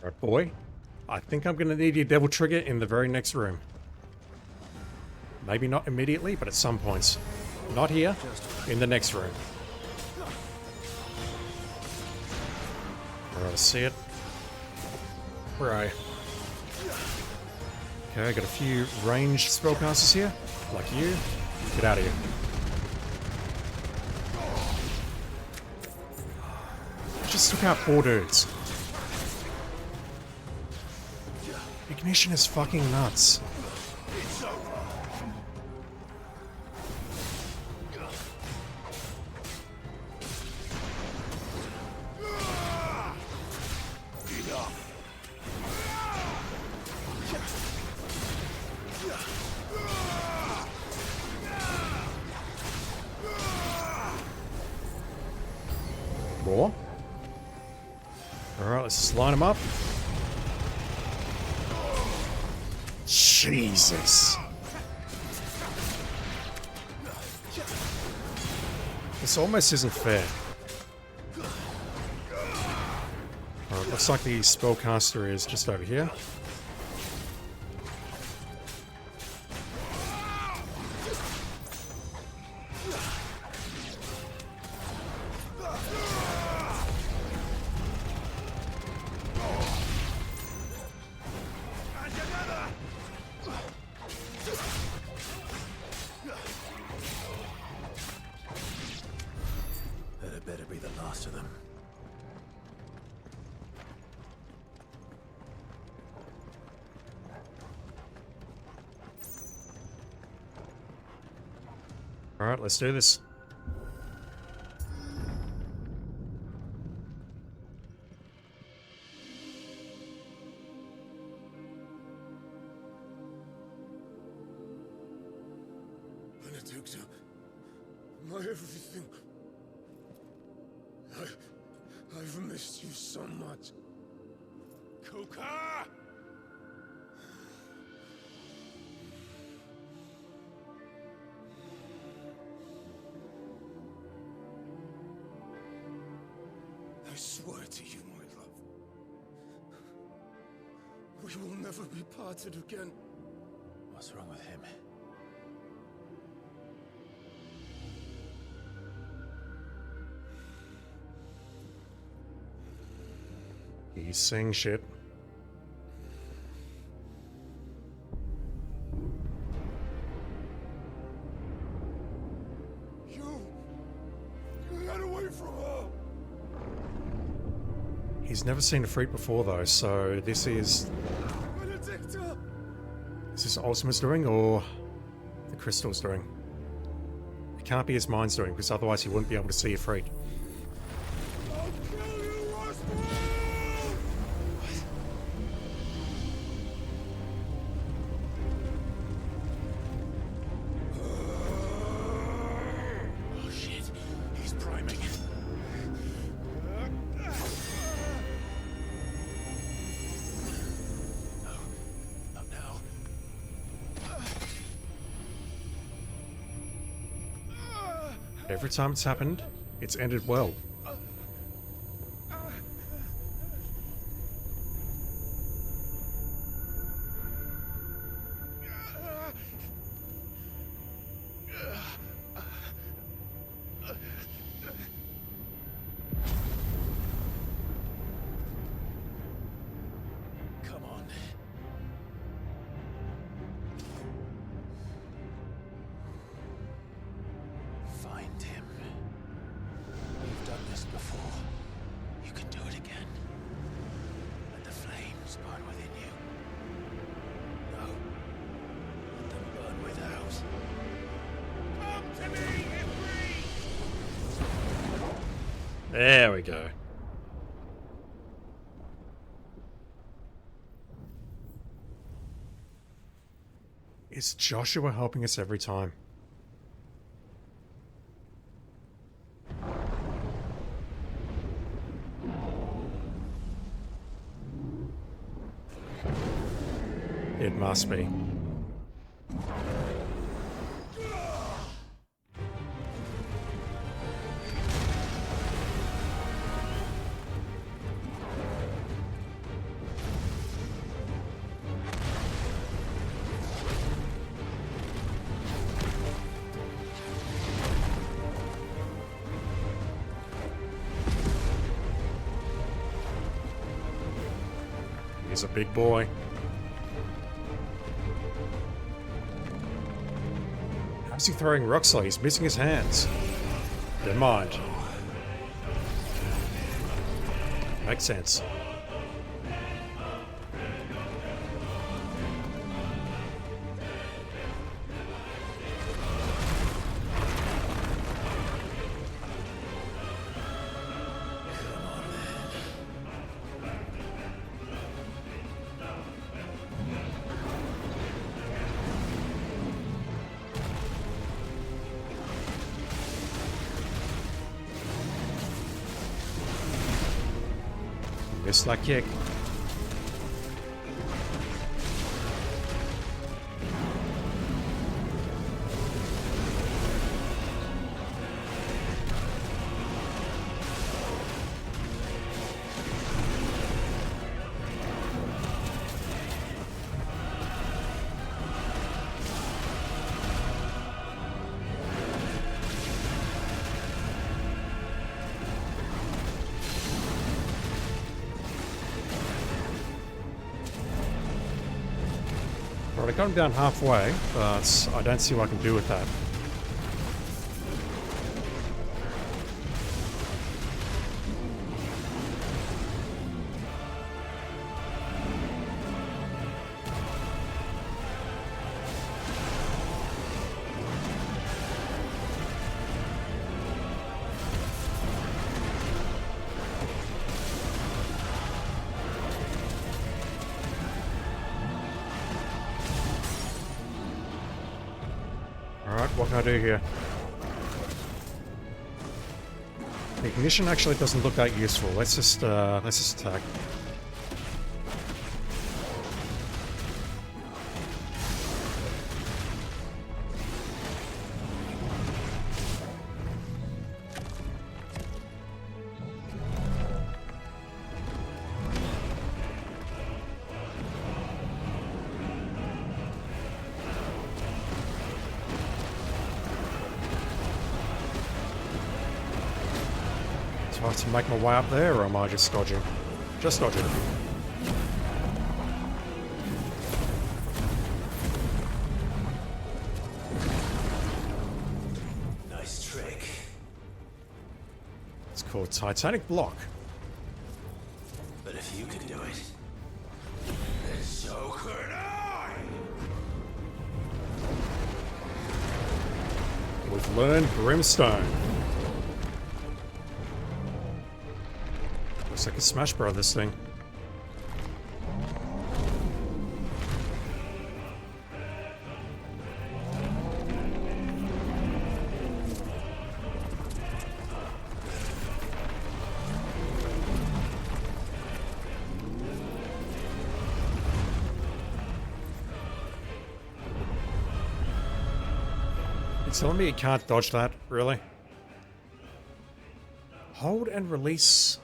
Alright, boy. I think I'm going to need your devil trigger in the very next room. Maybe not immediately, but at some points. Not here, in the next room. Alright, I see it. Where are you? Okay, I got a few ranged spellcasters here. Like you. Get out of here. Just took out 4 dudes. Ignition is fucking nuts. More? Alright, let's just line them up. Jesus. This almost isn't fair. Alright, looks like the spellcaster is just over here. That better be the last of them. Alright, let's do this. Benedicta, my everything. I've missed you so much. Kuka! I swear to you, my love, we will never be parted again. What's wrong with him? He's saying shit. You got away from her. He's never seen a freak before though, so this is Benedicta! Ultima's doing or the Crystal's doing? can't be his mind's doing, because otherwise he wouldn't be able to see Ifrit. Oh shit, he's priming. Not now. Every time it's happened, it's ended well. Come on. Find him. You've done this before. You can do it again. Let the flames burn within you. No. Let them burn without. Come to me, Ifrit! There we go. Is Joshua helping us every time? It must be. He's a big boy. How's he throwing rocks like he's missing his hands? Never mind. Makes sense. Missed that kick. Right, I got him down halfway, but I don't see what I can do with that. Alright, what can I do here? The ignition actually doesn't look that useful. Let's just attack. Do I have to make my way up there, or am I just dodging? Just dodging. Nice trick. It's called Titanic Block. But if you can do it, then so could I! We've learned Brimstone. Looks like a Smash Bro, this thing. It's telling me you can't dodge that, really? Hold and release.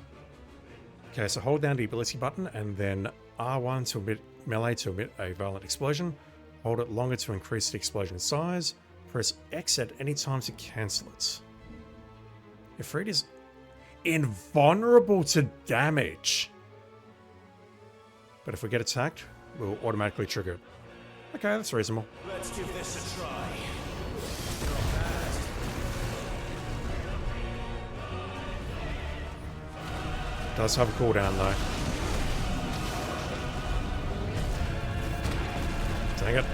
Okay, so hold down the ability button and then R1 to emit melee to emit a violent explosion. Hold it longer to increase the explosion size. Press X at any time to cancel it. Ifrit is invulnerable to damage. But if we get attacked, we'll automatically trigger it. Okay, that's reasonable. Let's give this a try. Does have a cooldown though. Dang it.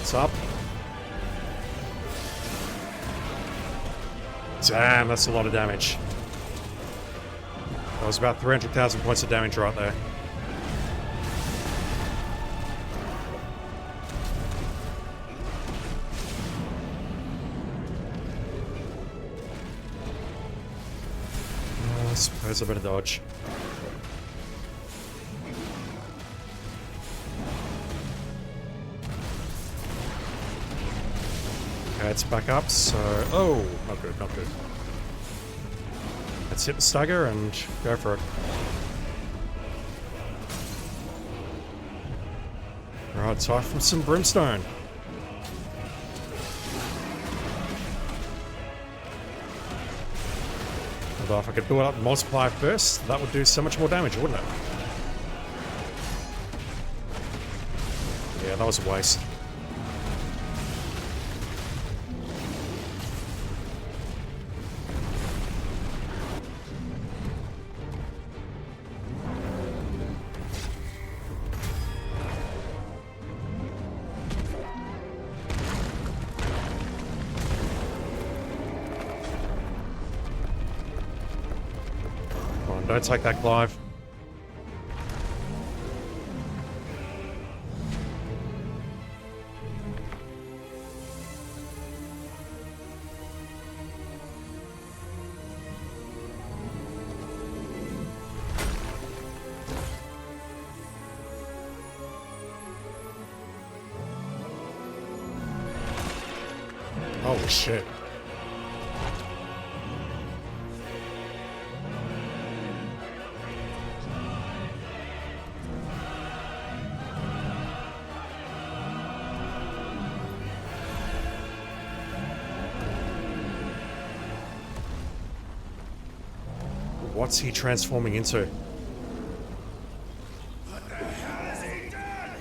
It's up. Damn, that's a lot of damage. That was about 300,000 points of damage right there. I suppose I better dodge. Okay, it's back up, so... Oh, not good, not good. Let's hit the stagger and go for it. Alright, time for some Brimstone. Although if I could build up the multiplier first, that would do so much more damage, wouldn't it? Yeah, that was a waste. Don't take that, Clive. Holy shit. What's he transforming into? What the hell has he done?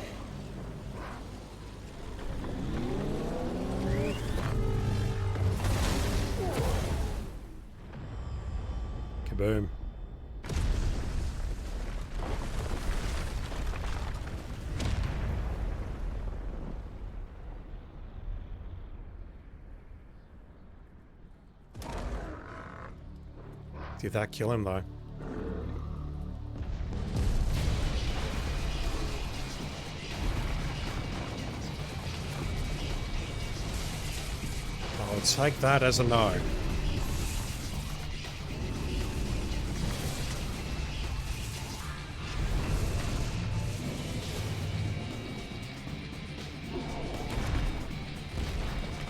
Kaboom. Did that kill him though? I'll take that as a no.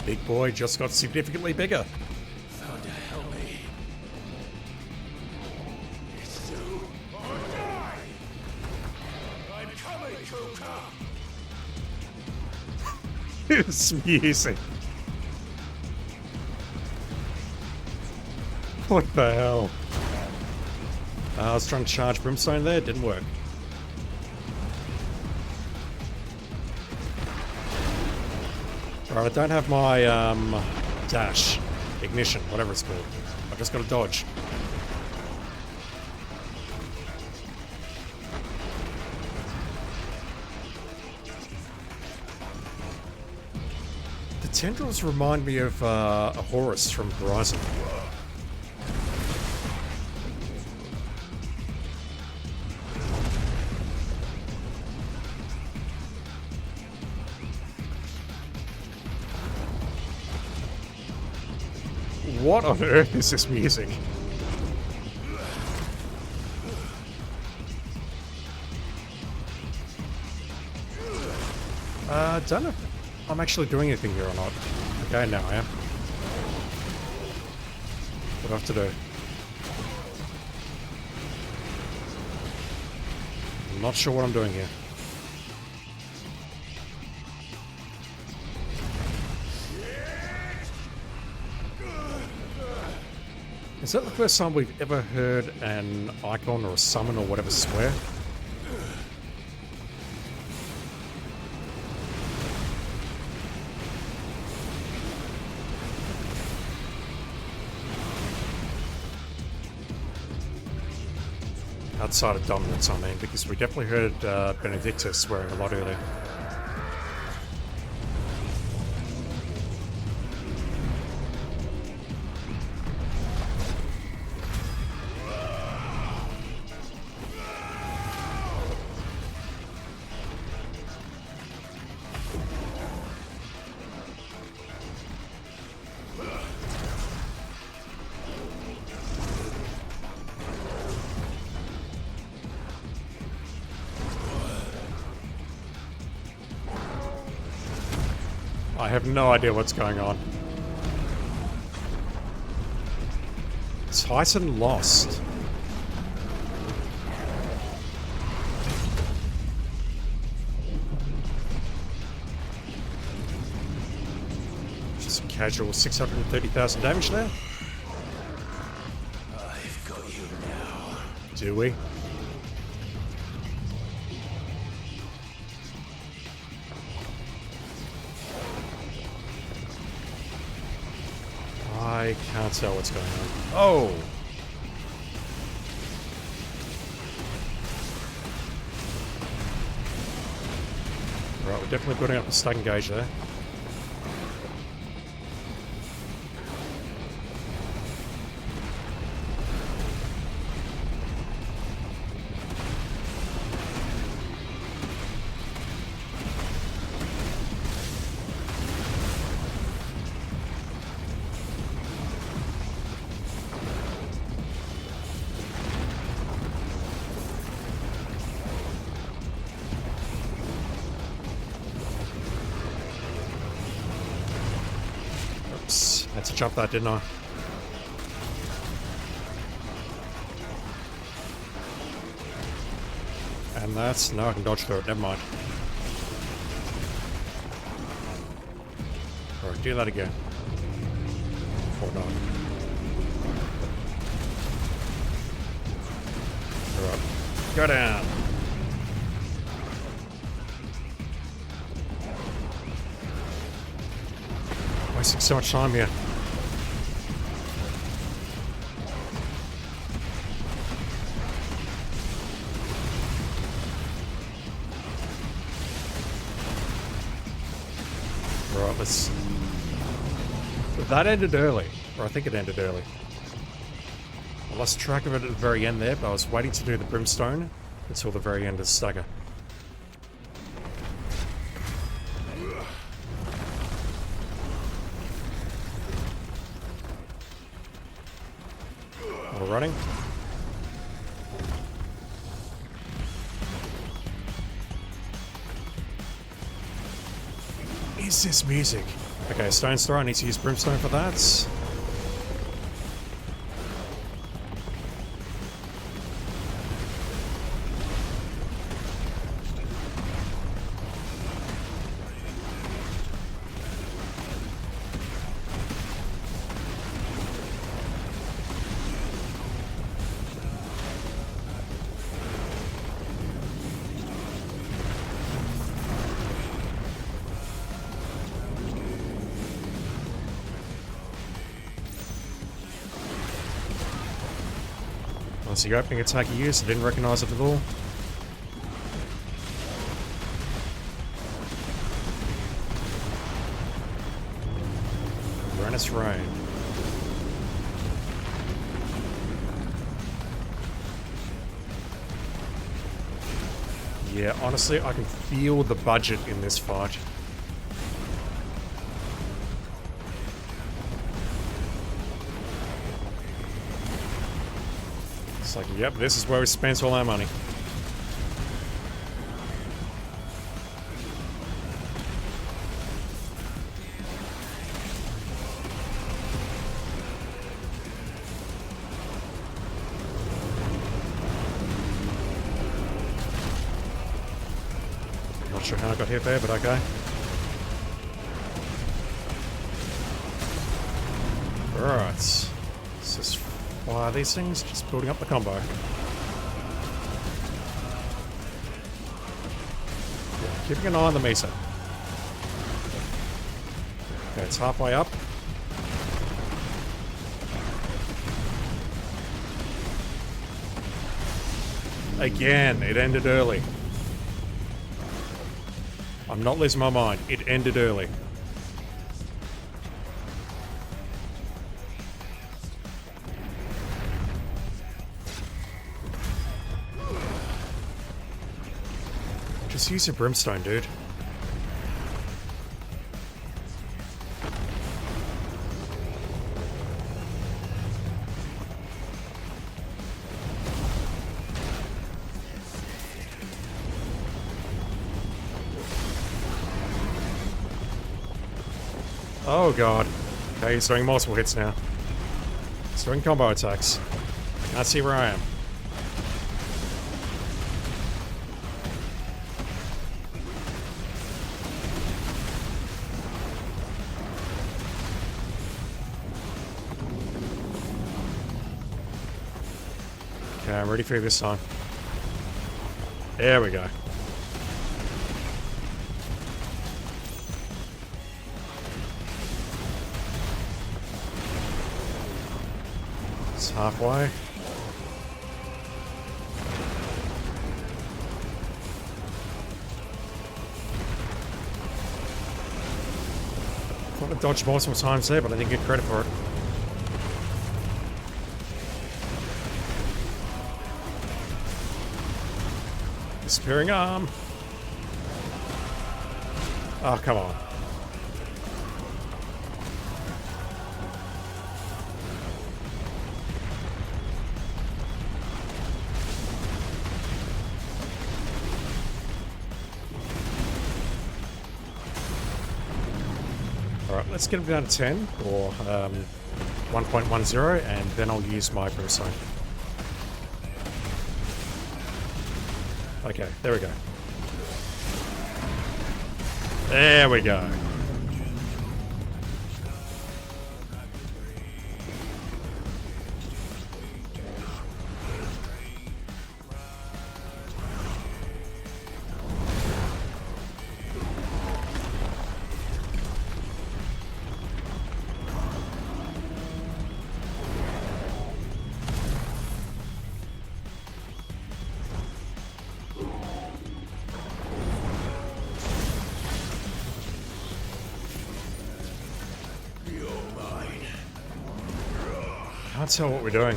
Big boy just got significantly bigger. Thunder help me. It's do or die. I'm coming, Kuka. It's music. What the hell? I was trying to charge Brimstone there, didn't work. Alright, I don't have my dash, ignition, whatever it's called. I've just got to dodge. The tendrils remind me of a Horus from Horizon. What on earth is this music? Don't know if I'm actually doing anything here or not. Okay, now I am. What do I have to do? I'm not sure what I'm doing here. Is that the first time we've ever heard an icon or a summon or whatever swear? Outside of dominance, I mean, because we definitely heard Benedicta swearing a lot earlier. I have no idea what's going on. Titan lost. Just a casual 630,000 damage there. I've got you now. Do we? I can't tell what's going on. Oh! Right, we're definitely putting up a stun gauge there. Had to jump that, didn't I? And that's... no, I can dodge through it, never mind. Alright, do that again. Or not. Alright, go down! Wasting so much time here. Right, let's... that ended early. Or I think it ended early. I lost track of it at the very end there, but I was waiting to do the Brimstone until the very end of the stagger. We're running. Is this music? Okay, Stone's Throw, I need to use Brimstone for that. What's the opening attack he used? I didn't recognize it at all. Uranus Rain. Yeah, honestly, I can feel the budget in this fight. It's like, yep, this is where we spent all our money. Not sure how I got hit there, but okay. Alright. Let's just fire these things, just building up the combo. Yeah, keeping an eye on the Mesa. Okay, it's halfway up. Again, it ended early. I'm not losing my mind. It ended early. Just use your brimstone, dude. Oh god. Okay, he's doing multiple hits now. He's doing combo attacks. Can't see where I am. Okay, I'm ready for you this time. There we go. It's halfway. Thought I dodged multiple times there, but I didn't get credit for it. Disappearing arm. Oh, come on. Alright, let's get him down to 10, or 1.10, and then I'll use my brimstone. Okay, there we go. There we go. Can't tell what we're doing.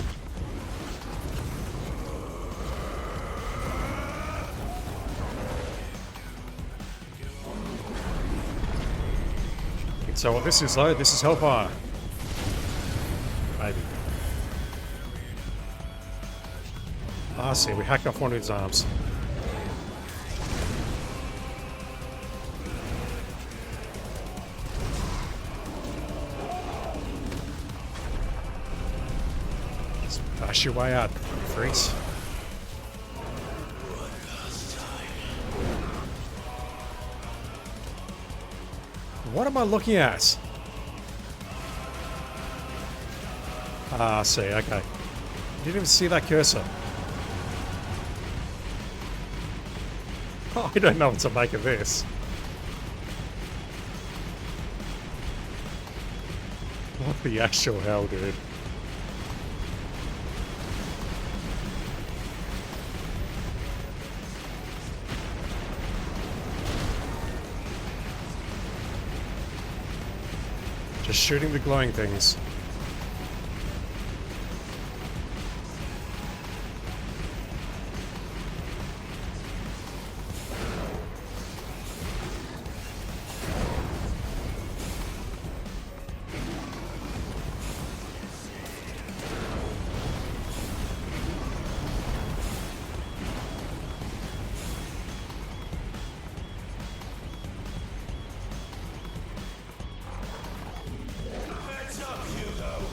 You can tell what this is though. This is Hellfire. Maybe. Ah, see, we hacked off one of his arms. Bash your way out, freaks. What am I looking at? Ah, I see, okay. Didn't even see that cursor. I don't know what to make of this. What the actual hell, dude? Just shooting the glowing things. Heads up, Hugo!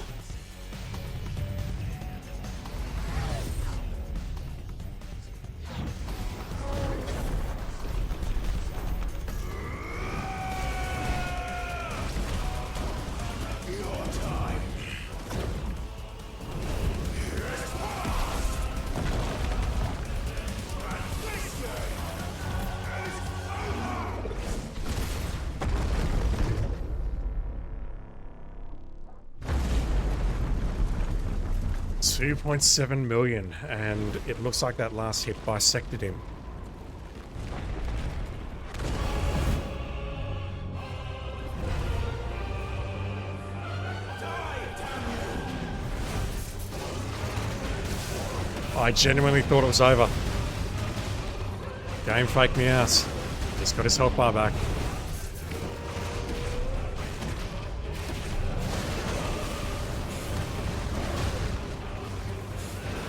2.7 million, and it looks like that last hit bisected him. I genuinely thought it was over. Game faked me out. Just got his health bar back.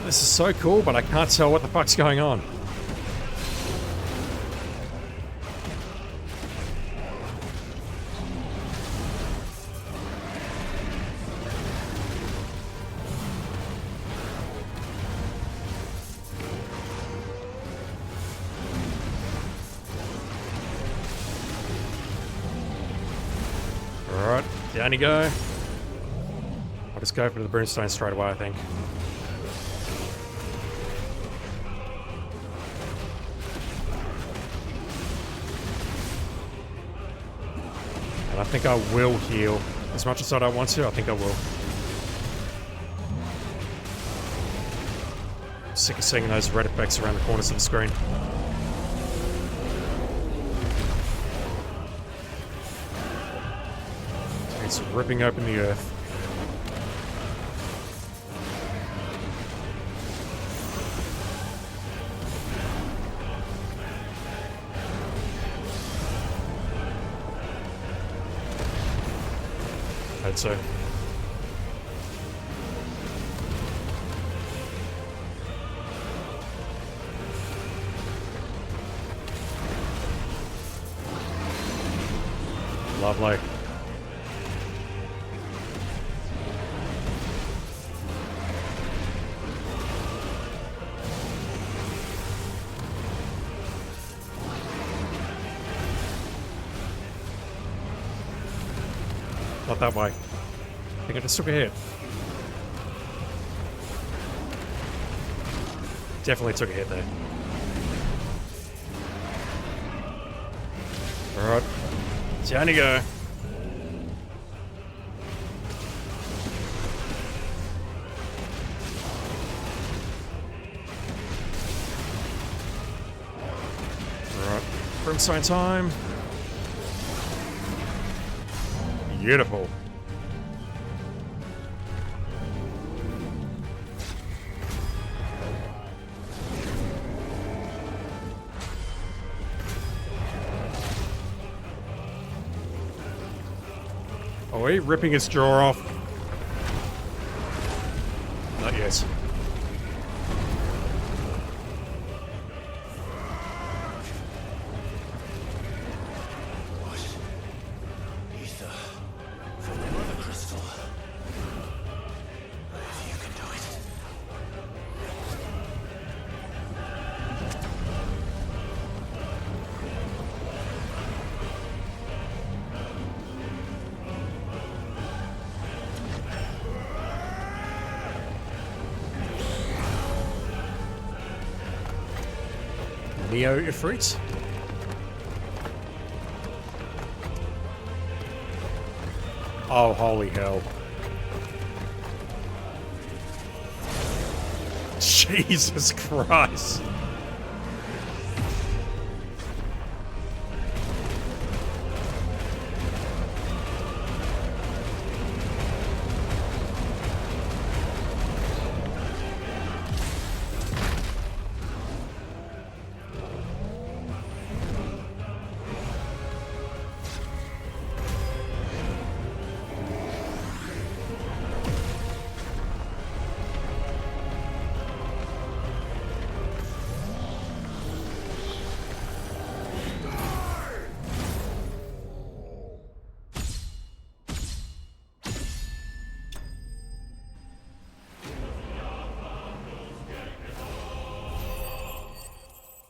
This is so cool, but I can't tell what the fuck's going on. Alright, down you go. I'll just go for the brimstone straight away, I think. I think I will heal. As much as I don't want to, I think I will. I'm sick of seeing those red effects around the corners of the screen. It's ripping open the earth. So lovely. Not that way. I think I just took a hit. Definitely took a hit there. Alright. Down you go. Alright. Brimstone time. Beautiful. Oh, are you ripping his jaw off? Not yet. Ether from the Mother Crystal. If you can do it. Neo Ifrit. Oh, holy hell. Jesus Christ.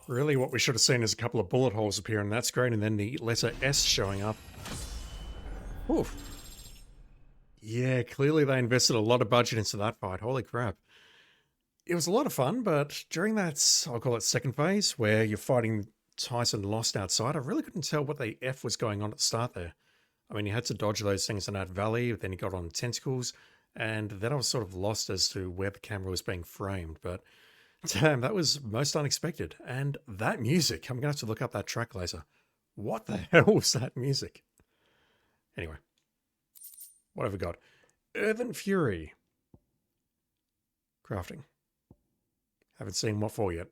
Really, what we should have seen is a couple of bullet holes appear on that screen and then the letter S showing up. Oof. Yeah, clearly they invested a lot of budget into that fight. Holy crap. It was a lot of fun, but during that, I'll call it second phase, where you're fighting Tyson lost outside, I really couldn't tell what the F was going on at the start there. I mean, you had to dodge those things in that valley, then you got on tentacles, and then I was sort of lost as to where the camera was being framed, but damn, that was most unexpected. And that music, I'm going to have to look up that track later. What the hell was that music? Anyway, what have we got? Earthen Fury. Crafting. Haven't seen what for yet.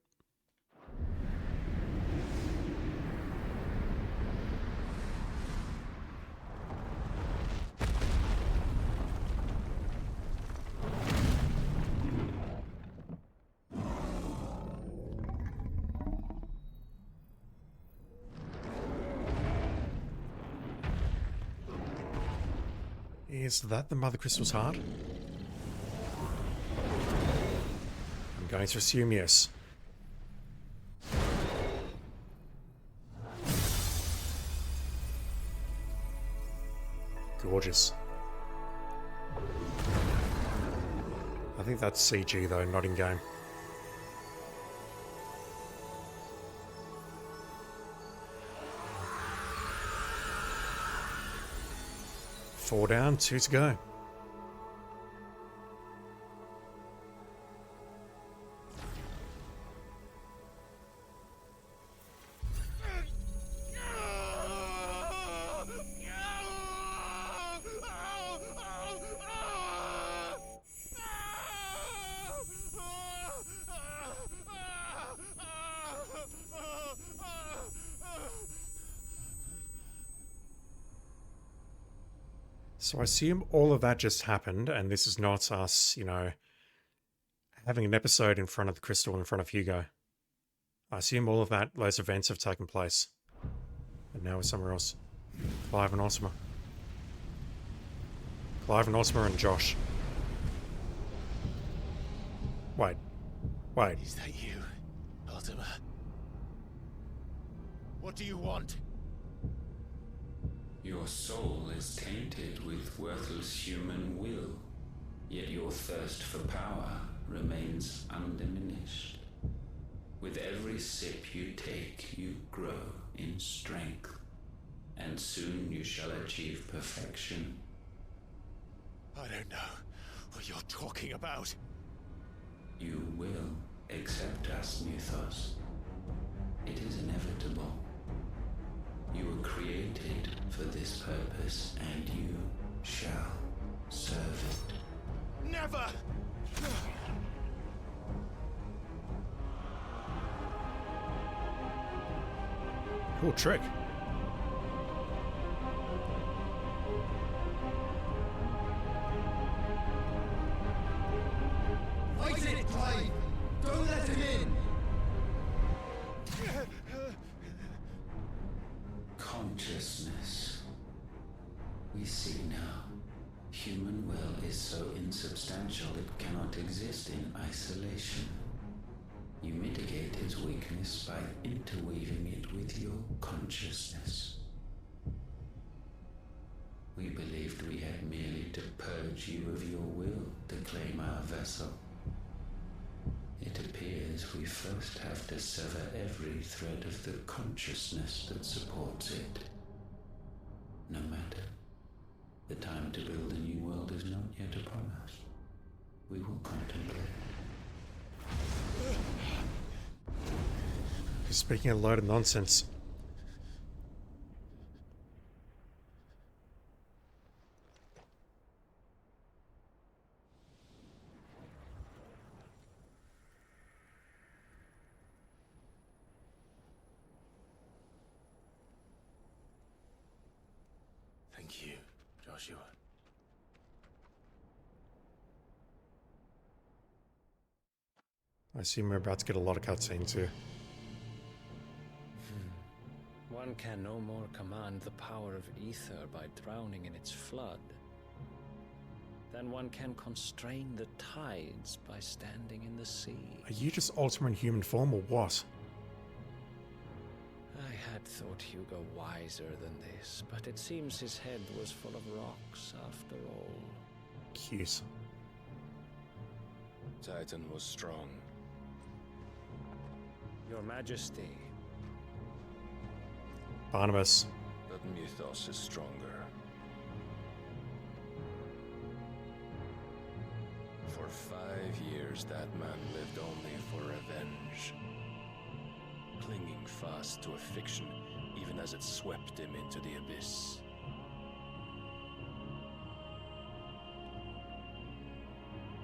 Is that the Mother Crystal's heart? I'm going to assume yes. Gorgeous. I think that's CG though, not in game. Four down, 2 to go. So I assume all of that just happened, and this is not us, you know, having an episode in front of the crystal in front of Hugo. I assume all of that, those events have taken place. And now we're somewhere else. Clive and Osma. Clive and Osma and Josh. Wait. Wait. Is that you, Ultima? What do you want? Your soul is tainted with worthless human will, yet your thirst for power remains undiminished. With every sip you take, you grow in strength, and soon you shall achieve perfection. I don't know what you're talking about. You will accept us, Mythos. It is inevitable. You were created for this purpose, and you shall serve it. Never! Cool trick. Fight it, Clive! Don't let him in! Consciousness. We see now. Human will is so insubstantial it cannot exist in isolation. You mitigate its weakness by interweaving it with your consciousness. We believed we had merely to purge you of your will to claim our vessel. It appears we first have to sever every thread of the consciousness that supports it. No matter. The time to build a new world is not yet upon us. We will contemplate. You're speaking a load of nonsense. Thank you, Joshua. I assume we're about to get a lot of cutscenes here. One can no more command the power of ether by drowning in its flood than one can constrain the tides by standing in the sea. Are you just Ultima in human form or what? thought Hugo wiser than this, but it seems his head was full of rocks after all. Cute. Titan was strong. Your Majesty. Barnabas. But Mythos is stronger. For 5 years, that man lived only for revenge. Clinging fast to a fiction, even as it swept him into the abyss.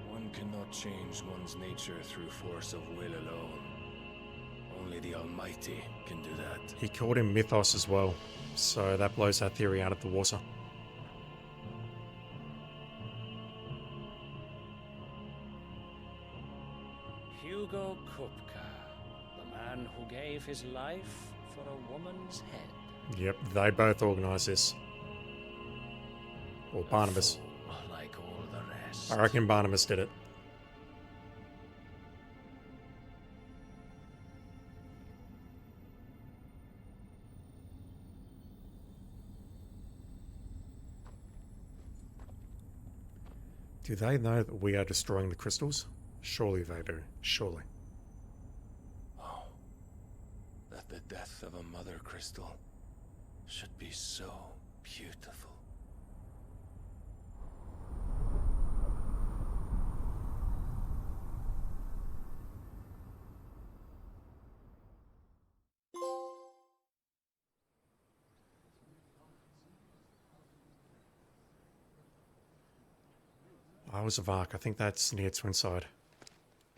One cannot change one's nature through force of will alone. Only the Almighty can do that. He called him Mythos as well, so that blows that theory out of the water. Hugo Kupka, the man who gave his life for a woman's head. Yep, they both organised this. Or Barnabas. Like all the rest. I reckon Barnabas did it. Do they know that we are destroying the crystals? Surely they do. Surely. Oh, that the death of a mother crystal should be so beautiful. Isles of Ark. I think that's near Twinside.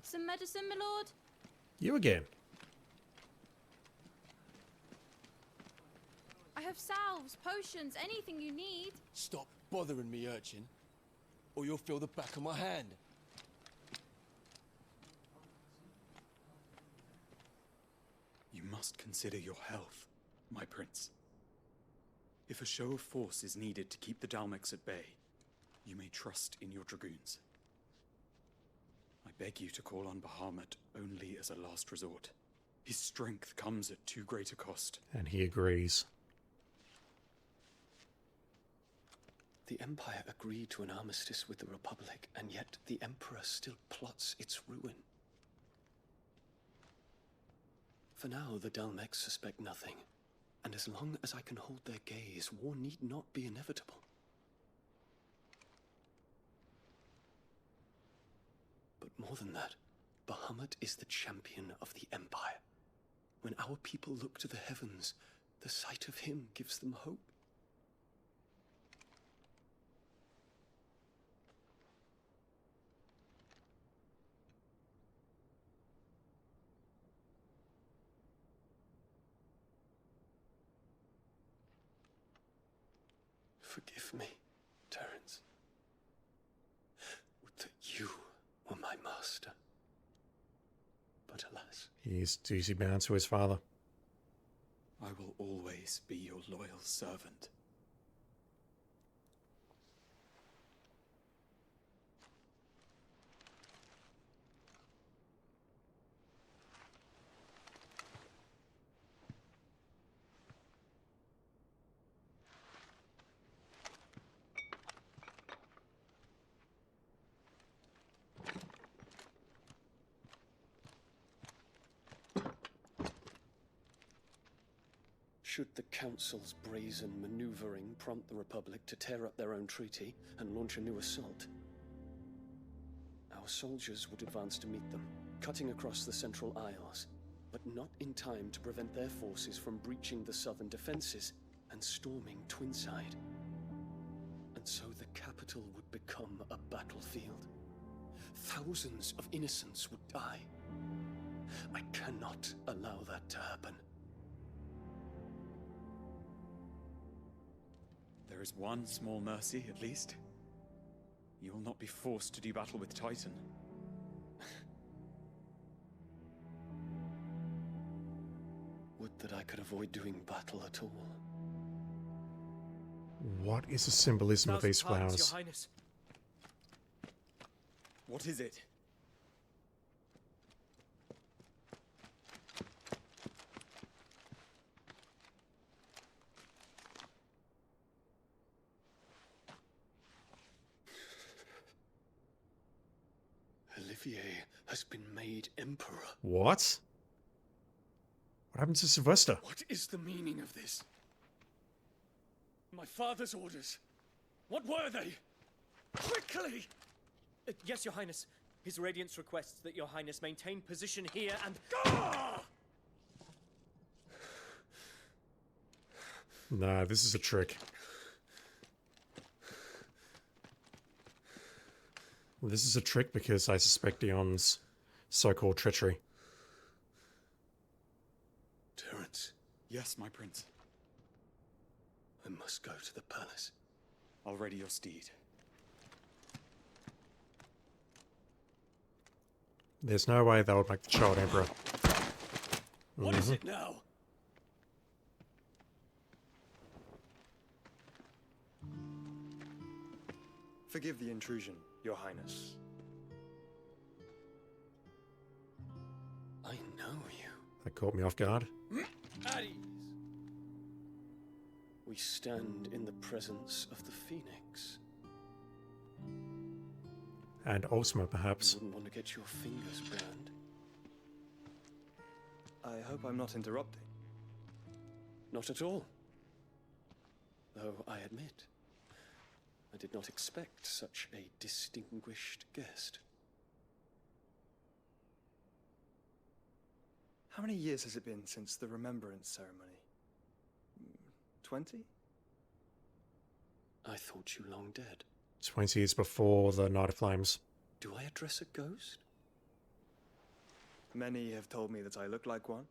Some medicine, my lord? You again. I have salves, potions, anything you need. Stop bothering me, urchin, or you'll feel the back of my hand. You must consider your health, my prince. If a show of force is needed to keep the Dalmex at bay, you may trust in your dragoons. I beg you to call on Bahamut only as a last resort. His strength comes at too great a cost. And he agrees. The Empire agreed to an armistice with the Republic, and yet the Emperor still plots its ruin. For now, the Dalmex suspect nothing, and as long as I can hold their gaze, war need not be inevitable. But more than that, Bahamut is the champion of the Empire. When our people look to the heavens, the sight of him gives them hope. Forgive me, Terence. Would that you were my master. But alas. He is duty bound to his father. I will always be your loyal servant. Should the Council's brazen maneuvering prompt the Republic to tear up their own treaty and launch a new assault, our soldiers would advance to meet them, cutting across the Central Isles, but not in time to prevent their forces from breaching the southern defenses and storming Twinside. And so the capital would become a battlefield. Thousands of innocents would die. I cannot allow that to happen. There is one small mercy, at least. You will not be forced to do battle with Titan. Would that I could avoid doing battle at all. What is the symbolism of these flowers? Your Highness. What is it? Olivier has been made emperor. What? What happened to Sylvester? What is the meaning of this? My father's orders. What were they? Quickly! Yes, Your Highness. His Radiance requests that Your Highness maintain position here and... Nah, this is a trick. This is a trick because I suspect Dion's so-called treachery. Terence. Yes, my prince. I must go to the palace. I'll ready your steed. There's no way they would make the child emperor. What is it now? Forgive the intrusion, Your Highness. I know you. That caught me off guard. At ease. We stand in the presence of the Phoenix. And Ultima, perhaps. You wouldn't want to get your fingers burned. I hope I'm not interrupting. Not at all. Though I admit, I did not expect such a distinguished guest. How many years has it been since the Remembrance ceremony? 20? I thought you long dead. 20 years before the Night of Flames. Do I address a ghost? Many have told me that I look like one.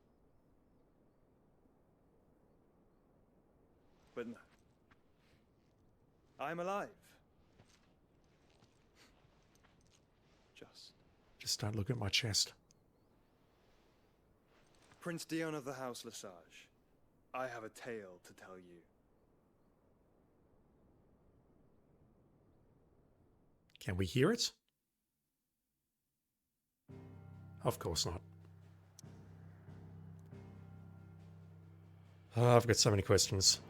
But no. I'm alive. Just don't look at my chest. Prince Dion of the House Lesage, I have a tale to tell you. Can we hear it? Of course not. Oh, I've got so many questions.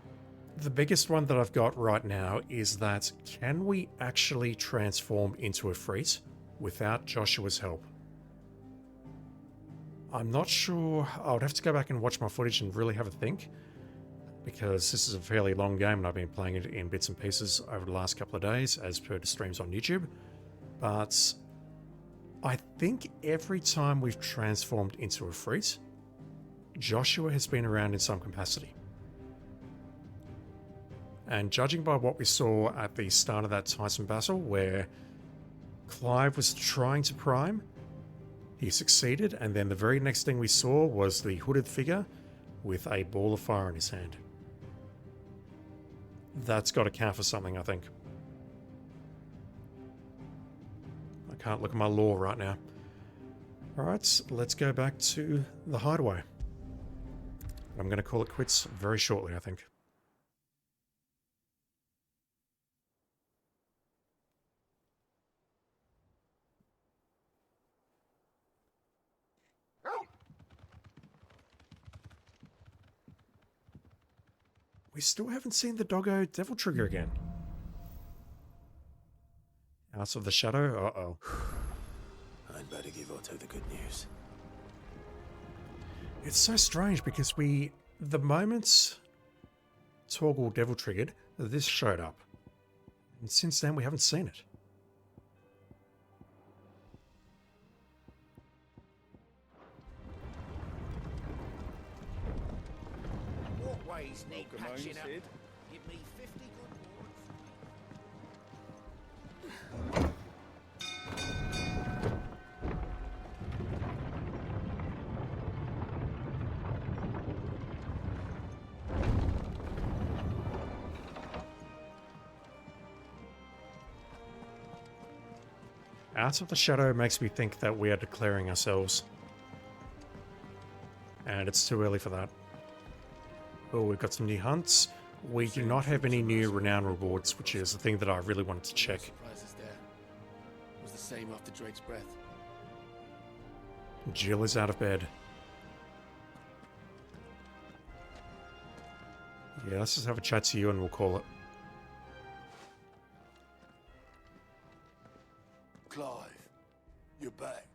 The biggest one that I've got right now is that can we actually transform into a Efreet without Joshua's help? I'm not sure. I would have to go back and watch my footage and really have a think, because this is a fairly long game and I've been playing it in bits and pieces over the last couple of days as per the streams on YouTube. But I think every time we've transformed into a Efreet, Joshua has been around in some capacity. And judging by what we saw at the start of that Tyson battle, where Clive was trying to prime, he succeeded, and then the very next thing we saw was the hooded figure with a ball of fire in his hand. That's got to count for something, I think. I can't look at my lore right now. Alright, let's go back to the hideaway. I'm going to call it quits very shortly, I think. We still haven't seen the doggo Devil Trigger again. Out of the shadow? Uh-oh. I'd better give Otto the good news. It's so strange because the moment Torgal Devil Triggered, this showed up. And since then we haven't seen it. Walkways need patching up. Sid. Give me 50 good Out of the shadow makes me think that we are declaring ourselves. And it's too early for that. Oh, we've got some new hunts. We do not have any new renown rewards, which is the thing that I really wanted to check. Surprises there. Was the same after Drake's breath. Jill is out of bed. Yeah, let's just have a chat to you and we'll call it. Clive, You're back.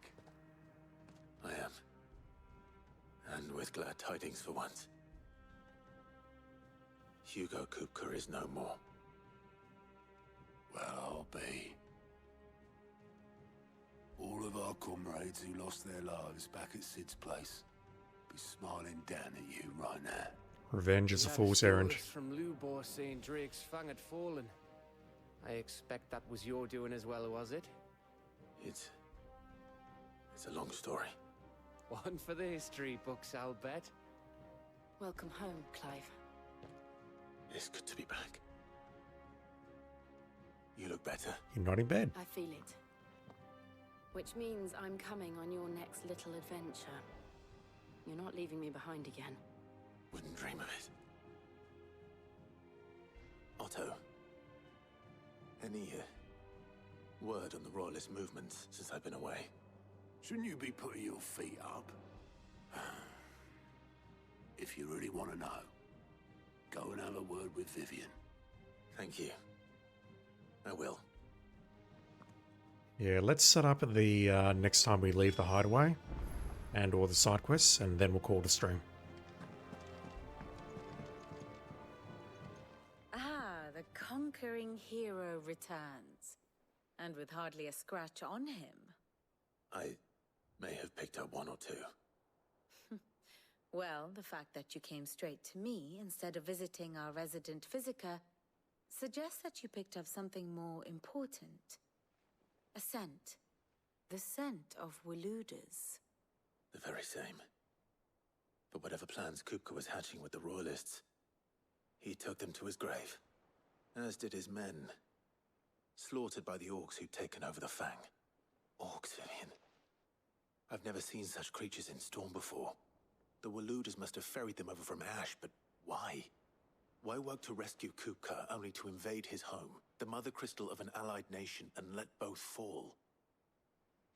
I am. And with glad tidings for once. Hugo Kupka is no more. Well, I'll be. All of our comrades who lost their lives back at Sid's place be smiling down at you right now. Revenge is a fool's errand. From Lubor saying Drake's fang had fallen. I expect that was your doing as well, was it? It's a long story. One for the history books, I'll bet. Welcome home, Clive. It's good to be back. You look better. You're not in bed. I feel it. Which means I'm coming on your next little adventure. You're not leaving me behind again. Wouldn't dream of it. Otto, any word on the Royalist movements since I've been away? Shouldn't you be putting your feet up? If you really want to know, go and have a word with Vivian. Thank you. I will. Yeah, let's set up the next time we leave the hideaway and all the side quests, and then we'll call the stream. The conquering hero returns. And with hardly a scratch on him. I may have picked up one or two. Well, the fact that you came straight to me instead of visiting our resident physiker suggests that you picked up something more important. A scent. The scent of Waludas. The very same. But whatever plans Kupka was hatching with the Royalists, he took them to his grave. As did his men. Slaughtered by the orcs who'd taken over the Fang. Orcs, Vivian. I've never seen such creatures in Storm before. The Waludas must have ferried them over from Ash, but why? Why work to rescue Kupka only to invade his home, the mother crystal of an allied nation, and let both fall?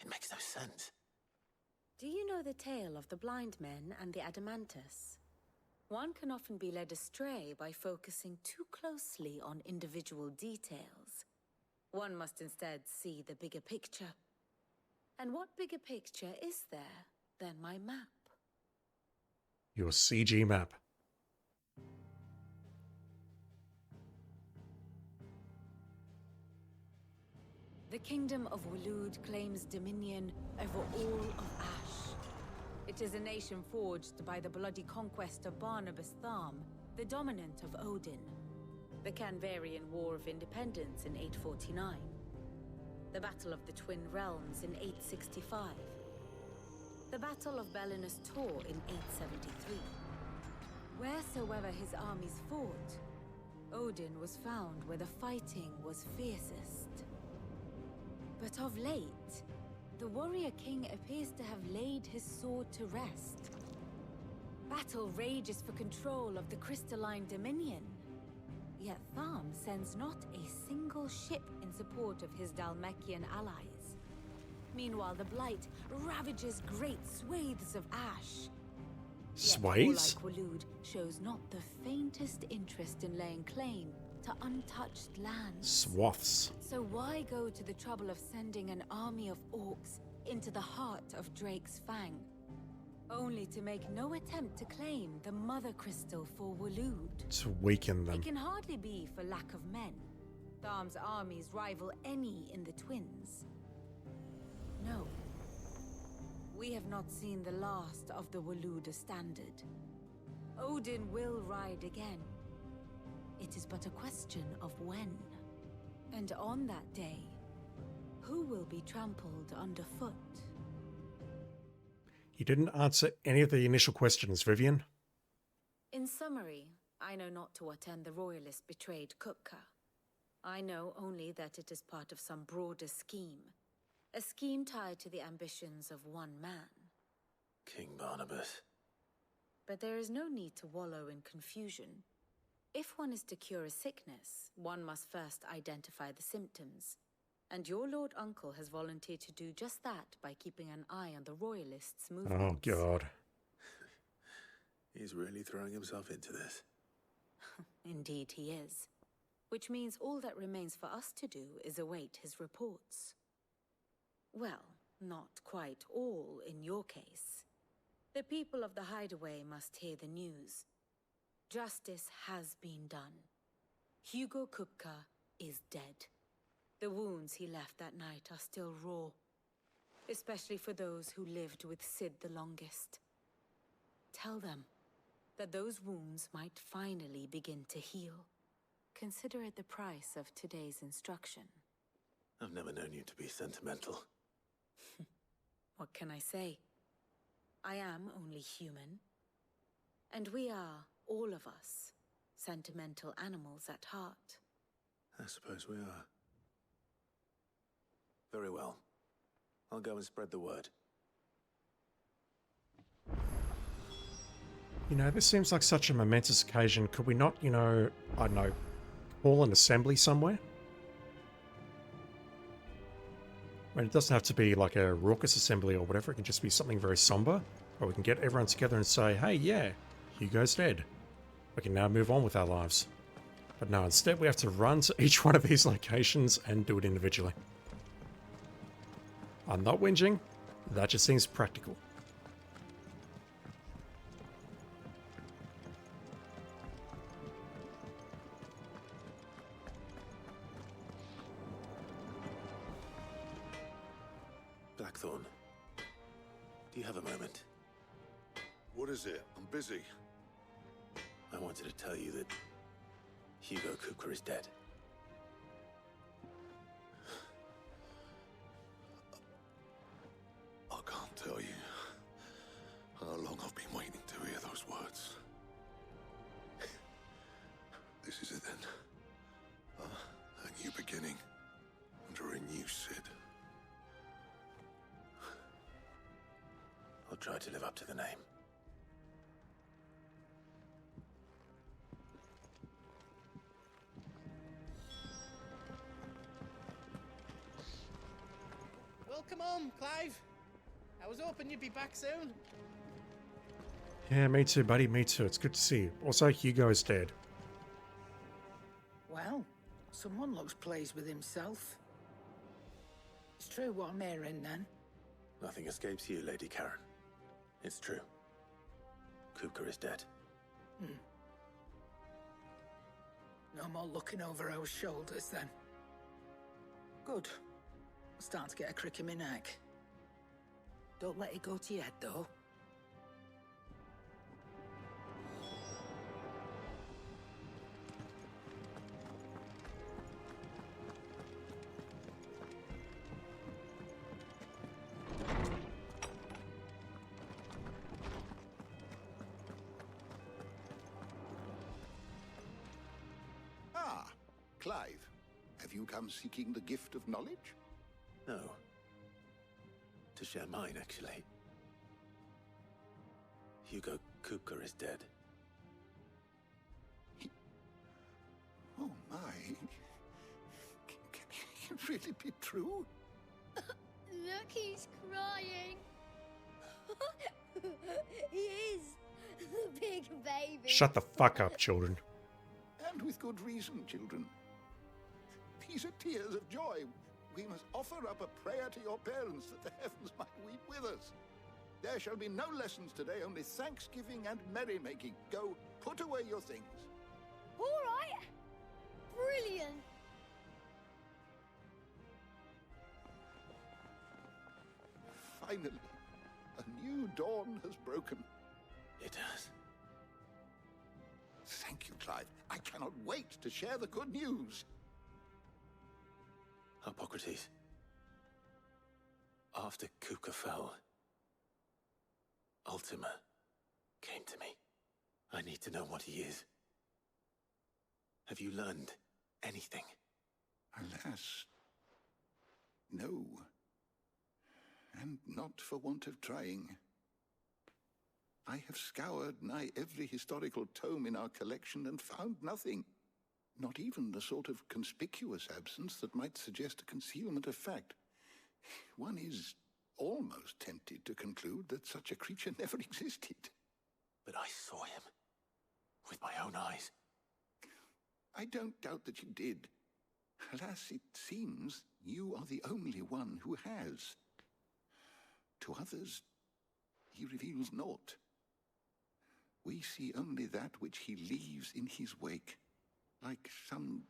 It makes no sense. Do you know the tale of the blind men and the Adamantus? One can often be led astray by focusing too closely on individual details. One must instead see the bigger picture. And what bigger picture is there than my map? Your CG map. The Kingdom of Waloed claims dominion over all of Ash. It is a nation forged by the bloody conquest of Barnabas Tharm, the dominant of Odin. The Canvarian War of Independence in 849. The Battle of the Twin Realms in 865. The Battle of Belinus Tor in 873. Wheresoever his armies fought, Odin was found where the fighting was fiercest. But of late, the warrior king appears to have laid his sword to rest. Battle rages for control of the crystalline dominion. Yet Tharm sends not a single ship in support of his Dhalmekian allies. Meanwhile, the Blight ravages great swathes of Ash. Swathes? Yet, like Waloed, shows not the faintest interest in laying claim to untouched lands. Swaths. So why go to the trouble of sending an army of orcs into the heart of Drake's Fang, only to make no attempt to claim the Mother Crystal for Waloed? To weaken them. It can hardly be for lack of men. Tharm's armies rival any in the Twins. No. We have not seen the last of the Waluda standard. Odin will ride again. It is but a question of when. And on that day, who will be trampled underfoot? You didn't answer any of the initial questions, Vivian. In summary, I know not to what end the Royalists betrayed Kupka. I know only that it is part of some broader scheme. A scheme tied to the ambitions of one man. King Barnabas. But there is no need to wallow in confusion. If one is to cure a sickness, one must first identify the symptoms. And your Lord Uncle has volunteered to do just that by keeping an eye on the Royalists' movements. Oh, God. He's really throwing himself into this. Indeed he is. Which means all that remains for us to do is await his reports. Well, not quite all in your case. The people of the Hideaway must hear the news. Justice has been done. Hugo Kupka is dead. The wounds he left that night are still raw, especially for those who lived with Sid the longest. Tell them that those wounds might finally begin to heal. Consider it the price of today's instruction. I've never known you to be sentimental. What can I say? I am only human. And we are, all of us, sentimental animals at heart. I suppose we are. Very well. I'll go and spread the word. You know, this seems like such a momentous occasion. Could we not, you know, I don't know, call an assembly somewhere? I mean, it doesn't have to be like a raucous assembly or whatever. It can just be something very somber. Or we can get everyone together and say, hey, yeah, Hugo's dead. We can now move on with our lives. But no, instead we have to run to each one of these locations and do it individually. I'm not whinging. That just seems practical. Blackthorn, do you have a moment? What is it? I'm busy. I wanted to tell you that Hugo Kupka is dead. I can't tell you how long I've been waiting to hear those words. This is it then. A new beginning under a new Sid. I'll try to live up to the name. Well, come on, Clive. I was hoping you'd be back soon. Yeah, me too, buddy. Me too. It's good to see you. Also, Hugo is dead. Well, someone looks pleased with himself. It's true what I'm hearing, then. Nothing escapes you, Lady Karen. It's true. Kupka is dead. No more looking over our shoulders, then. Good. I'm starting to get a crick in my neck. Don't let it go to your head, though. Ah, Clive. Have you come seeking the gift of knowledge? No. To share mine, actually. Hugo Kupka is dead. Oh my. Can it really be true? Look, he's crying. He is. The big baby. Shut the fuck up, children. And with good reason, children. These are tears of joy. We must offer up a prayer to your parents that the heavens might weep with us. There shall be no lessons today, only thanksgiving and merrymaking. Go, put away your things. All right. Brilliant. Finally, a new dawn has broken. It has. Thank you, Clive. I cannot wait to share the good news. Hippocrates. After Kupka fell, Ultima came to me. I need to know what he is. Have you learned anything? Alas, no. And not for want of trying. I have scoured nigh every historical tome in our collection and found nothing. Not even the sort of conspicuous absence that might suggest a concealment of fact. One is almost tempted to conclude that such a creature never existed. But I saw him. With my own eyes. I don't doubt that you did. Alas, it seems you are the only one who has. To others, he reveals naught. We see only that which he leaves in his wake, like some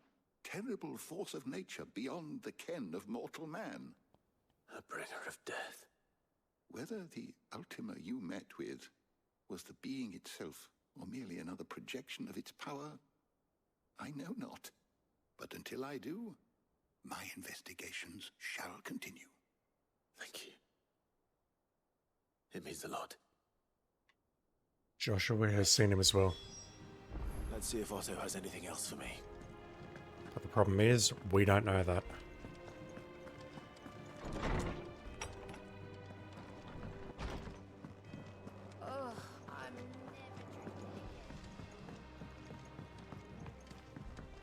terrible force of nature beyond the ken of mortal man. A bringer of death. Whether the Ultima you met with was the being itself, or merely another projection of its power, I know not. But until I do, my investigations shall continue. Thank you. It means a lot. Joshua has seen him as well. Let's see if Otto has anything else for me. But the problem is, we don't know that.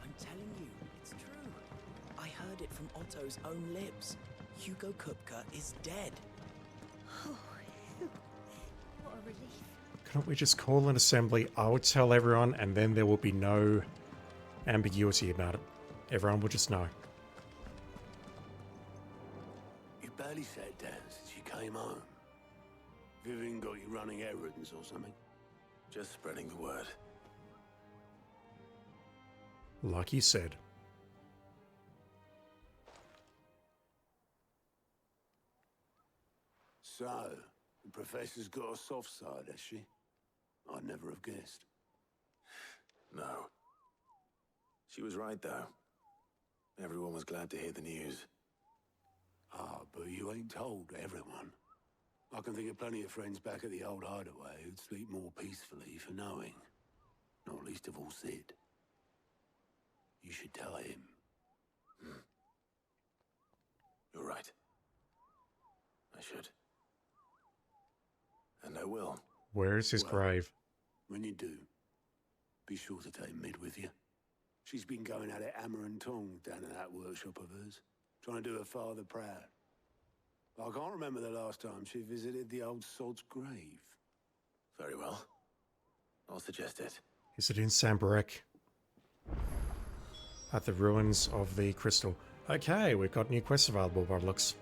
I'm telling you, it's true. I heard it from Otto's own lips. Hugo Kupka is dead. Oh, what a relief. Couldn't we just call an assembly? I would tell everyone, and then there will be no ambiguity about it. Everyone will just know. You barely sat down since you came home. Vivian got you running errands or something? Just spreading the word. Like he said. So, the professor's got a soft side, has she? I'd never have guessed. No. She was right, though. Everyone was glad to hear the news. Ah, but you ain't told everyone. I can think of plenty of friends back at the old hideaway who'd sleep more peacefully for knowing. Not least of all Sid. You should tell him. You're right. I should. And I will. Where is his grave? When you do, be sure to take Mid with you. She's been going at it hammer and tongs down in that workshop of hers, trying to do her father proud. I can't remember the last time she visited the old sod's grave. Very well. I'll suggest it. Is it in Sambarek? At the ruins of the crystal. Okay, we've got new quests available by the looks.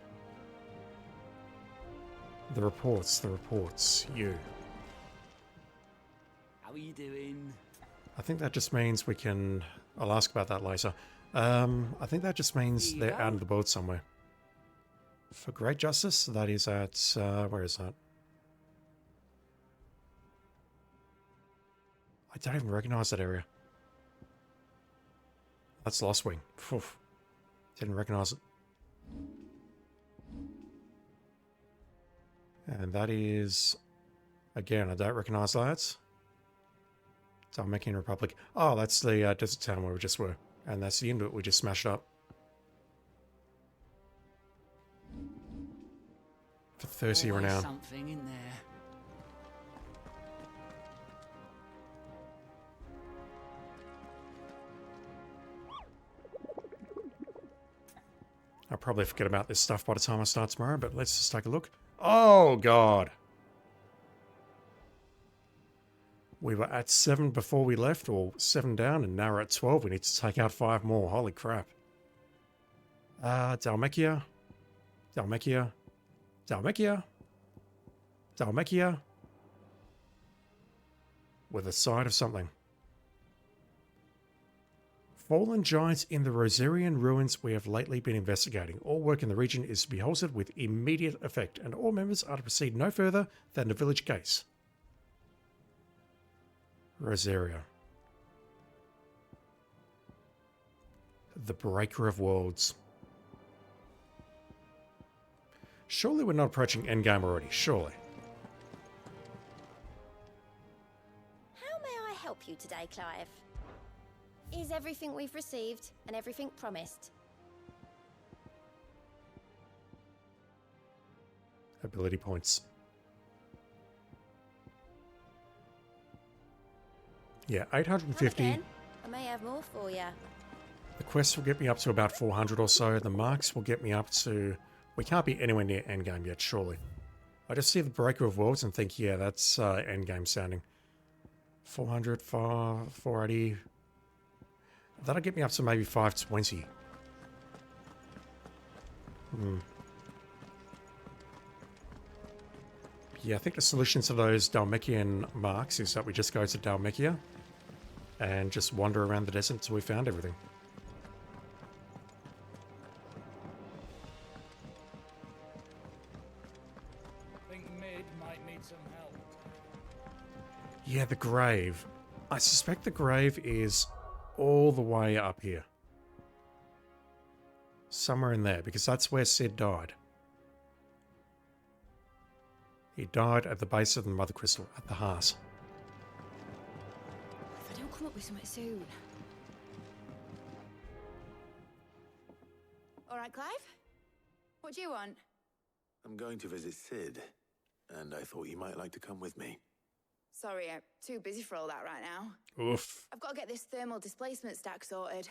The reports, you. How are you doing? I think that just means we can... I'll ask about that later. I think that just means they're out of the boat somewhere. For Great Justice, that is at... where is that? I don't even recognize that area. That's Lost Wing. Phew. Didn't recognize it. And that is... Again, I don't recognize that. Dalmatian Republic. Oh, that's the desert town where we just were. And that's the end of it. We just smashed up. For 30 renown. Something in there. I'll probably forget about this stuff by the time I start tomorrow, but let's just take a look. Oh, God. We were at 7 before we left, or 7 down, and now we're at 12. We need to take out 5 more. Holy crap. Dalmekia. Dalmekia. Dalmekia. Dalmekia. With a side of something. Fallen giants in the Rosarian ruins we have lately been investigating. All work in the region is to be halted with immediate effect, and all members are to proceed no further than the village gates. Rosaria. The Breaker of Worlds. Surely we're not approaching endgame already, surely. How may I help you today, Clive? Is everything we've received and everything promised? Ability points. Yeah, 850. Come again. I may have more for you. The quests will get me up to about 400 or so. The marks will get me up to... We can't be anywhere near endgame yet, surely. I just see the Breaker of Worlds and think, yeah, that's endgame sounding. 400, 480... That'll get me up to maybe 520. Yeah, I think the solution to those Dhalmekian marks is that we just go to Dhalmekia and just wander around the desert until we found everything. Think Mid might need some help. Yeah, the grave. I suspect the grave is all the way up here. Somewhere in there, because that's where Sid died. He died at the base of the Mother Crystal, at the heart. If I don't come up with something soon. All right, Clive? What do you want? I'm going to visit Sid, and I thought you might like to come with me. Sorry, I'm too busy for all that right now. Oof. I've got to get this thermal displacement stack sorted.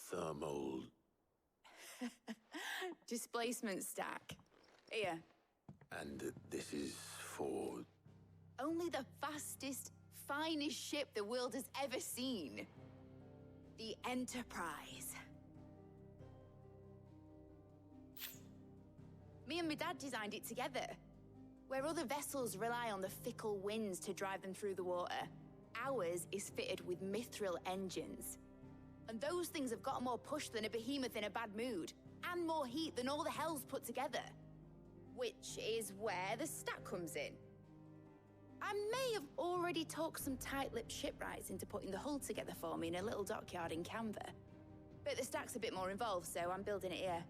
Thermal... Displacement stack. Here. And this is for... Only the fastest, finest ship the world has ever seen. The Enterprise. Me and my dad designed it together. Where other vessels rely on the fickle winds to drive them through the water, ours is fitted with mithril engines. And those things have got more push than a behemoth in a bad mood, and more heat than all the hells put together. Which is where the stack comes in. I may have already talked some tight-lipped shipwrights into putting the hull together for me in a little dockyard in Canva. But the stack's a bit more involved, so I'm building it here.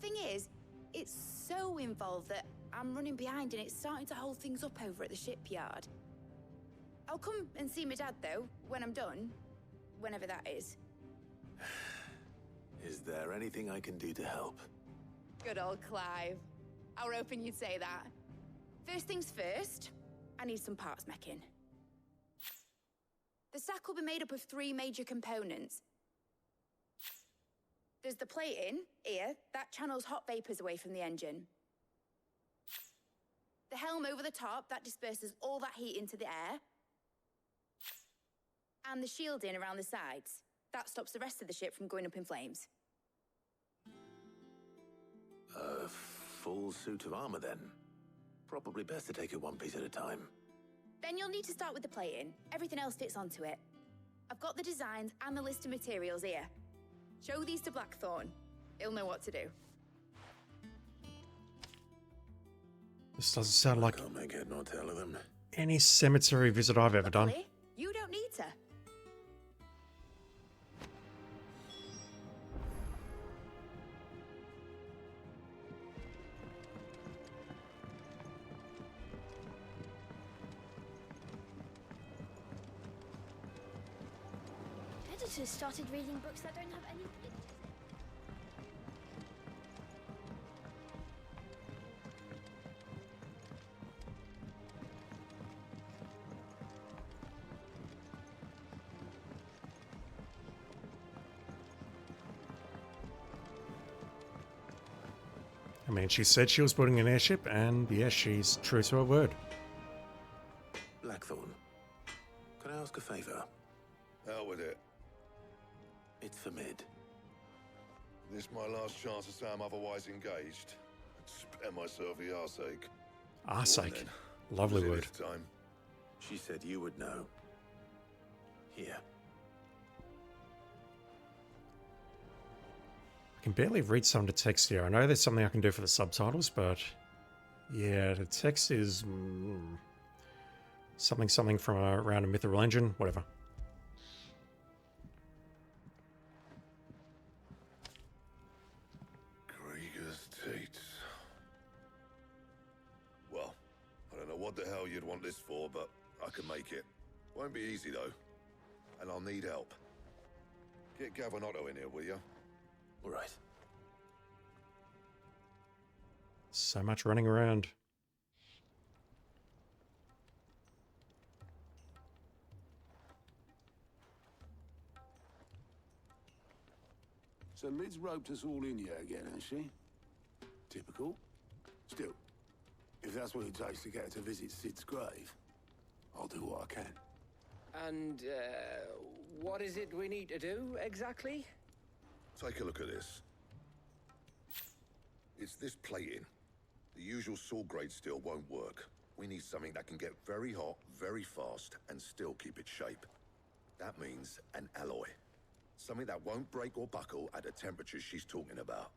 Thing is, it's so involved that I'm running behind and it's starting to hold things up over at the shipyard. I'll come and see my dad, though, when I'm done. Whenever that is. Is there anything I can do to help? Good old Clive. I were hoping you'd say that. First things first, I need some parts meching. The stack will be made up of 3 major components. There's the plating, here, that channels hot vapors away from the engine. The helm over the top, that disperses all that heat into the air. And the shielding around the sides. That stops the rest of the ship from going up in flames. A full suit of armor, then? Probably best to take it one piece at a time. Then you'll need to start with the plating. Everything else fits onto it. I've got the designs and the list of materials here. Show these to Blackthorn. He'll know what to do. This doesn't sound like Can't make head nor tail of them. any cemetery visit I've ever done. Luckily, you don't need to. Editors started reading books that don't have any pictures. I mean, she said she was building an airship, and yes, she's true to her word. Blackthorn, can I ask a favor? Out with it. It's for Mid. This my last chance to say I'm otherwise engaged. Spare myself the arseache. Arseache. Lovely Was it word. this time? She said you would know. Here. I can barely read some of the text here. I know there's something I can do for the subtitles, but yeah, the text is something from around a mithril engine, whatever. Krieger's Teats. Well, I don't know what the hell you'd want this for, but I can make it. Won't be easy though, and I'll need help. Get Gavin-Otto in here, will you? All right. So much running around. So Mid's roped us all in here again, has she? Typical. Still, if that's what it takes to get her to visit Sid's grave, I'll do what I can. And, what is it we need to do, exactly? Take a look at this. It's this plating. The usual sword grade steel won't work. We need something that can get very hot, very fast, and still keep its shape. That means an alloy. Something that won't break or buckle at the temperatures she's talking about.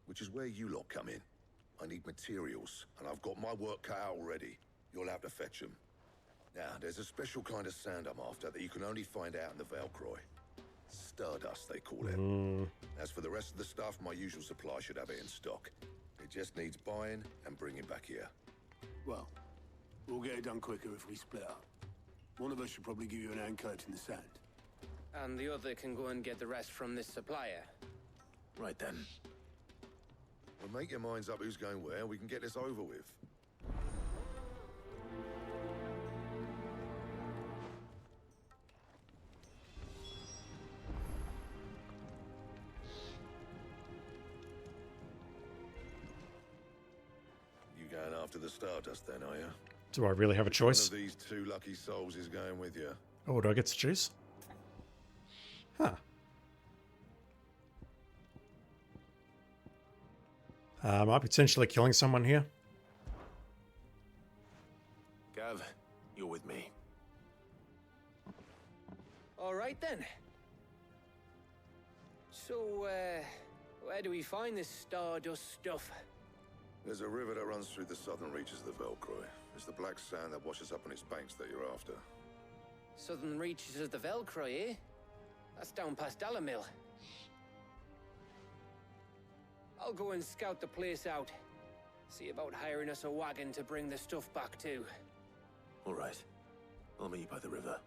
Which is where you lot come in. I need materials, and I've got my work cut out already. You'll have to fetch them. Now, there's a special kind of sand I'm after that you can only find out in the Velcroy. Stardust, they call it. As for the rest of the stuff, my usual supply should have it in stock. It just needs buying and bringing back here. Well, we'll get it done quicker if we split up. One of us should probably give you an hand coat in the sand. And the other can go and get the rest from this supplier. Right then. Well, make your minds up who's going where, and we can get this over with. You going after the Stardust then, are you? Do I really have a choice? One of these two lucky souls is going with you. Oh, do I get to choose? Huh. Am I potentially killing someone here? Gav, you're with me. All right then. So, where do we find this Stardust stuff? There's a river that runs through the southern reaches of the Velcroy. It's the black sand that washes up on its banks that you're after. Southern reaches of the Velcroy, eh? That's down past Dalamil. I'll go and scout the place out. See about hiring us a wagon to bring the stuff back to. All right. I'll meet you by the river.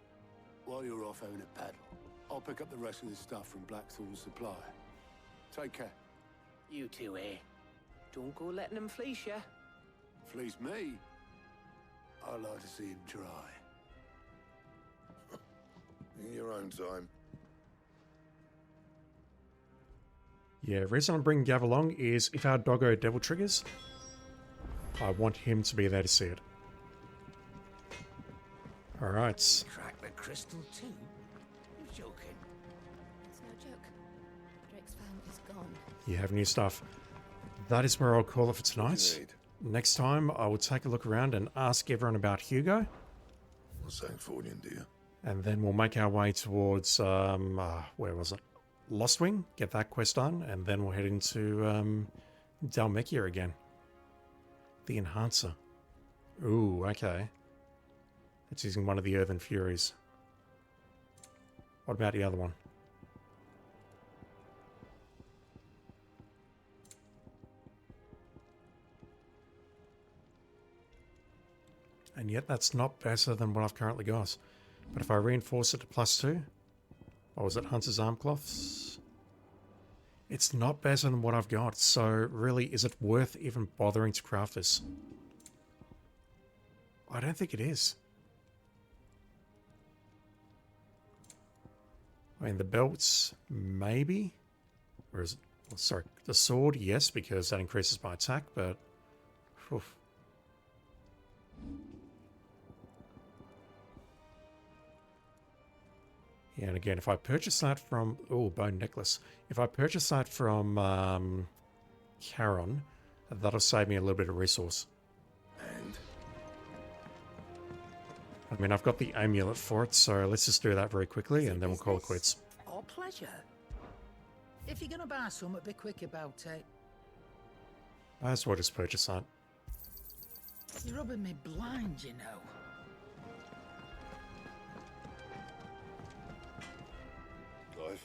While you're off having a paddle, I'll pick up the rest of the stuff from Blackthorn's supply. Take care. You two, eh? Don't go letting them fleece ya. Fleece me? I like to see him try. In your own time. Yeah, the reason I'm bringing Gav along is if our doggo devil triggers, I want him to be there to see it. Alright. Crack the crystal too? You're joking. It's no joke. Drake's fang is gone. You have new stuff. That is where I'll call it for tonight. Next time, I will take a look around and ask everyone about Hugo. What's that for you, dear? And then we'll make our way towards, where was it? Lostwing, get that quest done, and then we'll head into Dalmekia again. The Enhancer. Ooh, okay. It's using one of the Earthen Furies. What about the other one? And yet that's not better than what I've currently got. But if I reinforce it to +2, or was it Hunter's Armcloths? It's not better than what I've got, so really, is it worth even bothering to craft this? I don't think it is. I mean, the belts, maybe? Or is it, oh, sorry, the sword, yes, because that increases my attack, but... Oof. Yeah, and again, if I purchase that from... Oh, bone necklace. If I purchase that from Charon, that'll save me a little bit of resource. And? I mean, I've got the amulet for it, so let's just do that very quickly, and then we'll call it quits. Or pleasure. If you're gonna buy something, be quick about it. I just well just purchase that. You're rubbing me blind, you know. Clive.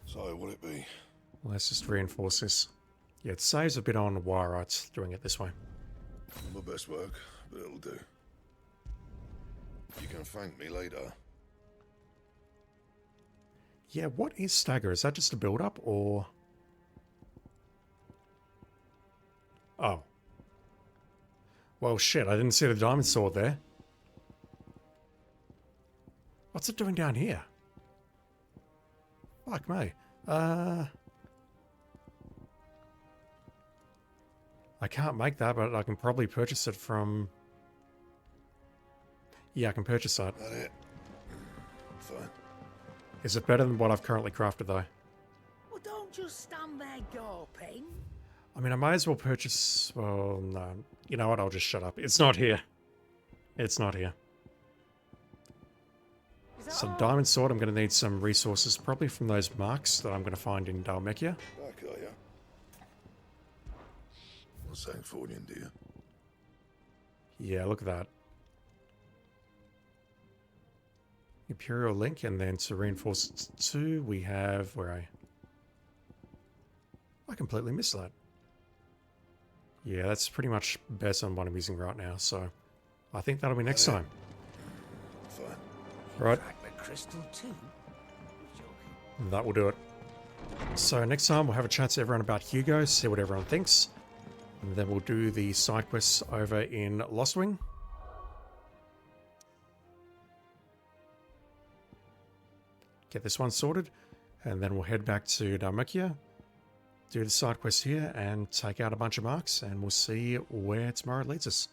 So, will it be? Let's just reinforce this. Yeah, it saves a bit on wire arts doing it this way. My best work, but it'll do. You can thank me later. Yeah, what is Stagger? Is that just a build-up, or... Oh. Well, shit, I didn't see the diamond sword there. What's it doing down here? Fuck me. I can't make that, but I can probably purchase it from... Yeah, I can purchase that. That it? Fine. Is it better than what I've currently crafted, though? Well, don't just stand there gawping. I mean, I might as well purchase... Well, no. You know what? I'll just shut up. It's not here. It's not here. So diamond sword, I'm going to need some resources, probably from those marks that I'm going to find in Dhalmekia. Back, are ya? Not saying Fornian, do you? Yeah, look at that. Imperial Link, and then to reinforce 2, we have... Where are I? I completely missed that. Yeah, that's pretty much better than what I'm using right now, so I think that'll be next time. Fine. Right. Crystal too? That will do it. So next time we'll have a chat to everyone about Hugo, see what everyone thinks. And then we'll do the side quests over in Lost Wing. Get this one sorted. And then we'll head back to Dhalmekia, do the side quest here, and take out a bunch of marks, and we'll see where tomorrow leads us.